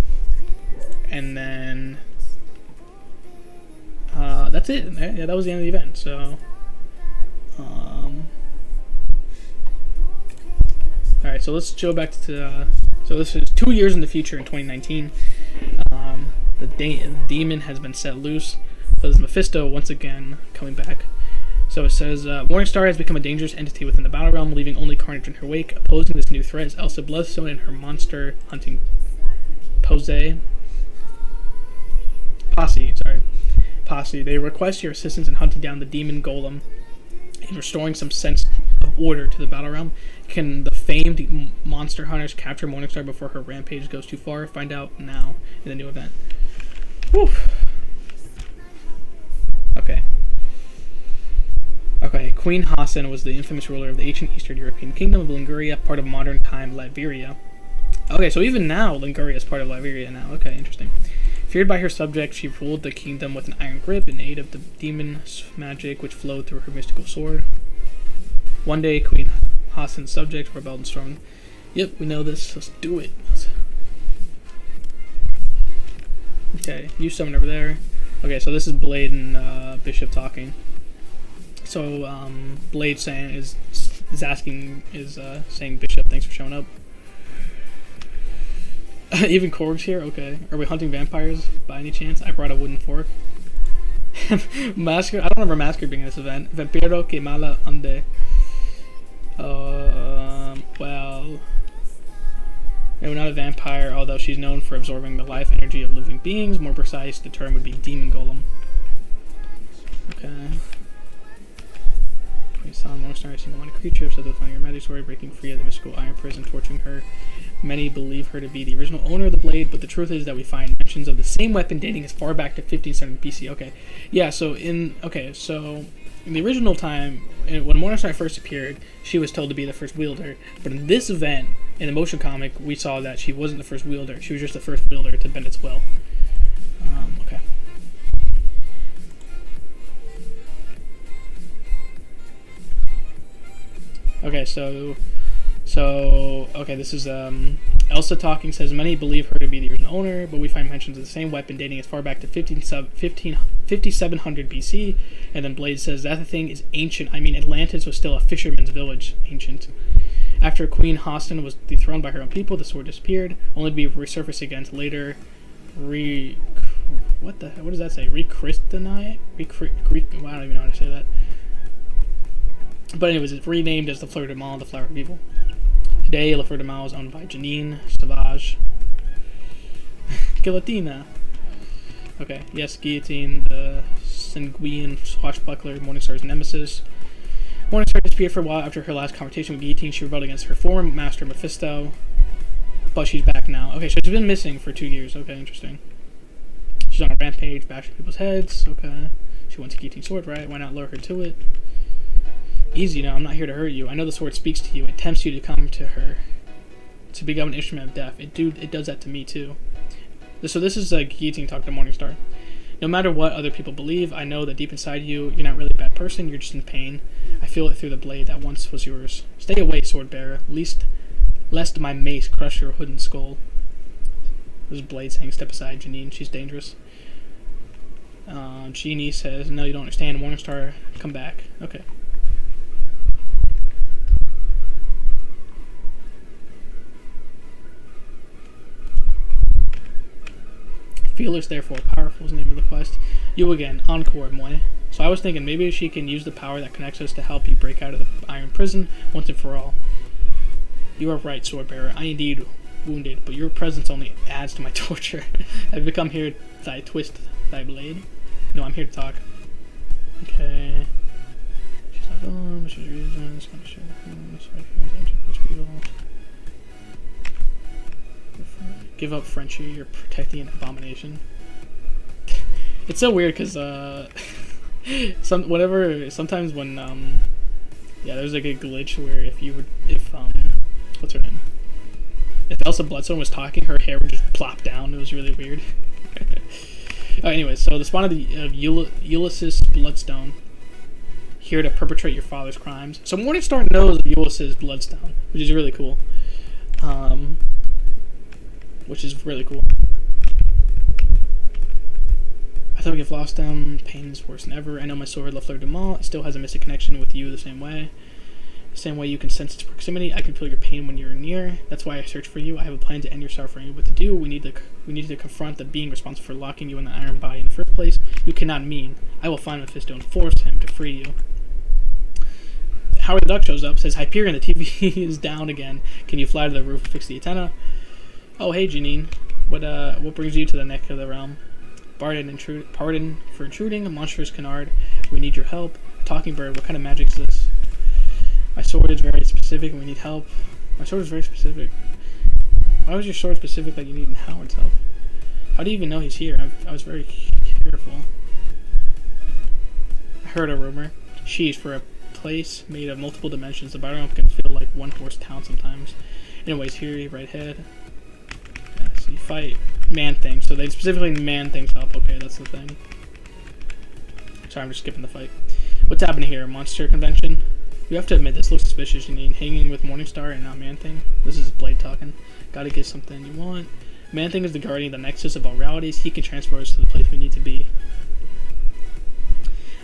then... that's it. Yeah, that was the end of the event, so... Alright, so let's go back to... so this is 2 years in the future in 2019. The demon has been set loose. So there's Mephisto once again coming back. So it says, "Morningstar has become a dangerous entity within the battle realm, leaving only carnage in her wake. Opposing this new threat is Elsa Bloodstone and her monster hunting posse. They request your assistance in hunting down the demon golem and restoring some sense of order to the battle realm. Can the famed monster hunters capture Morningstar before her rampage goes too far? Find out now in the new event." Whew. Okay, Queen Hassan was the infamous ruler of the ancient Eastern European kingdom of Linguria, part of modern-time Liberia. Okay, so even now, Linguria is part of Liberia now. Okay, interesting. Feared by her subjects, she ruled the kingdom with an iron grip in aid of the demon's magic which flowed through her mystical sword. One day, Queen Hassan's subjects rebelled and stormed. Yep, we know this. Let's do it. Okay, you summon over there. Okay, so this is Blade and Bishop talking. So Blade saying is saying Bishop, thanks for showing up. Even Korg's here. Okay, are we hunting vampires by any chance? I brought a wooden fork. Masker. I don't remember Masker being in this event. Vampiro que mala ande. Well, no, not a vampire, although she's known for absorbing the life energy of living beings. More precise, the term would be demon golem. Okay. We saw Morningstar, a single-minded creature, obsessed with finding her magic story, breaking free of the mystical iron prison, torturing her. Many believe her to be the original owner of the blade, but the truth is that we find mentions of the same weapon dating as far back to 1570 BC. Okay, yeah. So in the original time, when Morningstar first appeared, she was told to be the first wielder. But in this event, in the motion comic, we saw that she wasn't the first wielder. She was just the first wielder to bend its will. Okay. Okay, so okay, this is Elsa talking. Says many believe her to be the original owner, but we find mentions of the same weapon dating as far back to 5700 BC. And then Blade says that the thing is ancient. I mean, Atlantis was still a fisherman's village, ancient. After Queen Hassan was dethroned by her own people, the sword disappeared, only to be resurfaced again to later what does that say? Rechristonize? I don't even know how to say that. But anyways, it's renamed as the Fleur de Mal, the Flower of Evil. Today, La Fleur de Mal is owned by Janine Savage. Guillotine. Okay, yes, Guillotine, the sanguine swashbuckler, Morningstar's nemesis. Morningstar disappeared for a while after her last confrontation with Guillotine. She rebelled against her former master, Mephisto. But she's back now. Okay, so she's been missing for 2 years. Okay, interesting. She's on a rampage, bashing people's heads. Okay. She wants Guillotine's sword, right? Why not lure her to it? Easy now, I'm not here to hurt you. I know the sword speaks to you. It tempts you to come to her. To become an instrument of death. It does that to me too. So this is Guillotine talking to Morningstar. No matter what other people believe, I know that deep inside you, you're not really a bad person, you're just in pain. I feel it through the blade that once was yours. Stay away, sword bearer, lest my mace crush your hood and skull. This is Blade saying, step aside, Janine, she's dangerous. Jeannie says, no, you don't understand, Morningstar, come back. Okay. Fearless, therefore powerful is the name of the quest. You again, encore, moi. So I was thinking maybe she can use the power that connects us to help you break out of the iron prison once and for all. You are right, swordbearer. I indeed wounded, but your presence only adds to my torture. I've become here thy twist thy blade. No, I'm here to talk. Okay. She's not gone, she's reason, it's gonna show ancient force evil. Give up, Frenchie, you're protecting an abomination. It's so weird because sometimes when there's like a glitch where if what's her name? If Elsa Bloodstone was talking, her hair would just plop down. It was really weird. Anyways, so the spawn of Ulysses Bloodstone, here to perpetrate your father's crimes. So Morningstar knows of Ulysses Bloodstone, which is really cool. I thought we've lost them. Pain is worse than ever. I know my sword, La Fleur de Mal, still has a mystic connection with you the same way. The same way you can sense its proximity, I can feel your pain when you're near. That's why I search for you. I have a plan to end your suffering. What to do? We need to confront the being responsible for locking you in the iron body in the first place. You cannot mean. I will find Mephisto and force him to free you. Howard the Duck shows up, says, Hyperion, the TV is down again. Can you fly to the roof and fix the antenna? Oh, hey, Janine. What brings you to the neck of the realm? Pardon for intruding, a monstrous canard. We need your help. Talking bird, what kind of magic is this? My sword is very specific and we need help. My sword is very specific. Why was your sword specific that you need Howard's help? How do you even know he's here? I was very careful. I heard a rumor. Sheesh, for a place made of multiple dimensions, the biome can feel like one-horse town sometimes. Anyways, here, right head. Yeah, so you fight man things. So they specifically man things up. Okay, that's the thing. Sorry, I'm just skipping the fight. What's happening here? Monster convention? You have to admit, this looks suspicious. You need hanging with Morningstar and not Man-Thing. This is Blade talking. Gotta get something you want. Man-Thing is the guardian of the nexus of all realities. He can transport us to the place we need to be.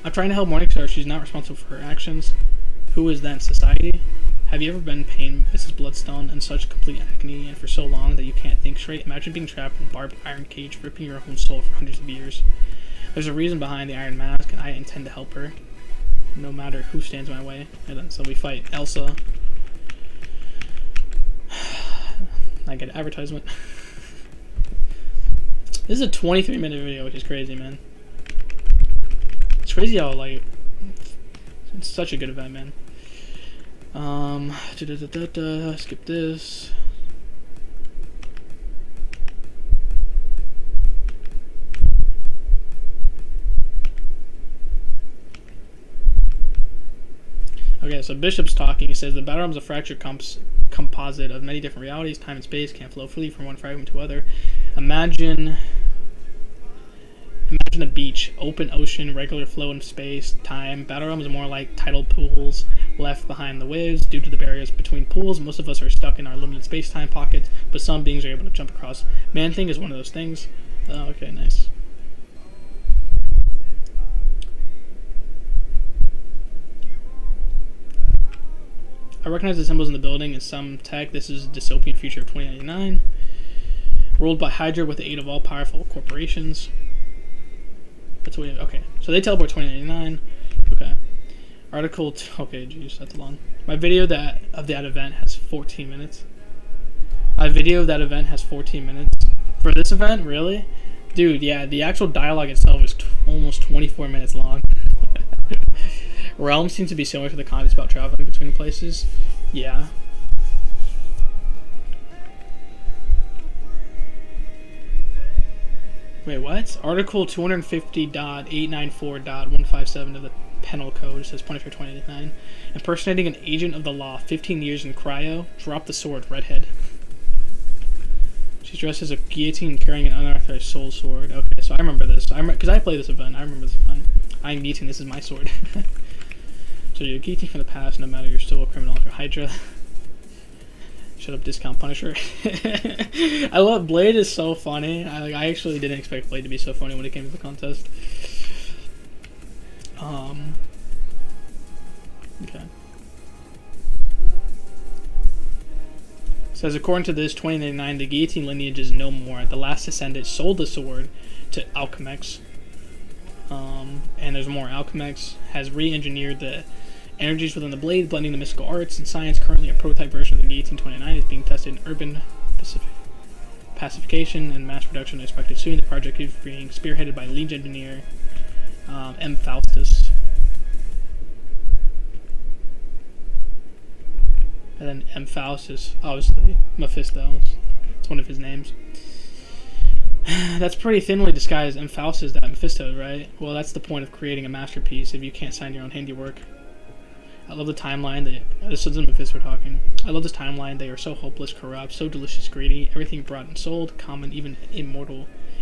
I'm trying to help Morningstar. She's not responsible for her actions. Who is then? Society? Have you ever been in pain, Mrs. Bloodstone, in such complete agony and for so long that you can't think straight? Imagine being trapped in a barbed iron cage, ripping your own soul for hundreds of years. There's a reason behind the iron mask, and I intend to help her, no matter who stands in my way. And then so we fight Elsa. I get an advertisement. This is a 23-minute video, which is crazy, man. It's crazy how, like, it's such a good event, man. Skip this. Okay, so Bishop's talking. He says the battle realm is a fractured composite of many different realities. Time and space can't flow freely from one fragment to other. Imagine a beach, open ocean, regular flow in space, time. Battle realm is more like tidal pools left behind the waves due to the barriers between pools. Most of us are stuck in our limited space-time pockets, but some beings are able to jump across. Man-Thing is one of those things. Oh, okay, nice. I recognize the symbols in the building in some tech. This is a dystopian future of 2099. Ruled by Hydra with the aid of all powerful corporations. That's what we have. Okay, so they teleport 2099. Okay. Article. Okay, jeez, that's long. My video of that event has 14 minutes. My video of that event has 14 minutes. For this event, really? Dude, yeah, the actual dialogue itself is almost 24 minutes long. Realm seems to be similar to the content about traveling between places. Yeah. Wait, what? Article 250.894.157 of the Penal Code says Punisher 2089. Impersonating an agent of the law, 15 years in cryo, drop the sword, redhead. She's dressed as a guillotine carrying an unauthorized soul sword. Okay, so I remember this. Because I played this event. I remember this event. I'm guillotine, this is my sword. So you're a guillotine from the past, no matter you're still a criminal like a Hydra. Shut up, discount Punisher. I love Blade is so funny. I actually didn't expect Blade to be so funny when it came to the contest. Okay. Says according to this 2099, the guillotine lineage is no more. The last descendant sold the sword to Alchemex. And there's more. Alchemex has re-engineered the energies within the blade, blending the mystical arts and science. Currently, a prototype version of the Guillotine 29 is being tested in urban pacification and mass production is expected soon. The project is being spearheaded by lead engineer M. Faustus. And then M. Faustus, obviously, Mephisto. It's one of his names. That's pretty thinly disguised M. Faustus, that Mephisto, right? Well, that's the point of creating a masterpiece if you can't sign your own handiwork. I love the timeline. This is Mephisto talking. I love this timeline. They are so hopeless, corrupt, so delicious, greedy. Everything brought and sold, common, even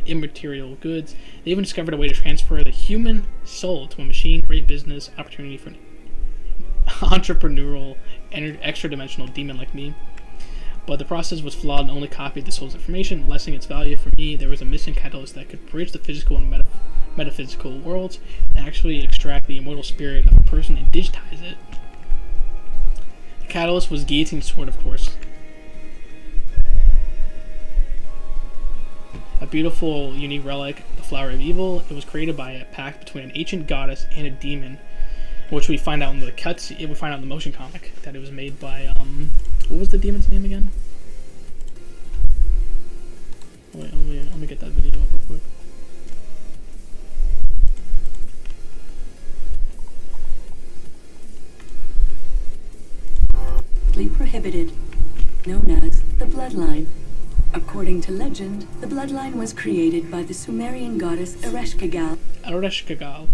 immaterial goods. They even discovered a way to transfer the human soul to a machine. Great business opportunity for an entrepreneurial, extra-dimensional demon like me. But the process was flawed and only copied the soul's information, lessening its value. For me, there was a missing catalyst that could bridge the physical and metaphysical worlds and actually extract the immortal spirit of a person and digitize it. The catalyst was Guillotine's sword, of course. A beautiful, unique relic, the Flower of Evil. It was created by a pact between an ancient goddess and a demon, which we find out in the cutscene. We find out in the motion comic that it was made by what was the demon's name again? Wait, let me get that video up real quick. Prohibited, known as the Bloodline. According to legend, the Bloodline was created by the Sumerian goddess Ereshkigal. Ereshkigal,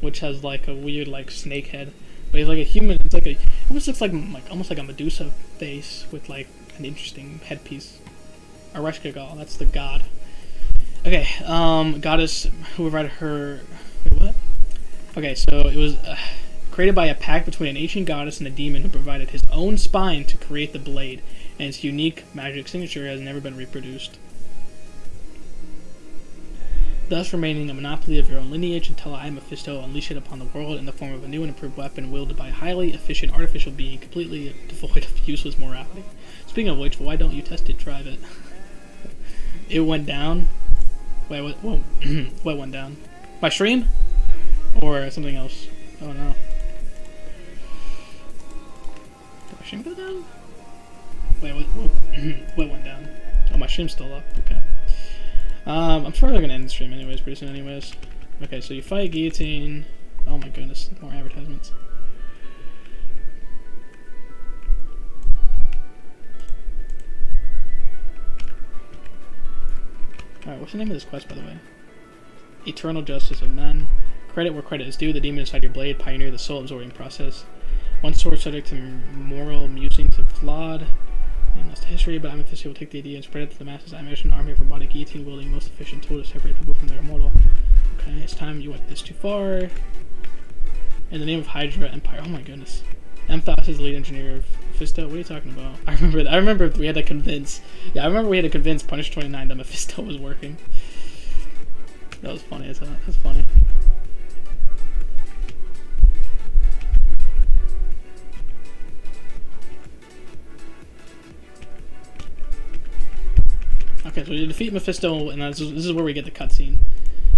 which has like a weird like snake head, but he's like a human. It's like almost looks like almost like a Medusa face with like an interesting headpiece. Ereshkigal, that's the god. Okay, goddess who provided her. Wait, what? Okay, so it was created by a pact between an ancient goddess and a demon who provided his own spine to create the blade, and its unique magic signature has never been reproduced, thus remaining a monopoly of your own lineage until I, Mephisto, unleash it upon the world in the form of a new and improved weapon wielded by a highly efficient artificial being completely devoid of useless morality. Speaking of which, why don't you test it, drive it? It went down. Wait, what, what went down? My stream? Or something else? Oh no. Did my stream go down? Wait, what went down? Oh, my stream's still up, okay. I'm probably gonna end the stream anyways, pretty soon anyways. Okay, so you fight Guillotine. Oh my goodness, more advertisements. Alright, what's the name of this quest, by the way? Eternal Justice of Men. Credit where credit is due. The demon inside your blade pioneered the soul-absorbing process. One sword subject to moral musings of flawed. Nameless to history, but Mephisto will take the idea and spread it to the masses. I imagine an army of robotic guillotine wielding most efficient tool to separate people from their immortal. Okay, it's time you went this too far. In the name of Hydra Empire. Oh my goodness. Mthos is the lead engineer of Mephisto. What are you talking about? I remember we had to convince. Yeah, I remember we had to convince Punish 29 that Mephisto was working. That was funny. That's funny. Okay, so you defeat Mephisto, and this is where we get the cutscene.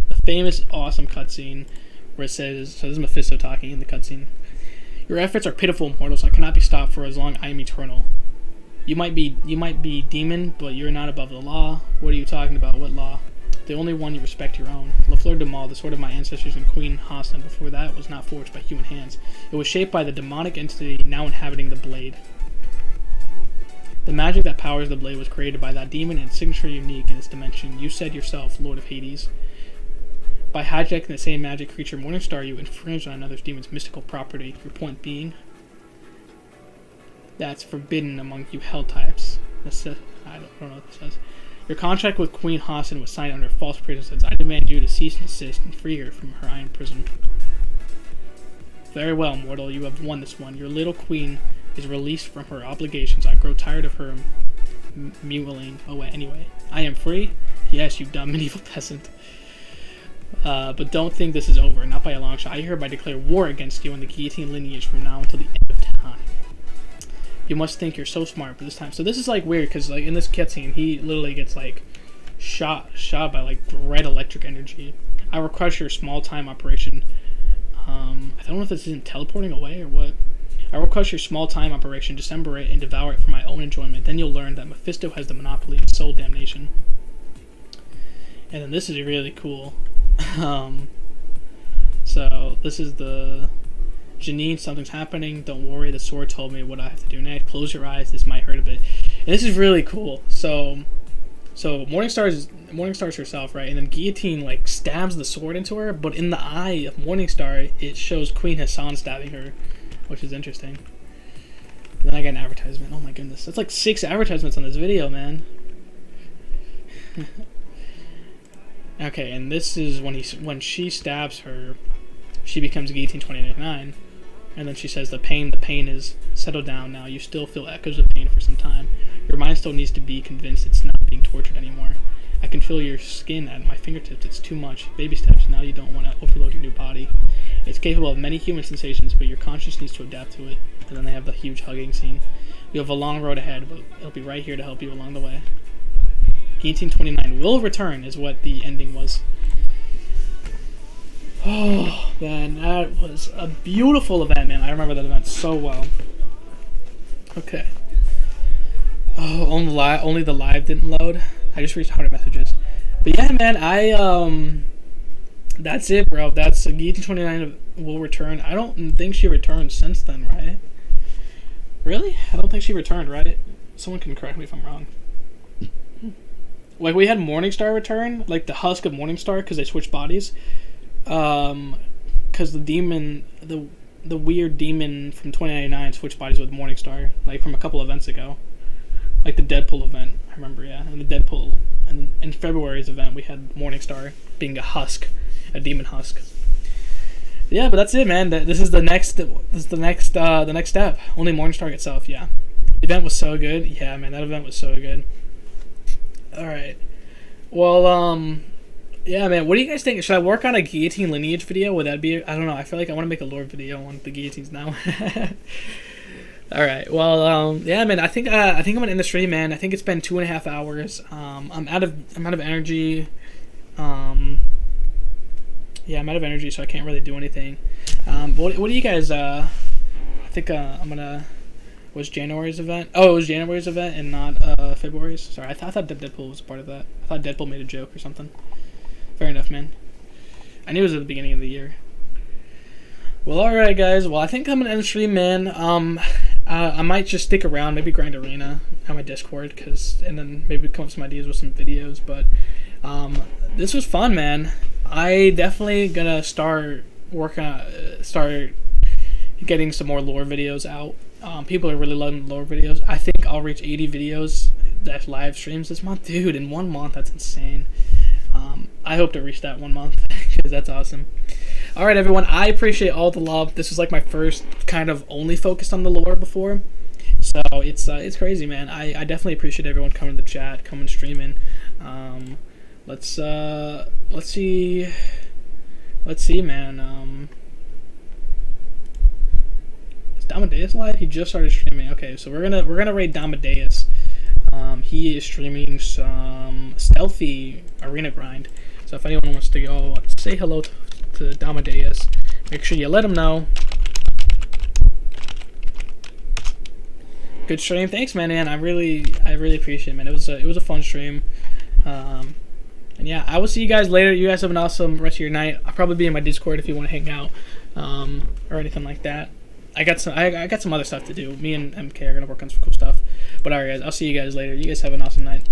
The famous, awesome cutscene where it says, so this is Mephisto talking in the cutscene. Your efforts are pitiful, mortals. I cannot be stopped for as long I am eternal. You might be demon, but you're not above the law. What are you talking about? What law? The only one you respect your own. La Fleur de Mal, the sword of my ancestors and Queen Hassan, before that, was not forged by human hands. It was shaped by the demonic entity now inhabiting the blade. The magic that powers the blade was created by that demon and its signature unique in its dimension. You said yourself, Lord of Hades. By hijacking the same magic creature Morningstar, you infringed on another demon's mystical property. Your point being, that's forbidden among you hell types. I don't know what this says. Your contract with Queen Hassan was signed under false pretenses. I demand you to cease and desist and free her from her iron prison. Very well, mortal. You have won this one. Your little queen is released from her obligations. I grow tired of her mewling away. Anyway, I am free? Yes, you dumb medieval peasant. But don't think this is over. Not by a long shot. I hereby declare war against you and the guillotine lineage from now until the end of time. You must think you're so smart, but this time. So this is like weird because like in this cutscene, he literally gets like shot by like red electric energy. I request your small time operation. I don't know if this isn't teleporting away or what. I request your small time operation, dissemble it and devour it for my own enjoyment. Then you'll learn that Mephisto has the monopoly of soul damnation. And then this is really cool. So this is the Janine, something's happening. Don't worry, the sword told me what I have to do next. Close your eyes, this might hurt a bit. And this is really cool. So Morningstar's herself, right? And then Guillotine like stabs the sword into her, but in the eye of Morningstar, it shows Queen Hassan stabbing her, which is interesting. And then I get an advertisement. Oh my goodness, that's like 6 advertisements on this video, man. Okay, and this is when she stabs her, she becomes Guillotine 2099, and then she says the pain is settled down now. You still feel echoes of pain for some time. Your mind still needs to be convinced it's not being tortured anymore. I can feel your skin at my fingertips. It's too much. Baby steps. Now you don't want to overload your new body. It's capable of many human sensations, but your conscience needs to adapt to it. And then they have the huge hugging scene. You have a long road ahead, but it'll be right here to help you along the way. Guillotine 29 will return is what the ending was. Oh, man, that was a beautiful event, man. I remember that event so well. Okay. Oh, only the live didn't load. I just reached 100 messages. But yeah, man, that's it, bro. That's Guillotine 29 will return. I don't think she returned since then, right? Really? I don't think she returned, right? Someone can correct me if I'm wrong. Like, we had Morningstar return, like the husk of Morningstar, because they switched bodies. Because the demon, the weird demon from 2099 switched bodies with Morningstar, like from a couple events ago. Like the Deadpool event, I remember, yeah. And the Deadpool, and in February's event, we had Morningstar being a husk, a demon husk. Yeah, but that's it, man. This is the next. This is the next step. Only Morningstar itself. Yeah, the event was so good. Yeah, man, that event was so good. All right. Well, yeah, man. What do you guys think? Should I work on a guillotine lineage video? Would that be? I don't know. I feel like I want to make a lore video on the guillotines now. All right. Well, yeah, man. I think I'm gonna end the stream, man. I think it's been 2.5 hours. I'm out of energy. Yeah, I'm out of energy, so I can't really do anything. What do you guys? I think I'm gonna. Was January's event? Oh, it was January's event and not February's. Sorry, I thought that Deadpool was a part of that. I thought Deadpool made a joke or something. Fair enough, man. I knew it was at the beginning of the year. Well, all right, guys. Well, I think I'm gonna end the stream, man. I might just stick around, maybe grind arena on my Discord, and then maybe come up with some ideas with some videos. But this was fun, man. I definitely gonna start getting some more lore videos out. People are really loving lore videos. I think I'll reach 80 videos that live streams this month, dude. In 1 month, that's insane. I hope to reach that 1 month because that's awesome. All right, everyone. I appreciate all the love. This was like my first kind of only focused on the lore before, so it's crazy, man. I definitely appreciate everyone coming to the chat, coming streaming. Let's see, man. Is Damadeus live? He just started streaming. Okay, so we're gonna raid Damadeus. He is streaming some stealthy arena grind. So if anyone wants to go say hello to Damadeus, make sure you let him know. Good stream. Thanks, man. I really appreciate it, man. It was a fun stream. And yeah, I will see you guys later. You guys have an awesome rest of your night. I'll probably be in my Discord if you want to hang out or anything like that. I got some other stuff to do. Me and MK are gonna work on some cool stuff. But alright, guys, I'll see you guys later. You guys have an awesome night.